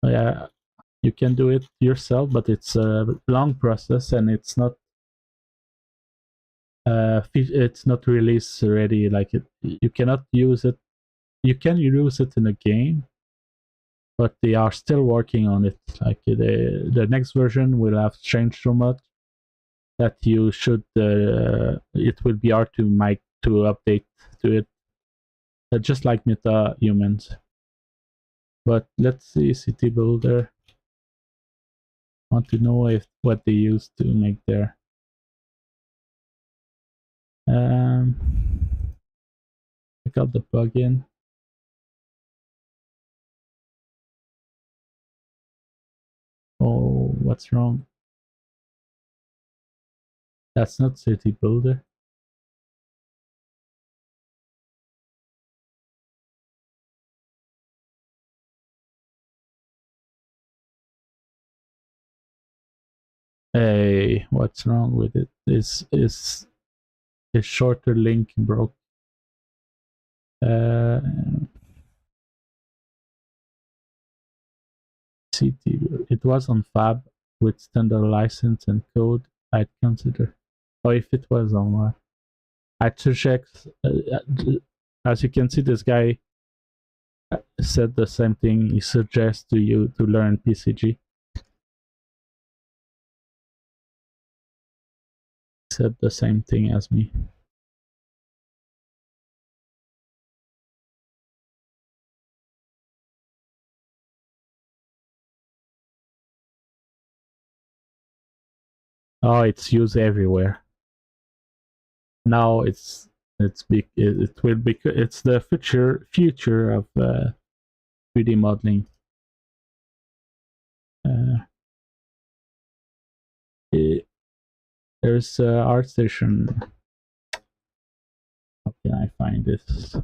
Yeah, you can do it yourself, but it's a long process and it's not release ready. Like you cannot use it. You can use it in a game, but they are still working on it. Like the next version will have changed so much that you should. It will be hard to update to it, just like Metahumans. But let's see, City Builder. Want to know what they use to make their pick up the plugin. Oh, what's wrong? That's not City Builder. Hey, what's wrong with it? Is the shorter link broke? CT. It was on Fab with standard license and code. I'd consider. Or if it was on what? I had to check. As you can see, this guy said the same thing. He suggests to you to learn PCG. Said the same thing as me. Oh, it's used everywhere. Now it's big. It will be. It's the future of 3D modeling. There's ArtStation. How can I find this?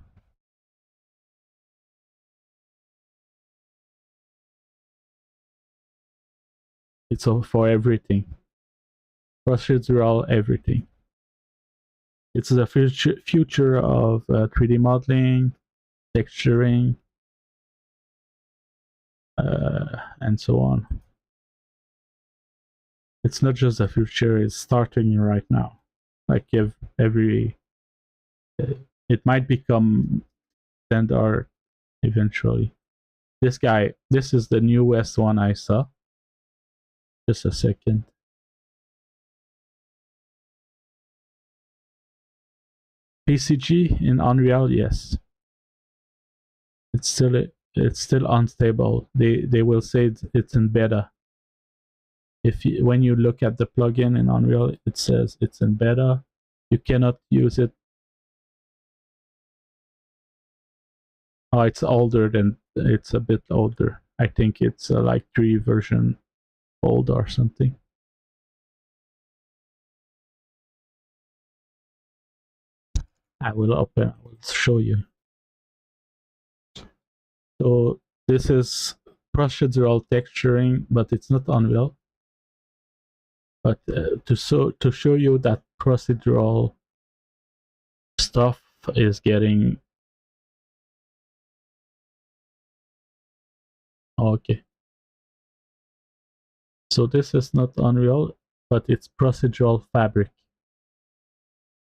It's all for everything. Procedural everything. It's the future of 3D modeling, texturing, and so on. It's not just the future; it's starting right now. Like every, it might become standard eventually. This guy, this is the newest one I saw. Just a second. PCG in Unreal, yes. It's still unstable. They will say it's in beta. When you look at the plugin in Unreal, it says it's in beta. You cannot use it. Oh, it's older than, it's a bit older. I think it's like 3 version old or something. I will show you. So this is procedural texturing, but it's not Unreal. But to show you that procedural stuff is getting okay. So this is not Unreal, but it's procedural fabric.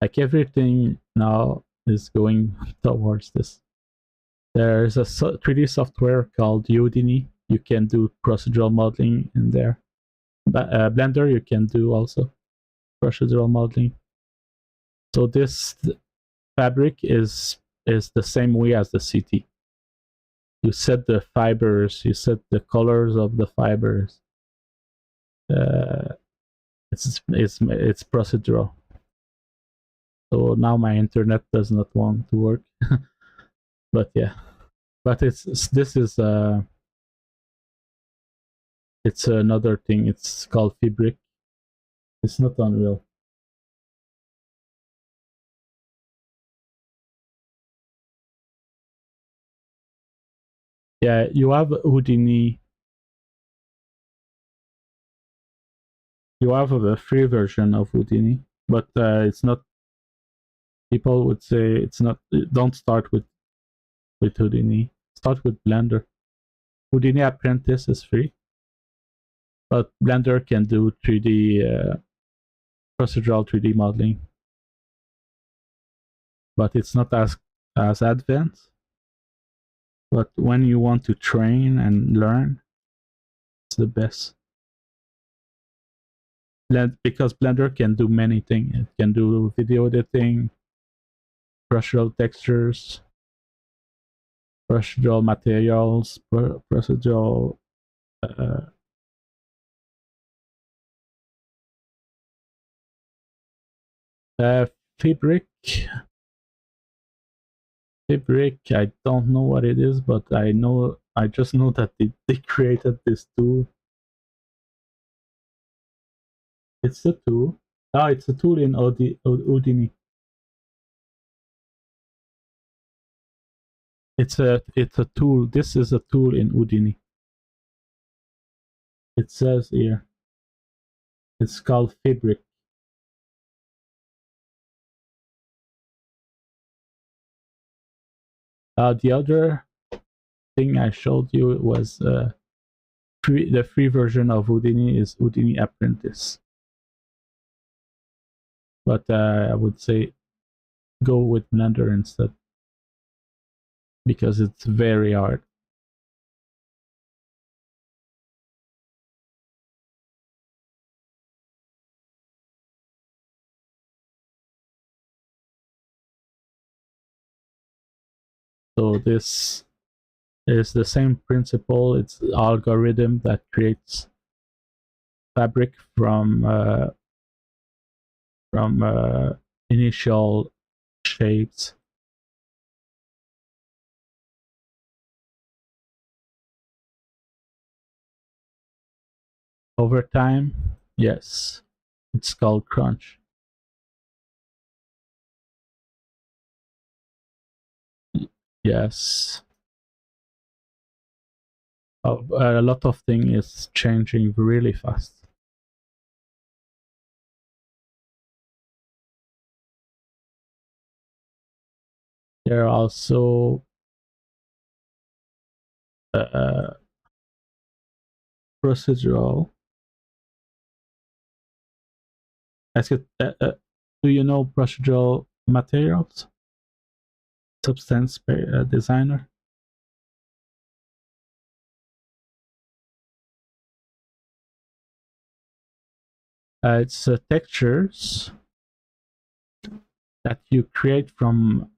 Like everything now is going towards this. There's a 3D software called Udemy. You can do procedural modeling in there. Blender, you can do also procedural modeling. So this fabric is the same way as the city. You set the fibers, you set the colors of the fibers. It's procedural. So now my internet does not want to work, but yeah. But this is it's another thing. It's called Fabric. It's not Unreal. Yeah, you have Houdini. You have a free version of Houdini, but it's not. People would say it's not. Don't start with Houdini. Start with Blender. Houdini Apprentice is free, but Blender can do 3D procedural 3D modeling, but it's not as advanced. But when you want to train and learn, it's the best. Because Blender can do many things. It can do video editing, procedural textures, procedural materials, procedural Fabric. Fabric, I don't know what it is, but I just know that they created this tool. It's a tool. Ah, it's a tool in Houdini. It's a tool. This is a tool in Houdini. It says here. It's called Fabric. The other thing I showed you was the free version of Houdini is Houdini Apprentice. But I would say go with Blender instead, because it's very hard. So this is the same principle. It's the algorithm that creates fabric from initial shapes. Over time, yes, it's called crunch. Yes. A lot of things is changing really fast. There are also procedural. Do you know procedural materials? Substance designer. It's textures that you create from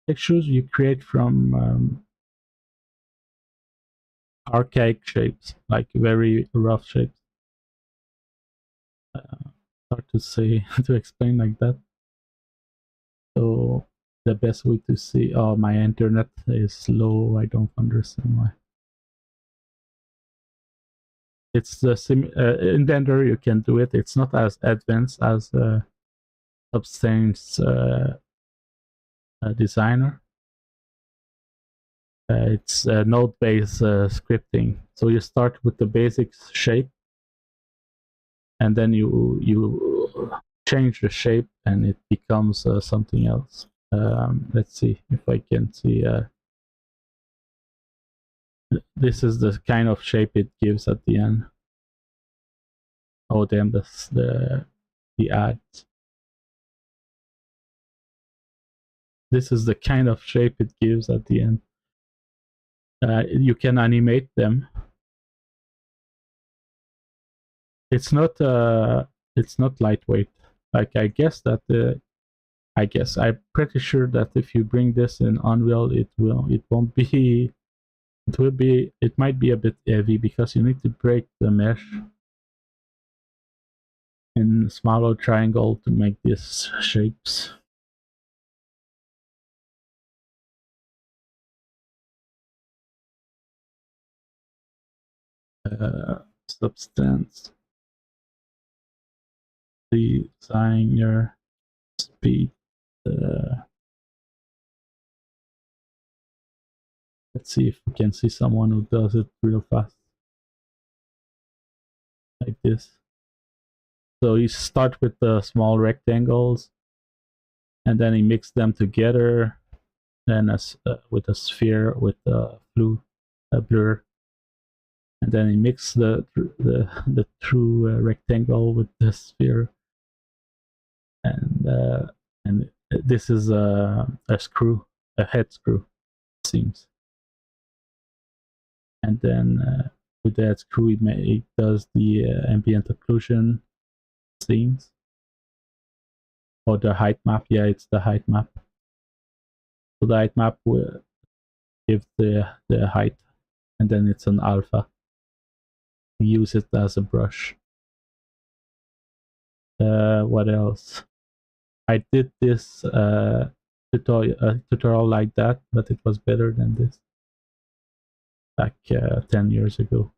textures you create from archaic shapes, like very rough shapes. hard to say to explain like that. So the best way to see, oh, my internet is slow. I don't understand why. It's the in Blender you can do it. It's not as advanced as Substance Designer. It's node-based scripting. So you start with the basic shape, and then you change the shape, and it becomes something else. Let's see if I can see. This is the kind of shape it gives at the end. Oh damn! The ads. This is the kind of shape it gives at the end. You can animate them. It's not lightweight. Like I guess that I'm pretty sure that if you bring this in Unreal, it won't be. It might be a bit heavy because you need to break the mesh in smaller triangle to make these shapes. Substance designer speed. Let's see if we can see someone who does it real fast, like this. So you start with the small rectangles, and then you mix them together, then with a sphere with a blur, and then you mix the true rectangle with the sphere, and this is a screw, a head screw, it seems. And then with that screw, it does the ambient occlusion scenes. Or the height map. Yeah, it's the height map. So the height map will give the height, and then it's an alpha. You use it as a brush. What else? I did this tutorial like that, but it was better than this back 10 years ago.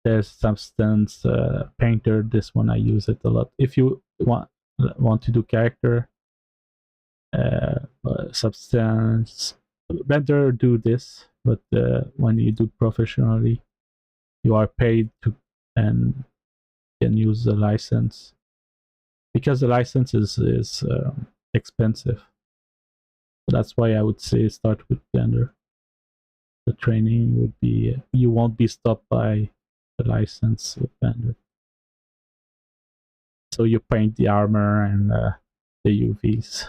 There's Substance Painter. This one I use it a lot. If you want to do character, Substance Blender do this, but when you do professionally, you are paid to and can use the license because the license is expensive. So that's why I would say start with Blender. The training would be you won't be stopped by the license with Blender. So you paint the armor and the UVs.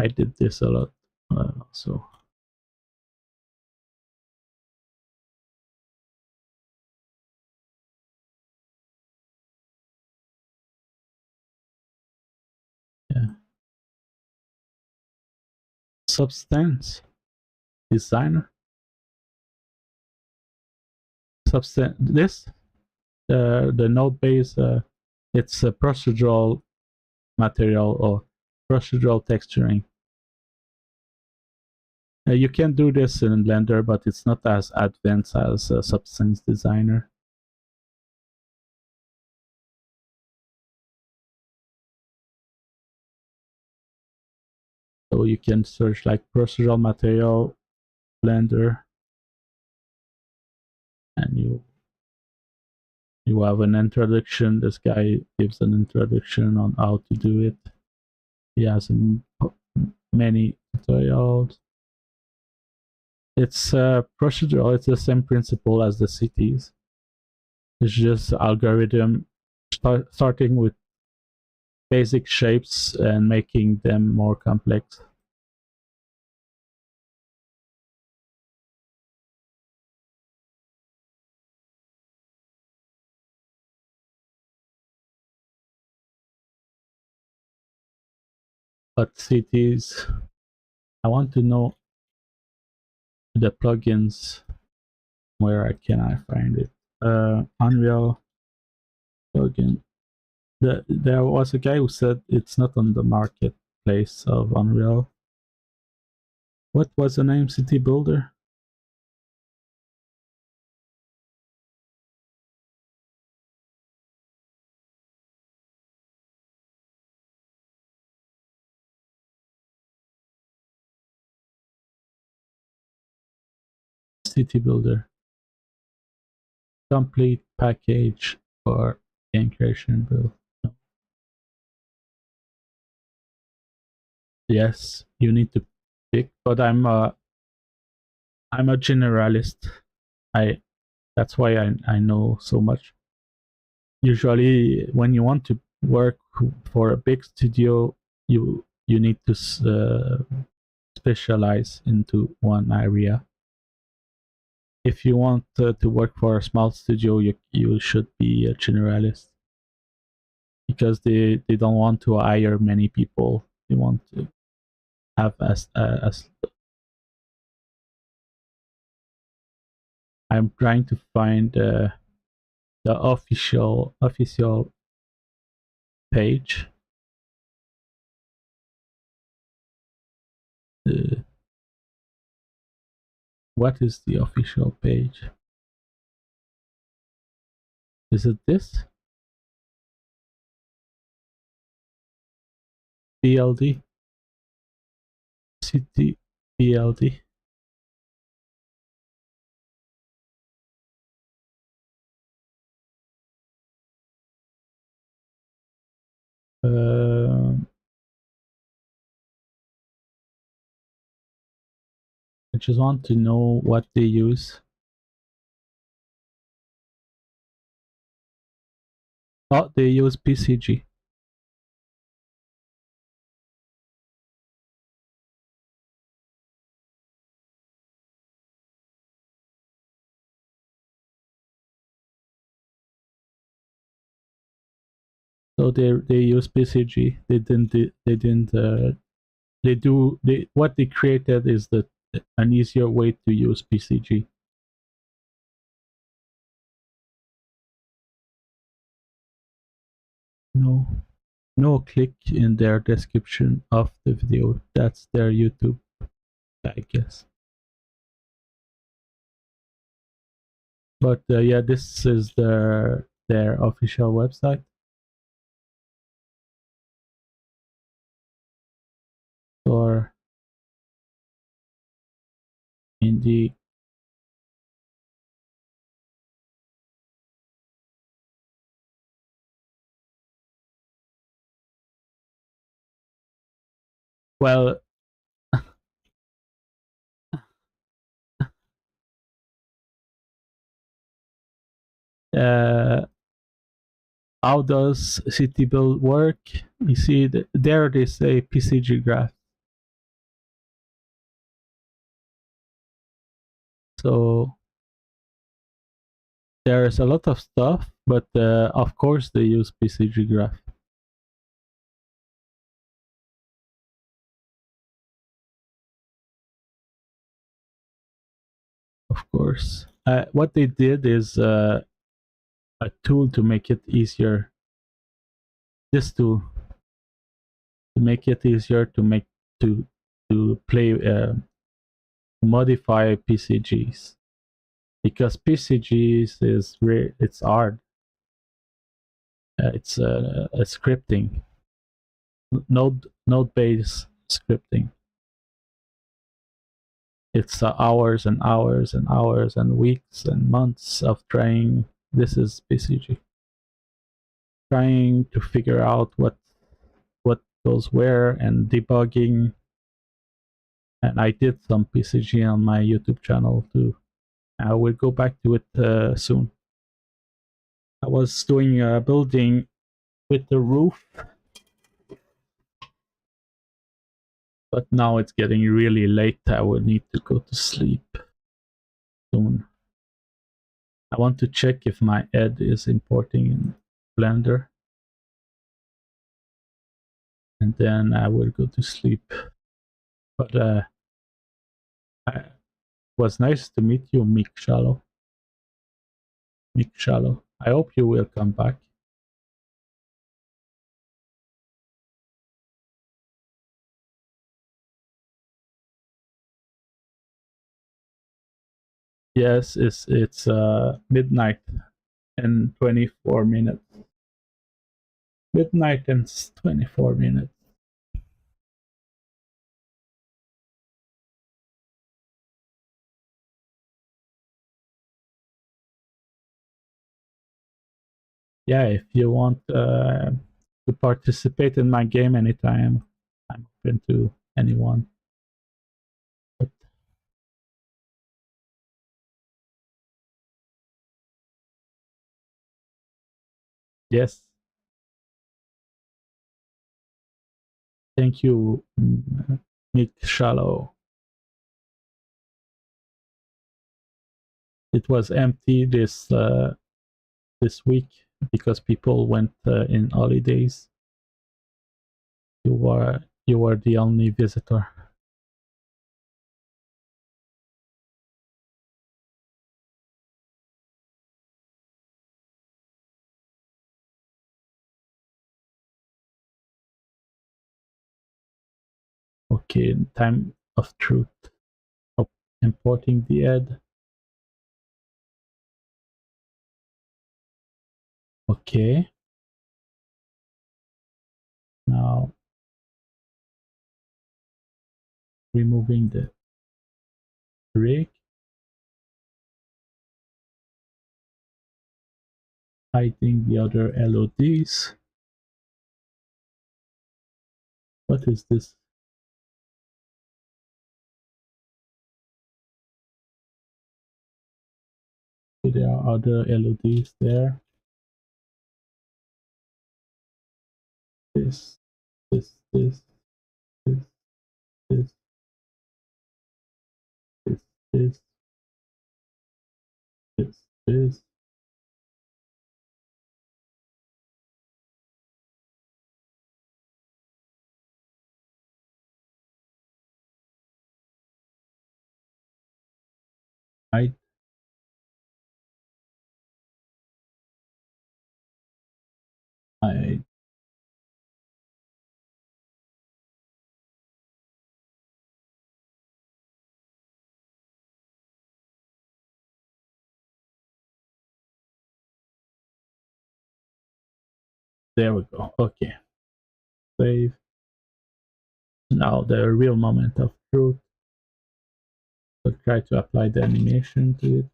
I did this a lot. So yeah. Substance Designer. Substance. This the node base. It's a procedural material or procedural texturing. You can do this in Blender, but it's not as advanced as Substance Designer. So you can search like procedural material Blender, and you have an introduction. This guy gives an introduction on how to do it. He has many tutorials. It's procedural. It's the same principle as the cities. It's just algorithm starting with basic shapes and making them more complex. But cities, I want to know the plugins. Where can I find it? Unreal plugin. There was a guy who said it's not on the marketplace of Unreal. What was the name? City Builder? City Builder. Complete package for game creation build. No. Yes, you need to pick, but I'm a generalist. That's why I know so much. Usually, when you want to work for a big studio, you need to specialize into one area. If you want to work for a small studio, you should be a generalist because they don't want to hire many people. They want to have as I'm trying to find the official page. Uh, what is the official page? Is it this? BLD? City BLD? I just want to know what they use. Oh, they use PCG. So they use PCG. What they created is an easier way to use PCG. No click in their description of the video. That's their YouTube, I guess. But yeah, this is their official website. Or in the well, uh, how does City Build work? You see, there they say PCG graph. So there's a lot of stuff, but of course they use PCG graph. Of course. What they did is a tool to make it easier. This tool to make it easier to play modify PCGs, because PCGs it's hard. It's a scripting node based scripting. It's hours and hours and hours and weeks and months of trying. This is PCG. Trying to figure out what goes where and debugging. And I did some PCG on my YouTube channel too. I will go back to it soon. I was doing building with the roof, but now it's getting really late. I will need to go to sleep soon. I want to check if my ed is importing in Blender, and then I will go to sleep. But Was nice to meet you, Mick Shallow. Mick Shallow. I hope you will come back. Yes, it's midnight and 24 minutes. Midnight and 24 minutes. Yeah, if you want to participate in my game anytime, I'm open to anyone. But yes, thank you, Nick Shallow. It was empty this week because people went in holidays. You were the only visitor. Okay, time of truth. Of importing the ad. Okay. Now removing the rig, hiding the other LODs. What is this? There are other LODs there. This, this, this, this, this, this, this, this. I I there we go. Okay. Save. Now the real moment of truth. I'll try to apply the animation to it.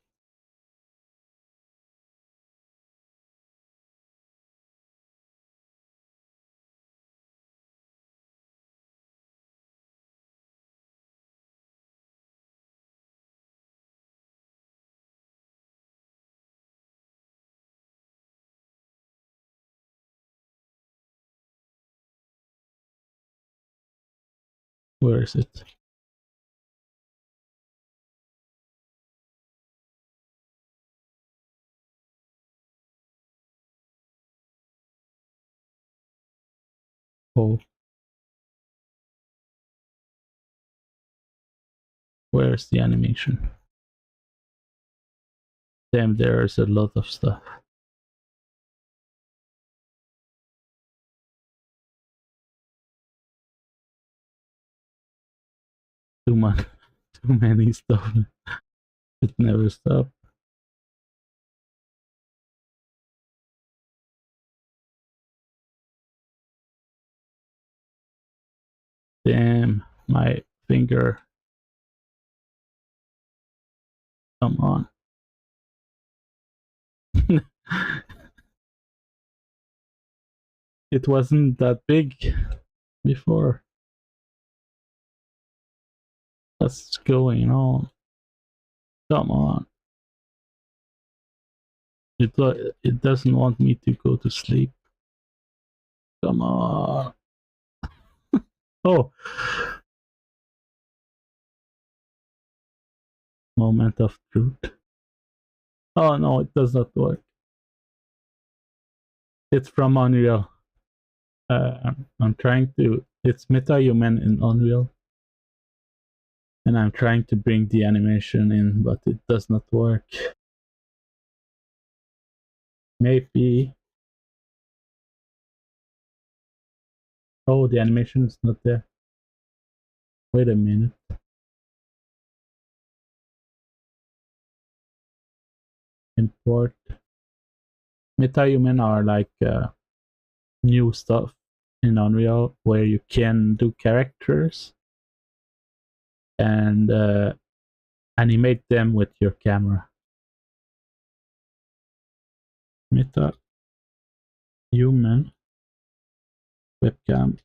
Where is it? Oh, where's the animation? Damn, there's a lot of stuff. Too much, too many stuff. It never stops. Damn, my finger. Come on. It wasn't that big before. What's going on? Come on. It doesn't want me to go to sleep. Come on. Oh. Moment of truth. Oh no, it does not work. It's from Unreal. I'm trying to. It's Metahuman in Unreal. And I'm trying to bring the animation in, but it does not work. Maybe. Oh, the animation is not there. Wait a minute. Import. Metahuman are like new stuff in Unreal where you can do characters and animate them with your camera. Metahuman webcam.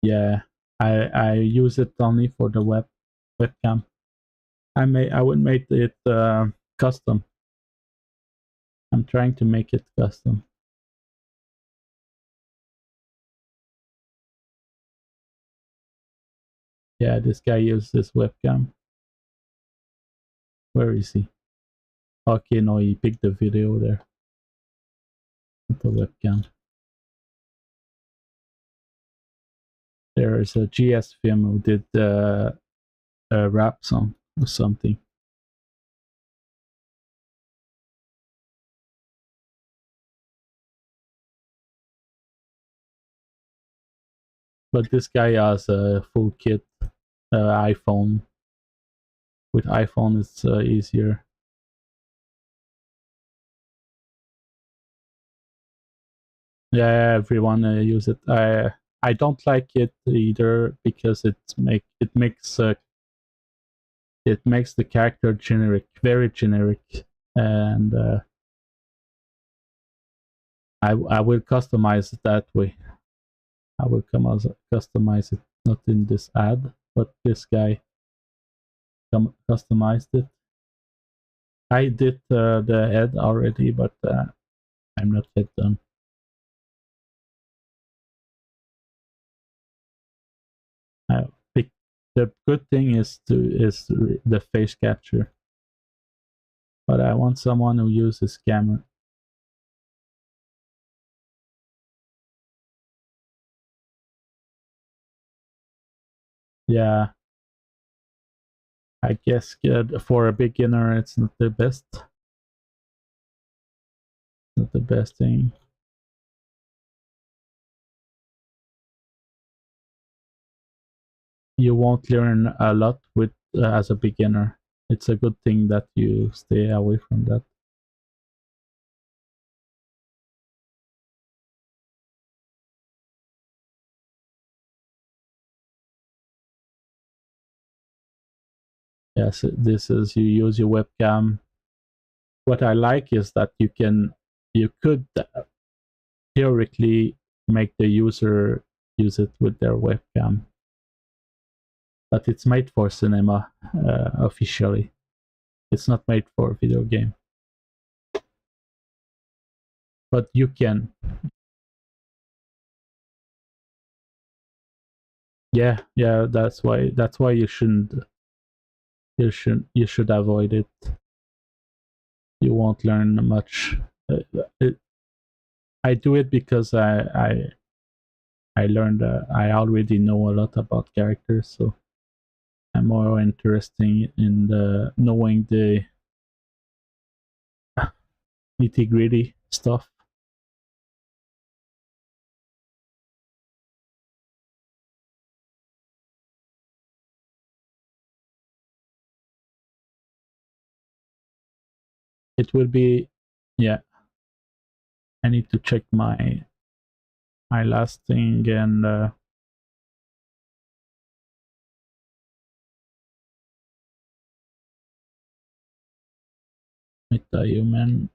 Yeah, I use it only for the webcam. I would make it custom. I'm trying to make it custom. Yeah, this guy uses this webcam. Where is he? Okay, no, he picked the video there. The webcam. There is a GS film who did a rap song or something. But this guy has a full kit iPhone. With iPhone, it's easier. Yeah, everyone use it. I don't like it either because it makes the character generic, very generic, and I will customize it that way. I will customize it not in this ad, but this guy customized it. I did the ad already, but I'm not yet done. The good thing is the face capture, but I want someone who uses camera. Yeah, I guess for a beginner, it's not the best. Not the best thing. You won't learn a lot with as a beginner. It's a good thing that you stay away from that. Yes, this is you use your webcam. What I like is that you could theoretically make the user use it with their webcam, but it's made for cinema officially. It's not made for video game, but you can. Yeah, that's why you should avoid it. You won't learn much. It, I do it because I learned I already know a lot about characters, so I'm more interested in knowing the nitty gritty stuff. It will be, yeah. I need to check my last thing and Metahuman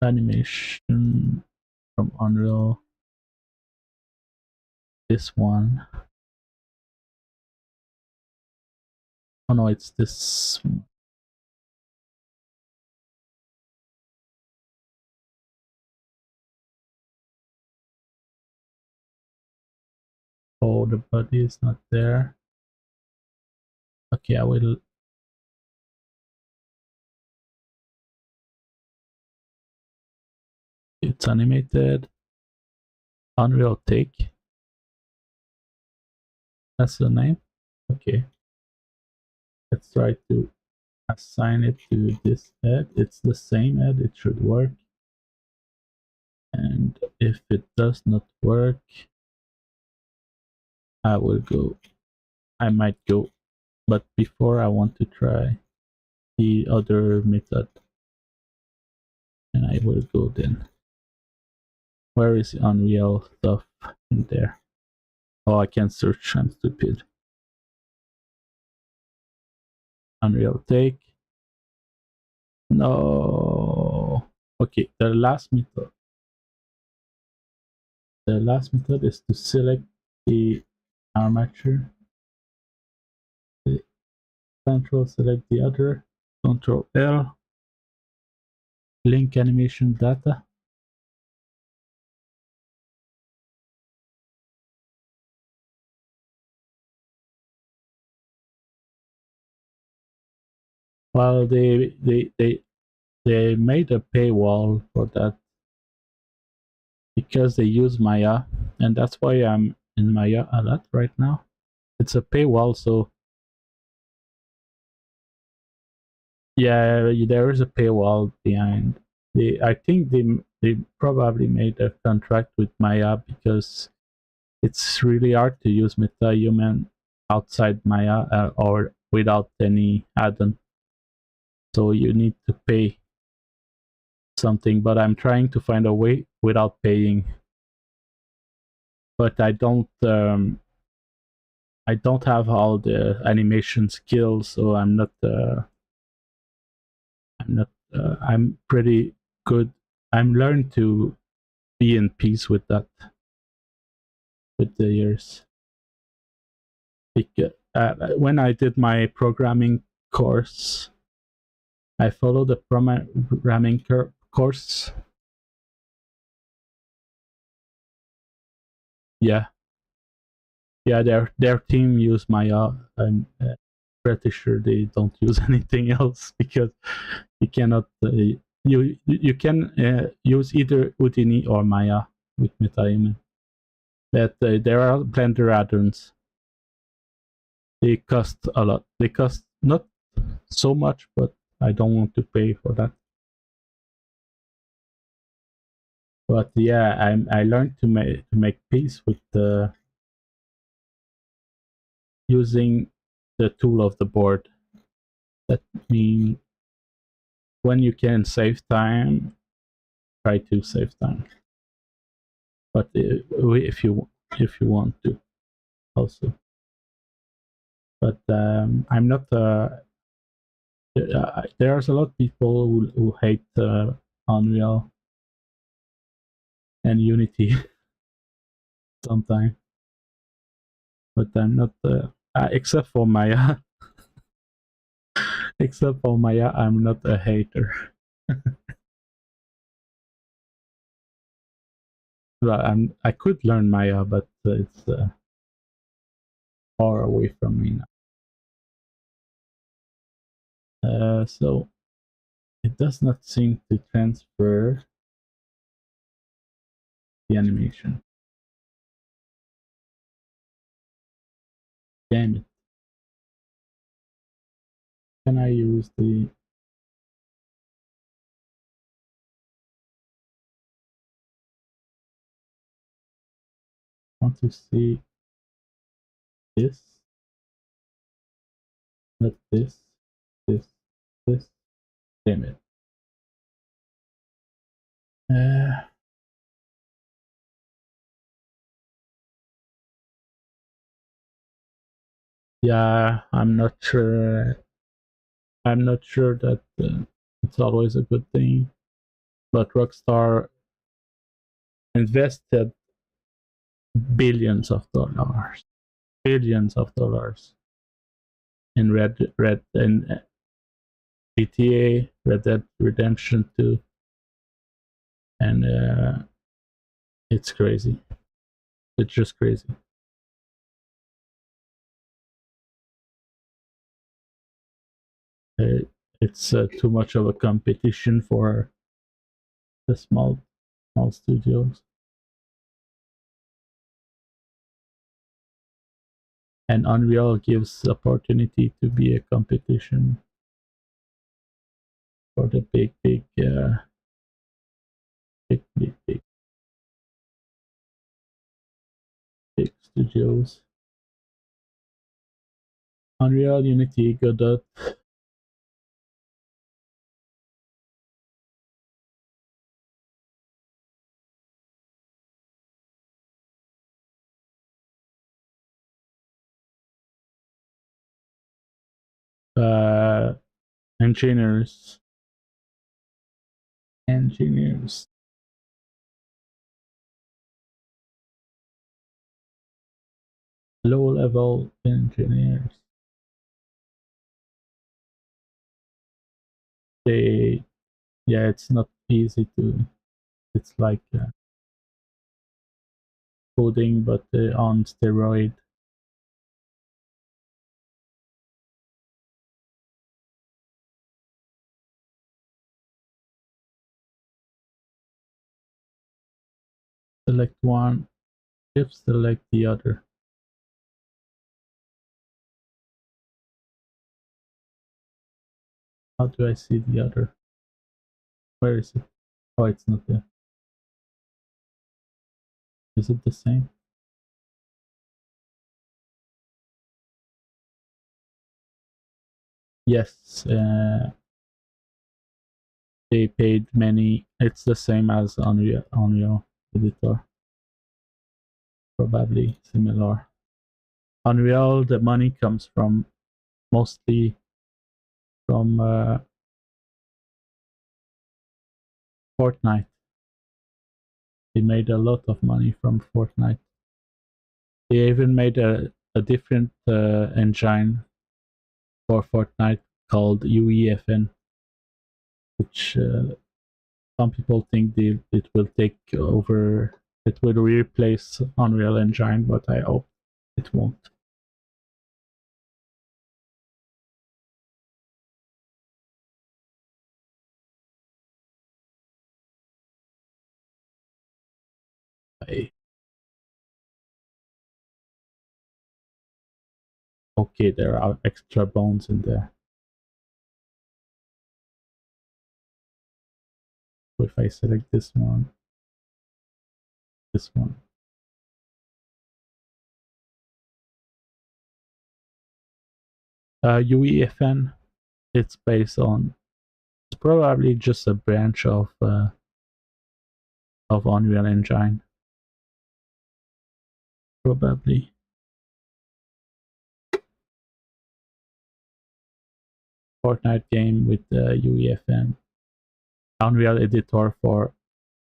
animation from Unreal. This one. Oh no, it's this. Oh, the body is not there. Okay, I will. It's animated. Unreal Take. That's the name. Okay. Let's try to assign it to this head. It's the same head. It should work. And if it does not work, I will go. I might go. But before, I want to try the other method. And I will go then. Where is the Unreal stuff in there? Oh, I can't search. I'm stupid. Unreal Take. No. Okay, the last method. The last method is to select the armature. Control select the other. Control L. Link animation data. Well, they made a paywall for that because they use Maya, and that's why I'm in Maya a lot right now. It's a paywall, so yeah, there is a paywall behind. I think they probably made a contract with Maya because it's really hard to use Metahuman outside Maya or without any add-on. So you need to pay something, but I'm trying to find a way without paying. But I don't have all the animation skills, so I'm pretty good. I'm learned to be in peace with that with the years. When I did my programming course, I followed the programming course. Yeah, yeah. Their team use Maya. I'm pretty sure they don't use anything else because you cannot. You can use either Houdini or Maya with Metahuman. But there are Blender add-ons. They cost a lot. They cost not so much, but I don't want to pay for that. But yeah, I learned to make peace with using the tool of the board. That means when you can save time, try to save time. But if you want to also. But I'm not. There's a lot of people who hate Unreal and Unity sometimes, but I'm not. Except for Maya, except for Maya, I'm not a hater. Well, I could learn Maya, but it's far away from me now. So it does not seem to transfer the animation. Damn it. Can I use the... I want to see this, not this, this, this. Damn it. Yeah, I'm not sure. I'm not sure that it's always a good thing. But Rockstar invested billions of dollars in Red and GTA, Red Dead Redemption 2, and it's crazy. It's just crazy. Uh, it's too much of a competition for the small small studios. And Unreal gives opportunity to be a competition for the big studios. Unreal, Unity, Godot, uh, engineers, low-level engineers. They, yeah, it's not easy to. It's like coding, but on steroid. Select one, shift select the other. How do I see the other? Where is it? Oh, it's not there. Is it the same? Yes, they paid many. It's the same as Unreal Editor, probably similar. Unreal, the money comes from mostly from Fortnite. They made a lot of money from Fortnite. They even made a different engine for Fortnite called UEFN, which some people think it will take over, it will replace Unreal Engine, but I hope it won't. Okay, there are extra bones in there. So if I select this one, UEFN, it's based on, it's probably just a branch of Unreal Engine. Probably. Fortnite game with UEFN. Unreal Editor for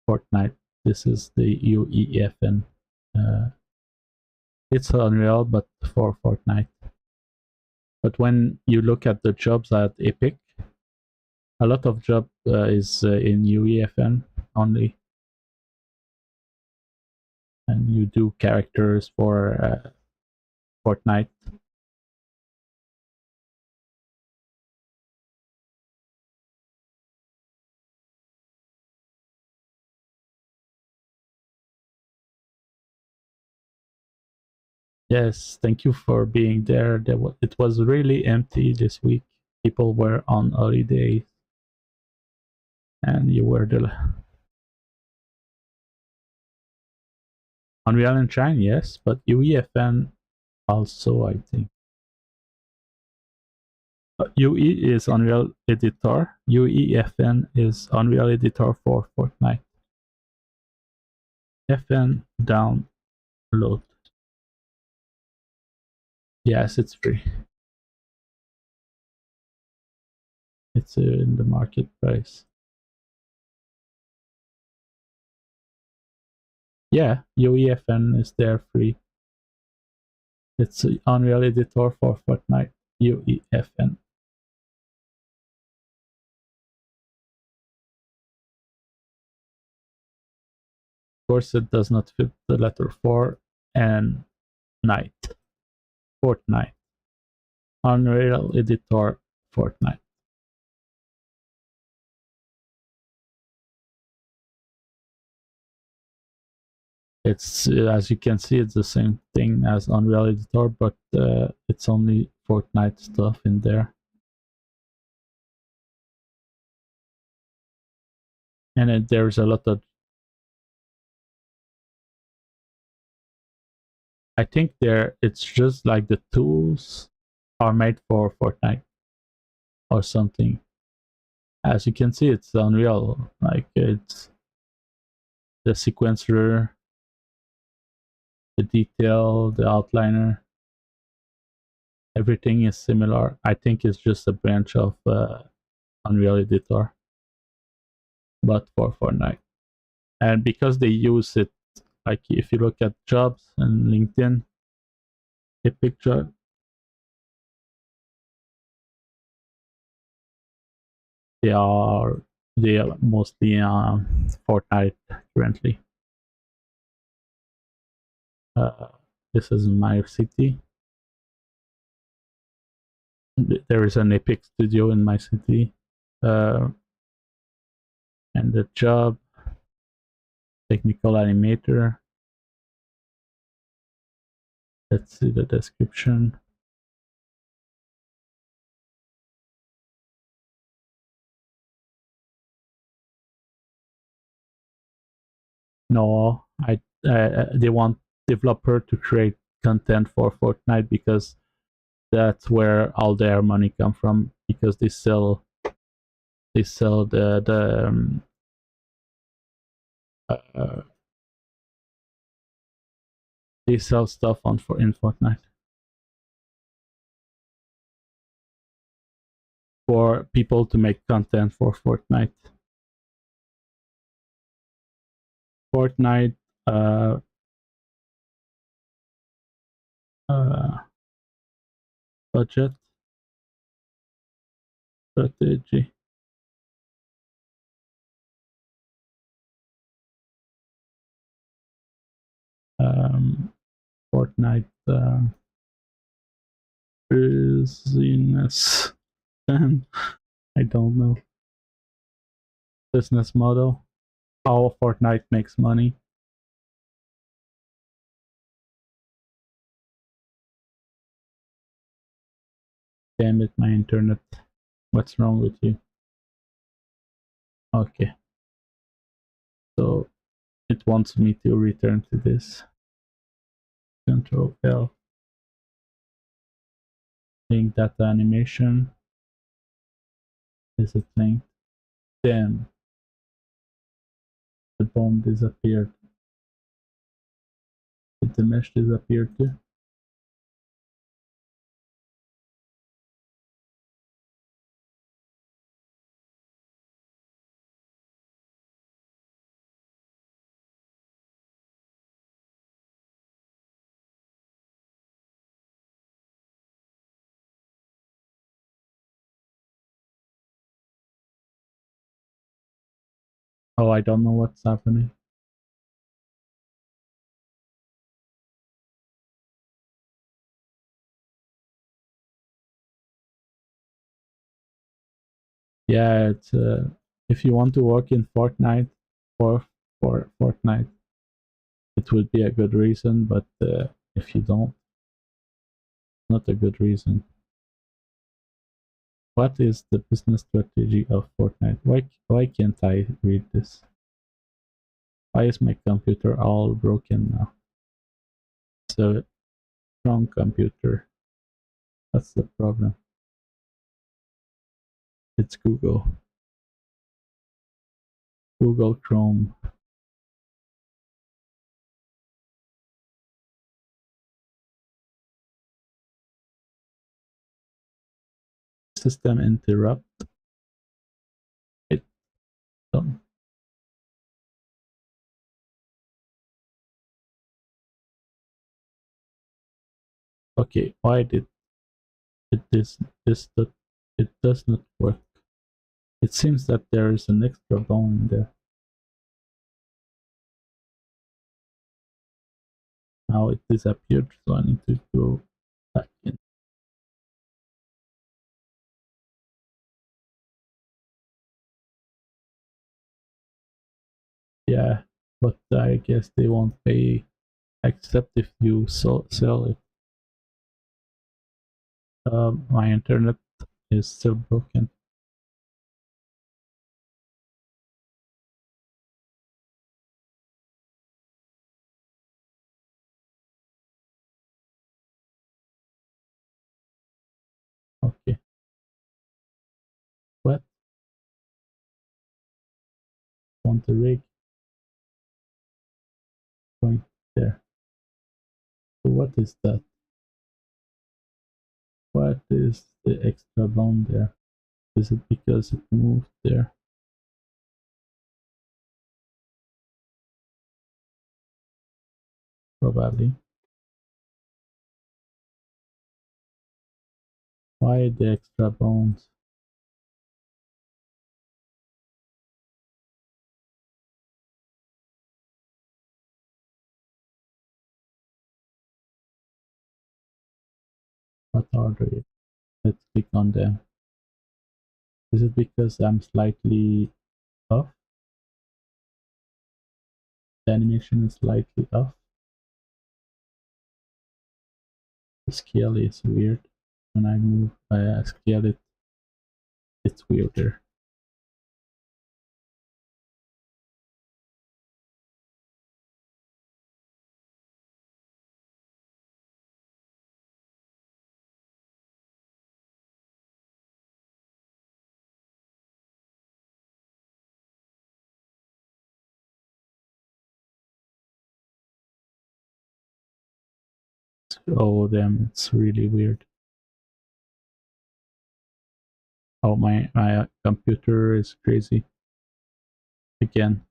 Fortnite. This is the UEFN. Uh, it's Unreal, but for Fortnite. But when you look at the jobs at Epic, a lot of job is in UEFN only. And you do characters for Fortnite. Yes, thank you for being there. It was really empty this week. People were on holidays, and you were the Unreal Engine, yes, but UEFN also, I think. UE is Unreal Editor. UEFN is Unreal Editor for Fortnite. FN download. Yes, it's free. It's in the marketplace. Yeah, UEFN is there free. It's Unreal Editor for Fortnite. UEFN. Of course, it does not fit the letter 4 and night. Fortnite. Unreal Editor Fortnite. It's as you can see, it's the same thing as Unreal Editor, but it's only Fortnite stuff in there. And there's a lot of. I think it's just like the tools are made for Fortnite or something. As you can see, it's Unreal. Like it's the sequencer, the detail, the outliner. Everything is similar. I think it's just a branch of Unreal Editor, but for Fortnite. And because they use it, like if you look at jobs and LinkedIn, Epic job, they are mostly Fortnite currently. Uh, this is my city. There is an Epic studio in my city, and the job technical animator. Let's see the description. No, they want developer to create content for Fortnite because that's where all their money come from, because they sell uh, they sell stuff in Fortnite for people to make content for Fortnite. Fortnite uh, uh, budget strategy. Fortnite business. I don't know. Business model. How Fortnite makes money. Damn it, my internet. What's wrong with you? Okay. So it wants me to return to this. Control L. Link data animation. Is it linked? Damn. The bomb disappeared. Did the mesh disappear too? Oh, I don't know what's happening. Yeah, it's if you want to work in Fortnite for Fortnite, it would be a good reason, but if you don't, not a good reason. What is the business strategy of Fortnite? Why can't I read this? Why is my computer all broken now? It's a strong computer. That's the problem. It's Google. Google Chrome. System interrupt. It done. Okay, why did it it does not work? It seems that there is an extra bone in there. Now it disappeared, so I need to go back in. Yeah, but I guess they won't pay except if you sell it. My internet is still broken. Okay. What? Want the rig? Going there. So what is that? What is the extra bone there? Is it because it moved there? Probably. Why the extra bones? What are they? Let's click on them. Is it because I'm slightly off? The animation is slightly off. The scale is weird. When I move, I scale it, it's weirder. Oh damn, it's really weird. Oh, my computer is crazy again.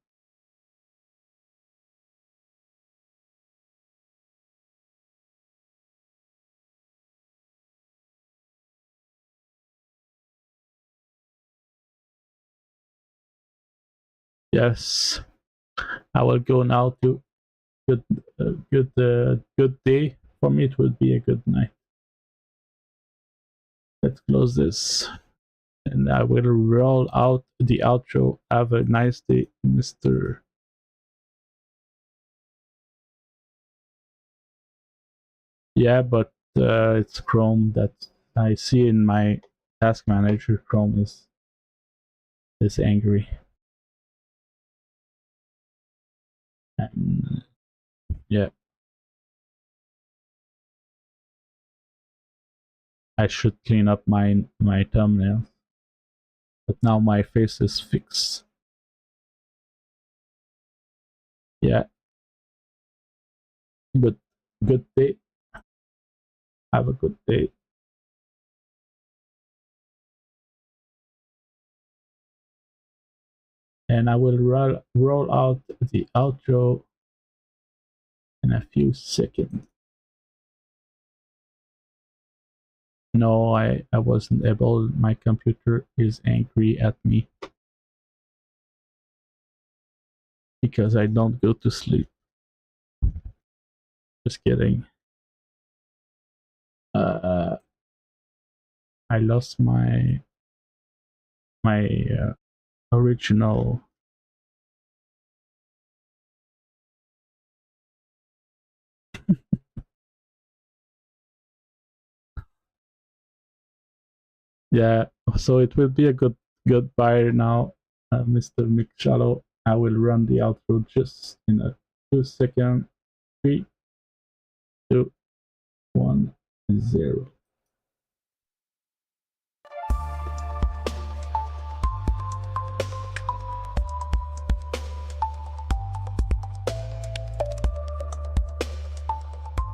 Yes, I will go now to good day. For me, it would be a good night. Let's close this, and I will roll out the outro. Have a nice day, Mister. Yeah, but it's Chrome that I see in my task manager. Chrome is angry. And yeah, I should clean up my thumbnail. But now my face is fixed. Yeah, but good day. Have a good day. And I will roll out the outro in a few seconds. No, I wasn't able. My computer is angry at me because I don't go to sleep. Just kidding. Uh, I lost my original. Yeah, so it will be a goodbye now, Mr. Mick Shallow. I will run the outro just in a 2 second. 3, 2, 1, 0.